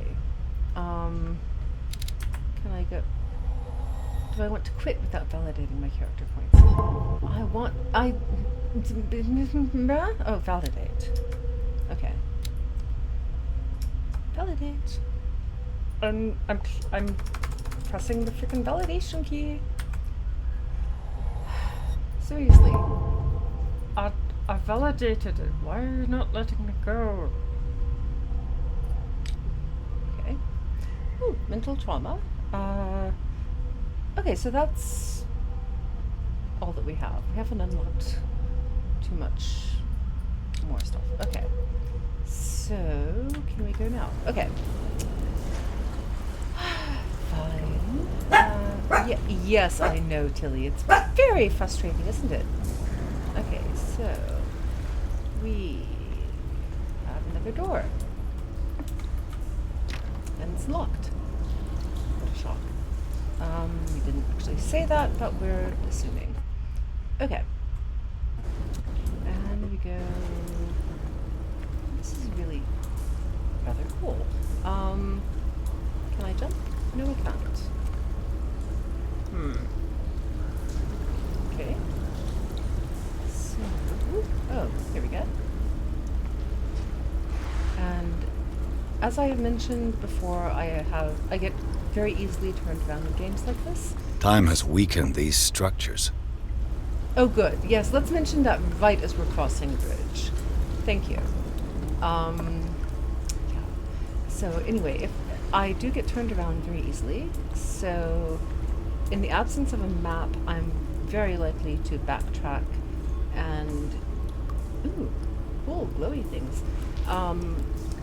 Can I go... Do I want to quit without validating my character points? Oh, validate. Okay. Validate. I'm pressing the freaking validation key. Seriously. I validated it. Why are you not letting me go? Okay. Ooh, mental trauma. Okay, so that's all that we have. We haven't unlocked too much more stuff. Okay. So, can we go now? Okay. Fine. Yes, I know, Tilly. It's very frustrating, isn't it? Okay, so we have another door. And it's locked. What a shock. We didn't actually say that, but we're assuming. Okay. And we go... This is really rather cool. Can I jump? No, I can't. Okay. So... Oh, here we go. And as I have mentioned before, I get very easily turned around in games like this. Time has weakened these structures. Oh, good. Yes, let's mention that right as we're crossing the bridge. Thank you. Yeah. So anyway, if I do get turned around very easily, so in the absence of a map, I'm very likely to backtrack and cool, glowy things,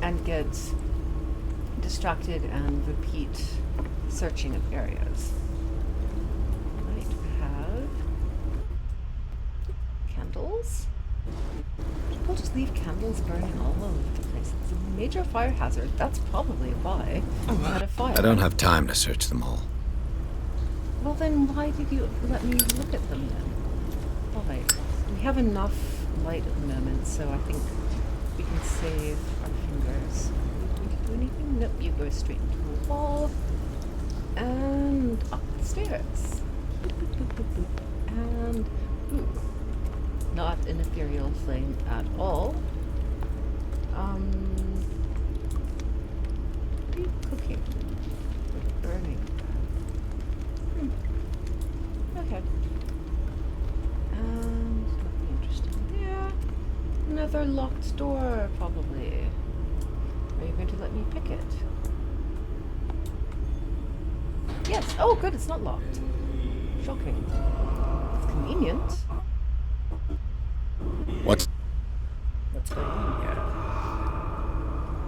and get distracted and repeat searching of areas. Right, we have candles. People just leave candles burning all over the place. It's a major fire hazard. That's probably why we had a fire. I don't have time to search them all. Well then, why did you let me look at them then? Alright, we have enough light at the moment, so I think we can save our fingers. Do we do anything? Nope, you go straight into the wall. And up the stairs. Boop, boop, boop, boop, boop. And, not an ethereal flame at all. What are you cooking? Or burning? Okay. And nothing interesting there. Another locked door, probably. Are you going to let me pick it? Yes. Oh, good. It's not locked. Shocking. It's convenient. What's going on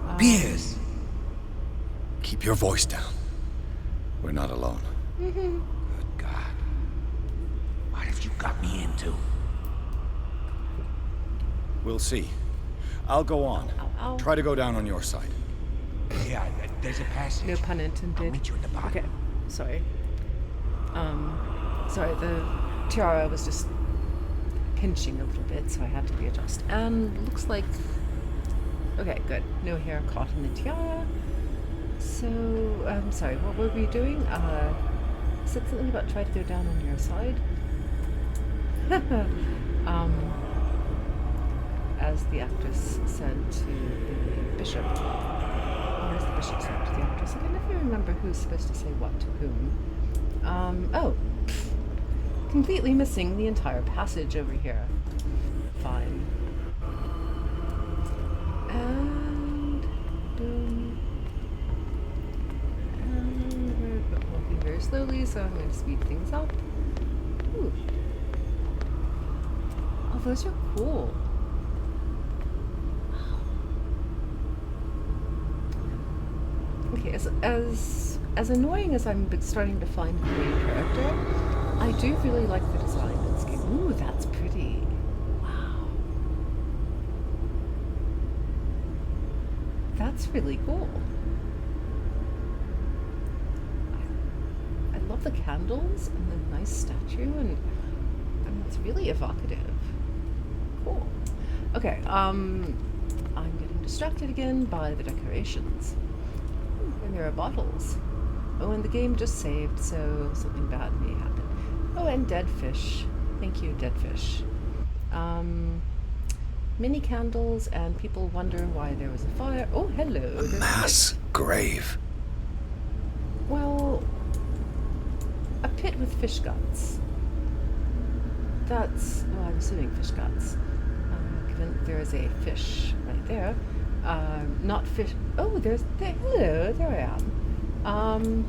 here? Piers! Keep your voice down. We're not alone. Good God. What have you got me into? We'll see. I'll go on. Ow. Try to go down on your side. Yeah, there's a passage. No pun intended. I'll meet you at the bottom. Okay, sorry. Sorry, the tiara was just pinching a little bit, so I had to readjust. And looks like... Okay, good. No hair caught in the tiara. So, sorry, what were we doing? Said something about try to go down on your side. As the actress said to the bishop. Or as the bishop said to the actress. I can never remember who's supposed to say what to whom. Completely missing the entire passage over here. Fine. And boom. And we're walking very slowly, so I'm going to speed things up. Ooh. Oh, those are cool. Okay, as annoying as I'm starting to find the main character, I do really like the design in this game. Ooh, that's pretty. Wow. That's really cool. I love the candles and the nice statue, and it's really evocative. Cool. Okay, I'm getting distracted again by the decorations. And there are bottles. Oh, and the game just saved, so something bad may happen. Oh, and dead fish. Thank you, dead fish. Mini candles, and people wonder why there was a fire. Oh, hello. A mass grave. Well, a pit with fish guts. That's, well, I'm assuming fish guts. Given there is a fish right there. Not fish. Oh, hello, there I am.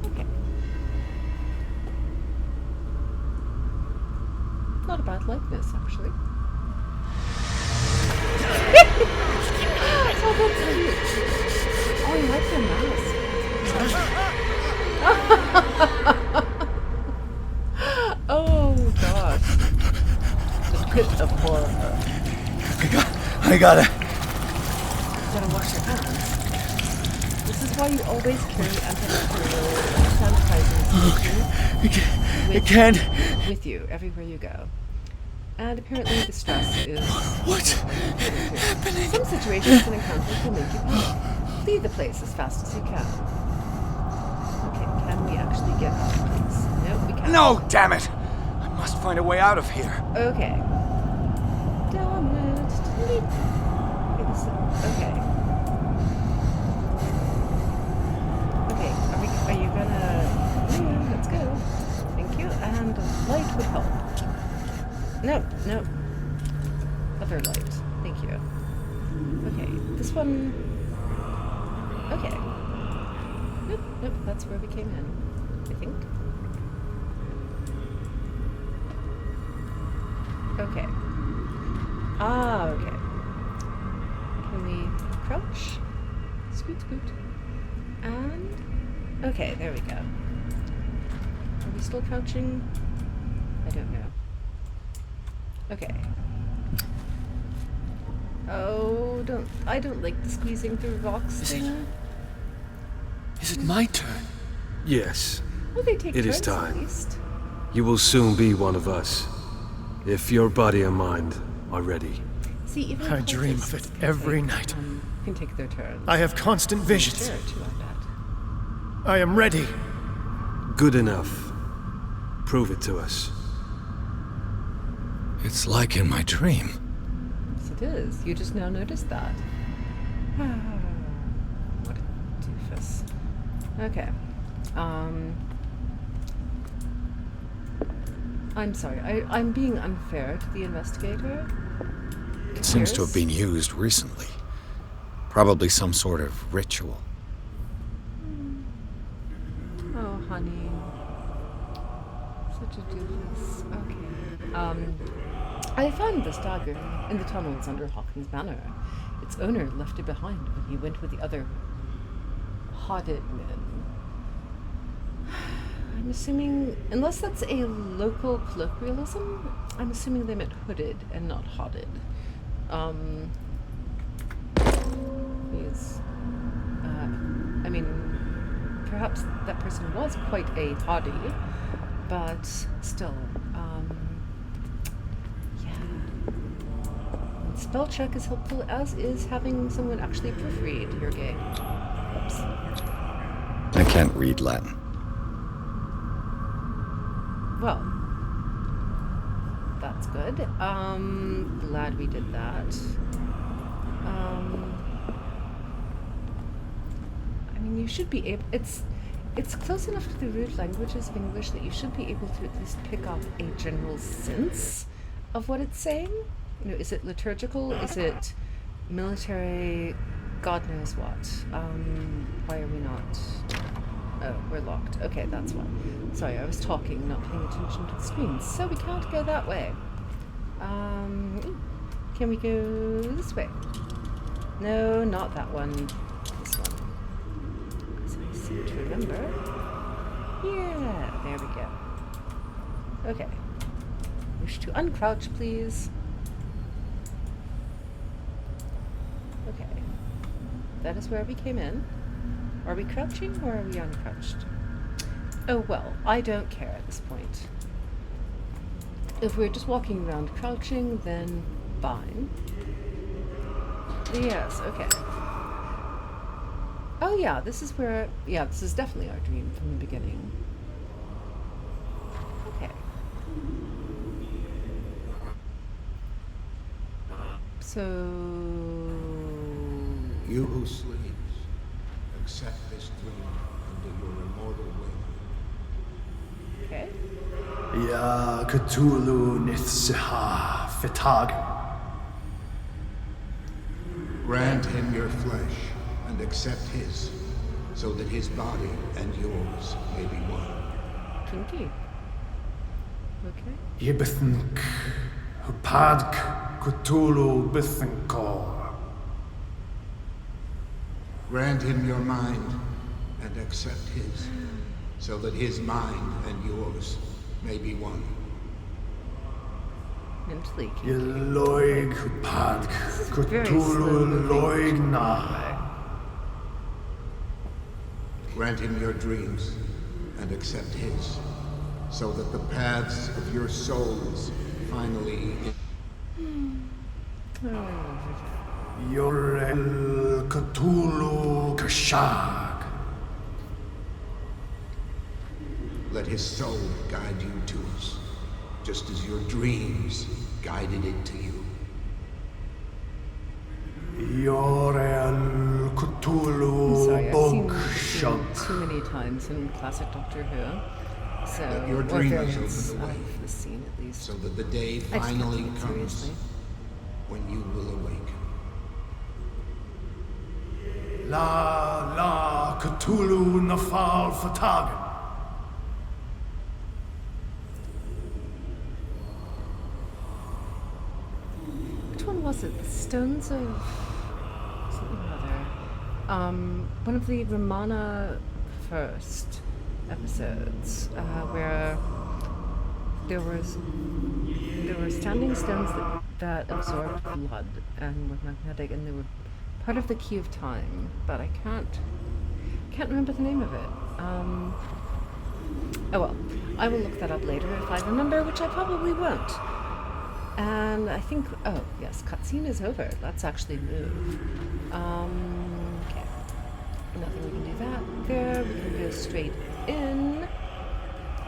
Okay. Not a bad likeness, actually. Oh, that's cute. Oh, I like the mask. Oh, gosh. The pit of horror. I gotta... You gotta wash your hands. This is why you always carry antibacterial sanitizer with you everywhere you go. And apparently the stress is... What's happening? Some situations and encounters will make you panic. Leave the place as fast as you can. Okay, can we actually get out of this? Nope, we can't. No, damn it! I must find a way out of here. Okay. Damn it. Okay. Okay, are you gonna... Yeah, let's go. Thank you, and light would help. No. Other light. Thank you. Okay, this one... Okay. Nope, that's where we came in, I think. Okay. Okay. Can we crouch? Scoot. And... Okay, there we go. Are we still crouching? I don't know. Okay. Oh, I don't like the squeezing through rocks thing. Is it my turn? Yes. Well, they take it turns is time. At least. You will soon be one of us, if your body and mind are ready. See, even I dream of it every night. Can take their turns. I have constant visions. Sure, too, I bet. I am ready. Good enough. Prove it to us. It's like in my dream. Yes, it is. You just now noticed that. What a doofus. Okay. I'm sorry. I'm being unfair to the investigator. It seems to have been used recently. Probably some sort of ritual. Oh, honey. Such a doofus. Okay. I found this dagger in the tunnels under Hawkins Manor. Its owner left it behind when he went with the other haunted men. I I'm assuming, unless that's a local colloquialism, I'm assuming they meant hooded and not hodded. I mean, perhaps that person was quite a hottie, but still, yeah. And spell check is helpful, as is having someone actually proofread your game. Oops. I can't read Latin. Well, that's good. Glad we did that. I mean, you should be able. It's close enough to the root languages of English that you should be able to at least pick up a general sense of what it's saying. You know, is it liturgical? Is it military? God knows what. Why are we not? Oh, we're locked. Okay, that's why. Sorry, I was talking, not paying attention to the screen. So we can't go that way. Can we go this way? No, not that one. This one. So I seem to remember. Yeah, there we go. Okay. Wish to uncrouch, please. Okay. That is where we came in. Are we crouching or are we uncrouched? Oh well, I don't care at this point. If we're just walking around crouching, then fine. Yes, okay. Oh yeah, this is where... Yeah, this is definitely our dream from the beginning. Okay. So... You who sleeps, accept this dream under your immortal will. Okay. Ya Cthulhu Nithsiha Fitag. Grant him your flesh and accept his, so that his body and yours may be one. Kinky. Okay. Yibithink Hupadk Cthulhu Bithinkor. Grant him your mind and accept his, so that his mind and yours may be one. Mentally kinky. Yeloig Hupadk Cthulhu Loigna. Grant him your dreams and accept his, so that the paths of your souls finally... Yorel Cthulhu Kashag. Let his soul guide you to us, just as your dreams guided it to you. Yorel Cthulhu Sorry, I've seen Bogshug. too many times in classic Doctor Who. So, Let your or dreams variants open the way, of the scene at least. so that the day I just can't finally take it comes seriously. when you will awaken. La Cthulhu Nafal Fatagan. Which one was it? The Stones of something or other. One of the Ramana first episodes, where there were standing stones that absorbed blood and were magnetic, and they were part of the key of time, but I can't remember the name of it. Oh well, I will look that up later if I remember, which I probably won't. And I think, oh yes, cutscene is over. Let's actually move. Okay. Nothing, we can do that there. We can go straight in.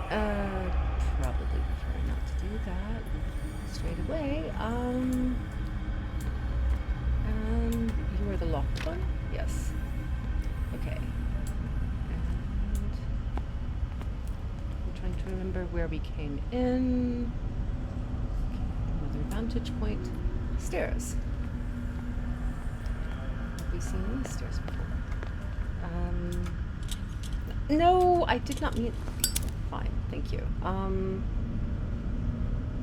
Probably prefer not to do that straight away. And you are the locked one? Yes. Okay. And I'm trying to remember where we came in. Another vantage point. Stairs. Have we seen these stairs before? No, I did not mean... Fine, thank you.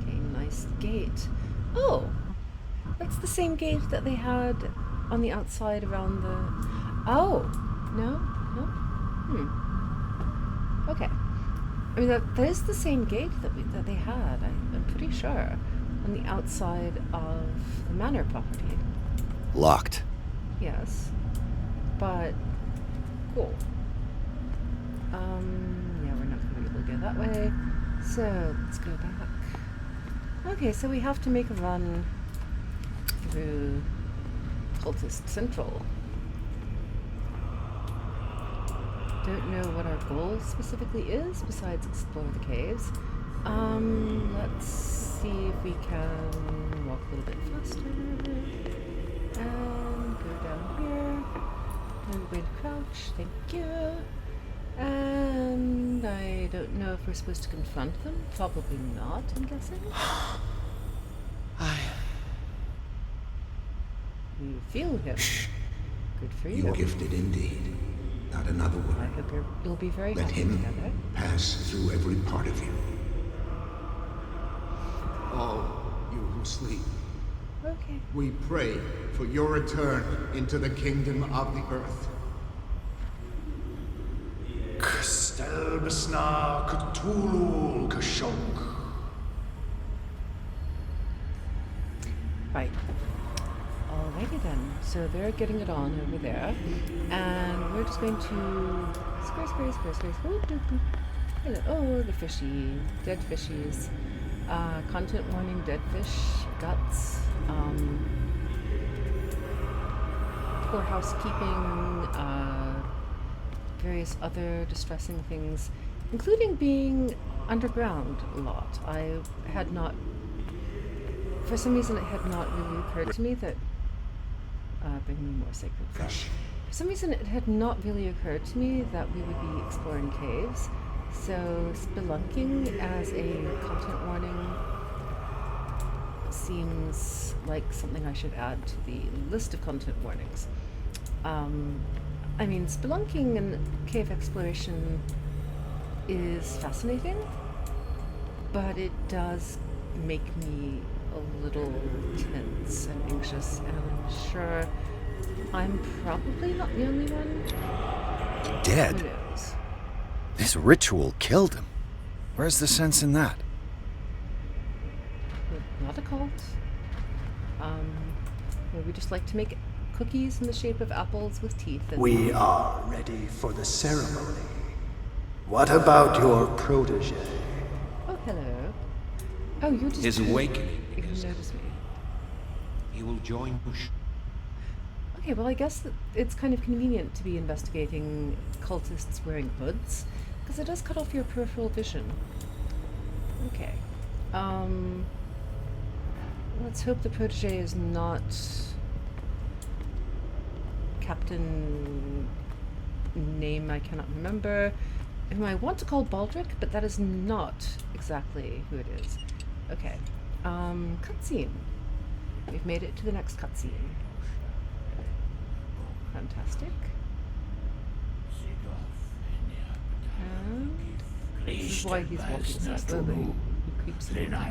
Okay, nice gate. Oh! That's the same gate that they had on the outside around the... Oh! No? No? Okay. I mean, that is the same gate that they had, I'm pretty sure, on the outside of the manor property. Locked. Yes. But, cool. Yeah, we're not going to be able to go that way. So, let's go back. Okay, so we have to make a run through Cultist Central. Don't know what our goal specifically is, besides explore the caves. Let's see if we can walk a little bit faster. And go down here. And we're going to crouch, thank you. And I don't know if we're supposed to confront them. Probably not, I'm guessing. You feel him. Good for you. You're gifted indeed. Not another I word. hope you'll be very Let happy him together. pass through every part of you. All you who sleep, Okay. we pray for your return into the kingdom of the earth. Stelbsna Cthulhu Kashog. Right. Alrighty then. So they're getting it on over there. And we're just going to square. Hello. Oh, the fishy. Dead fishies. Content warning, dead fish, guts. Poor housekeeping, various other distressing things, including being underground a lot. I had not, for some reason it had not really occurred to me that, bring me more sacred flesh. For some reason it had not really occurred to me that we would be exploring caves, so spelunking as a content warning seems like something I should add to the list of content warnings. I mean, spelunking and cave exploration is fascinating, but it does make me a little tense and anxious, and I'm sure I'm probably not the only one. Dead? Who knows? This ritual killed him. Where's the sense in that? We're not a cult. We just like to make cookies in the shape of apples with teeth. And We are ready for the ceremony. What about your protege? Oh, hello. Oh, you're just... His awakening. You didn't notice me. He will join Bush. Okay, well, I guess that it's kind of convenient to be investigating cultists wearing hoods, because it does cut off your peripheral vision. Okay. Let's hope the protege is not Captain name I cannot remember, whom I want to call Baldric, but that is not exactly who it is. Okay. Cutscene. We've made it to the next cutscene. Fantastic. And this is why he's walking so slowly. He creeps in. You need to remember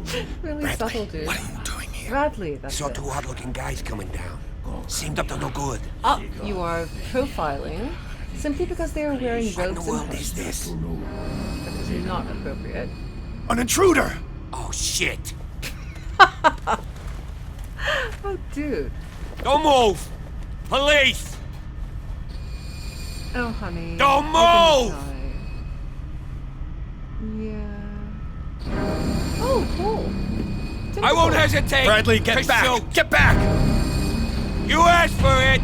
his really subtle, dude. What are you doing here? Bradley, I that's saw it. two odd-looking guys coming down. Seemed up to no good. Up, you are profiling simply because they are wearing What in robes the and world is hoods. this? That is not appropriate. An intruder! Oh, shit. Oh, dude. Don't move! Police! Oh, honey. Don't You're gonna move! die. Yeah. Oh, cool. I won't hesitate! Bradley, get to back! shoot. Get back! You asked for it!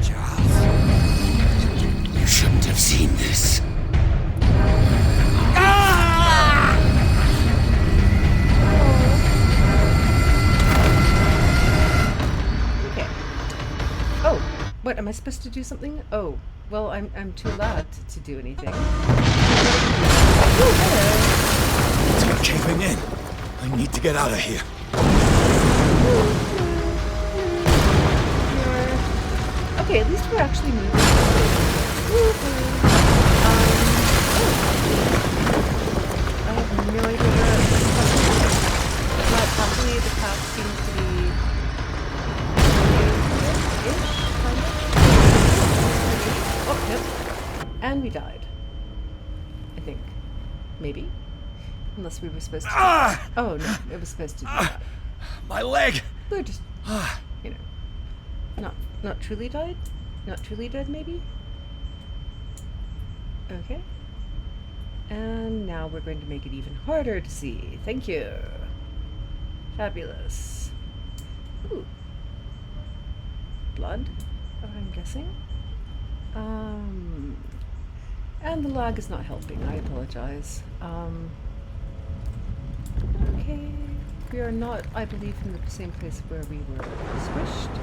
Charles, you shouldn't have seen this. Ah! Okay. Oh, what, am I supposed to do something? Oh, well, I'm too loud to do anything. Oh, hello. It's all caving in. I need to get out of here. Okay, at least we're actually moving. I have no idea where it's but hopefully the path seems to be oh, yep. And we died. I think. Maybe. Unless we were supposed to. Oh no, it was supposed to do that. My leg! We're just, you know, not truly died? Not truly dead, maybe? Okay. And now we're going to make it even harder to see. Thank you. Fabulous. Ooh. Blood, I'm guessing. And the lag is not helping. I apologize. Okay. We are not, I believe, in the same place where we were squished.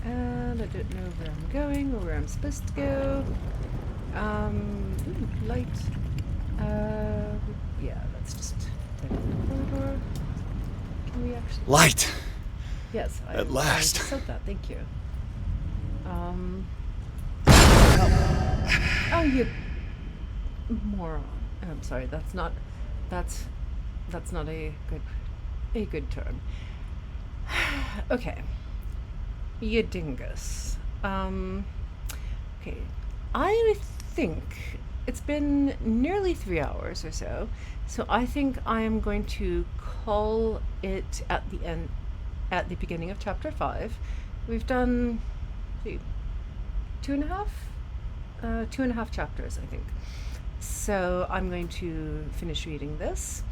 And I don't know where I'm going or where I'm supposed to go. Ooh, light. Yeah, that's just dead end corridor. Can we actually... Light! Yes, At last. I said that, thank you. Oh, you moron. I'm sorry, that's not a good term. Okay. You dingus. Okay. I think it's been nearly 3 hours or so, so I think I am going to call it at the beginning of chapter 5. We've done 2.5 chapters, I think. So I'm going to finish reading this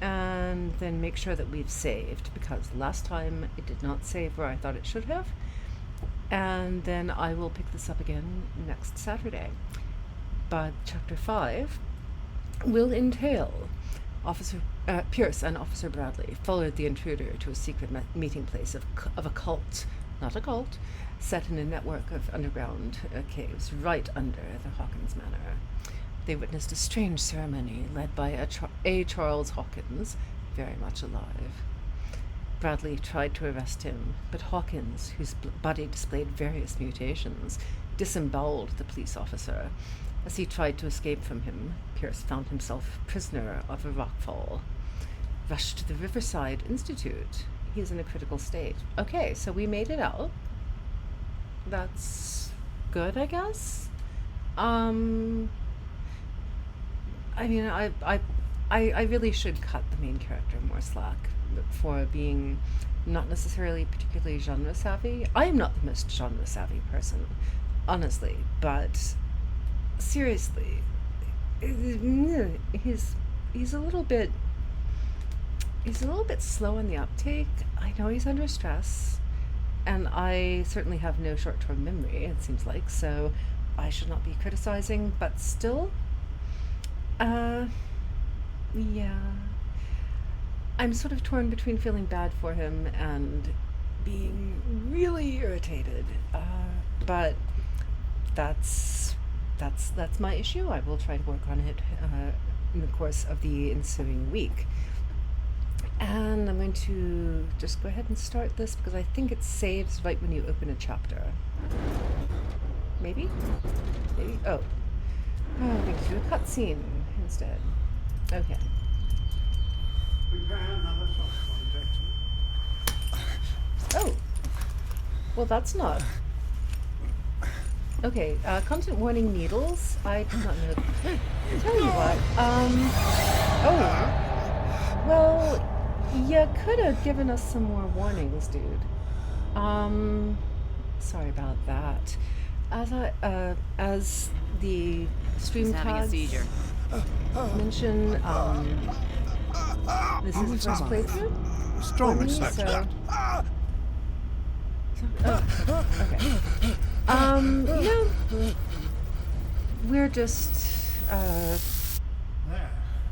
and then make sure that we've saved, because last time it did not save where I thought it should have. And then I will pick this up again next Saturday. But chapter 5 will entail Officer Pierce and Officer Bradley followed the intruder to a secret meeting place of a cult, not a cult, set in a network of underground caves right under the Hawkins Manor. They witnessed a strange ceremony led by a Charles Hawkins, very much alive. Bradley tried to arrest him, but Hawkins, whose body displayed various mutations, disemboweled the police officer. As he tried to escape from him, Pierce found himself prisoner of a rockfall. Rushed to the Riverside Institute. He is in a critical state. Okay, so we made it out. That's good, I guess. I mean, I really should cut the main character more slack for being not necessarily particularly genre savvy. I am not the most genre savvy person, honestly, but seriously, he's a little bit slow on the uptake. I know he's under stress, and I certainly have no short-term memory, it seems like, so I should not be criticizing, but still, yeah. I'm sort of torn between feeling bad for him and being really irritated, but that's my issue. I will try to work on it in the course of the ensuing week. And I'm going to just go ahead and start this because I think it saves right when you open a chapter. Maybe? Maybe? Oh, we can do a cutscene instead. Okay. Oh. Well, that's not. Okay, content warning needles. I did not know. Tell you what. Oh. Well, you could have given us some more warnings, dude. Sorry about that. As the stream tags mention, this is the first playthrough. Strong so. Okay. We're just, There,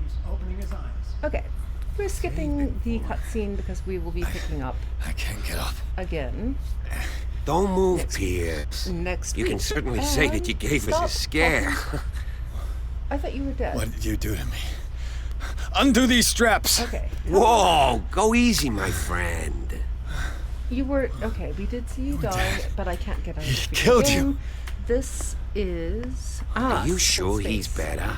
he's opening his eyes. Okay. We're skipping the cutscene because we will be picking up I can't get up. again. Don't move, Pierce. Next You week. can certainly say that you gave us a scare. I thought you were dead. What did you do to me? Undo these straps! Okay. Whoa, go easy, my friend. You were... Okay, we did see you die, but I can't get out of the killed game. you. This is... Are you sure space. he's better?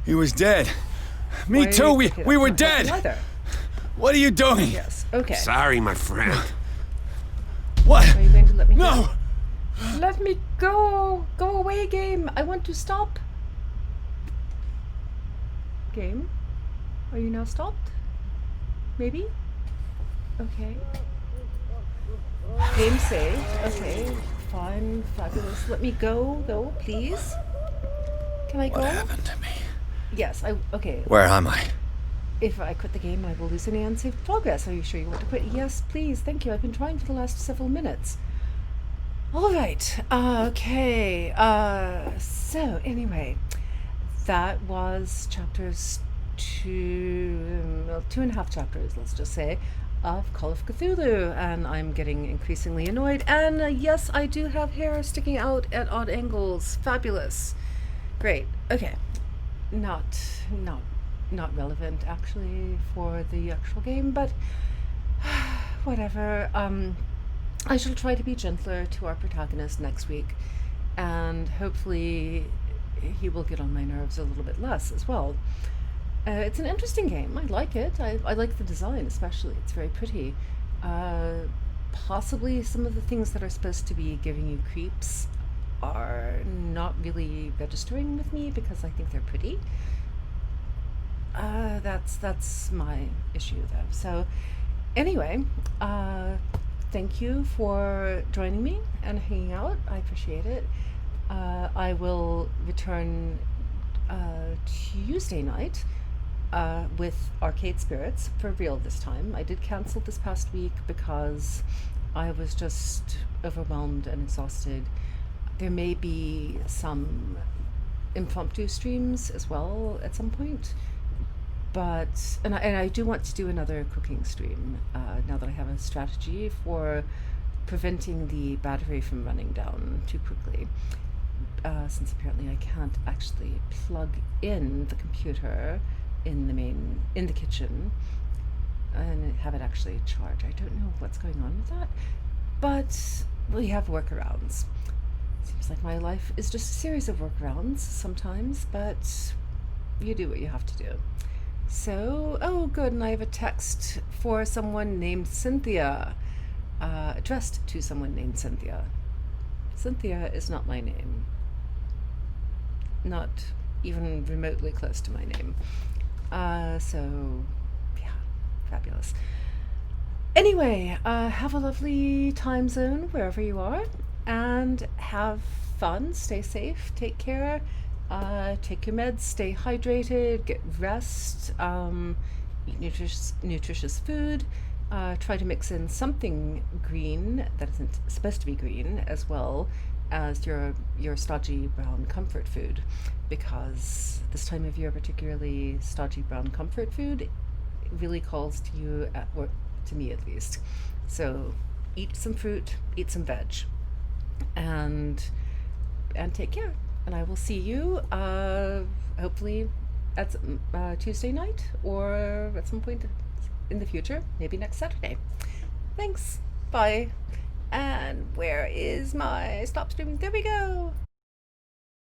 He was dead. Me Why- too, okay, we that's were not helping dead! either. What are you doing? Yes, okay. Sorry, my friend. What? Are you going to let me No! go? Let me go! Go away, game! I want to stop. Game? Are you now stopped? Maybe? Okay. Game saved. Okay. Fine. Fabulous. Let me go, though, please. Can I go? What happened to me? Yes, okay. Where am I? If I quit the game, I will lose any unsaved progress. Are you sure you want to quit? Yes, please. Thank you. I've been trying for the last several minutes. All right. Okay. So, anyway, that was chapters 2.5 chapters, let's just say, of Call of Cthulhu. And I'm getting increasingly annoyed. And yes, I do have hair sticking out at odd angles. Fabulous. Great. Okay. Not relevant actually for the actual game, but whatever. I shall try to be gentler to our protagonist next week, and hopefully he will get on my nerves a little bit less as well. It's an interesting game. I like it. I like the design especially. It's very pretty. Possibly some of the things that are supposed to be giving you creeps are not really registering with me because I think they're pretty. That's my issue though. So anyway, thank you for joining me and hanging out. I appreciate it. I will return Tuesday night with Arcade Spirits for real this time. I did cancel this past week because I was just overwhelmed and exhausted. There may be some impromptu streams as well at some point. But, and I do want to do another cooking stream now that I have a strategy for preventing the battery from running down too quickly. Since apparently I can't actually plug in the computer in the kitchen and have it actually charge. I don't know what's going on with that, but we have workarounds. Seems like my life is just a series of workarounds sometimes, but you do what you have to do. So, oh good, and I have a text for someone named Cynthia, addressed to someone named Cynthia. Cynthia is not my name. Not even remotely close to my name. So, yeah, fabulous. Anyway, have a lovely time zone wherever you are, and have fun, stay safe, take care. Take your meds, stay hydrated, get rest, eat nutritious food, try to mix in something green that isn't supposed to be green, as well as your stodgy brown comfort food, because this time of year, particularly stodgy brown comfort food, really calls to you, or to me at least. So eat some fruit, eat some veg, and take care. And I will see you, hopefully, at Tuesday night, or at some point in the future, maybe next Saturday. Thanks. Bye. And where is my stop streaming? There we go.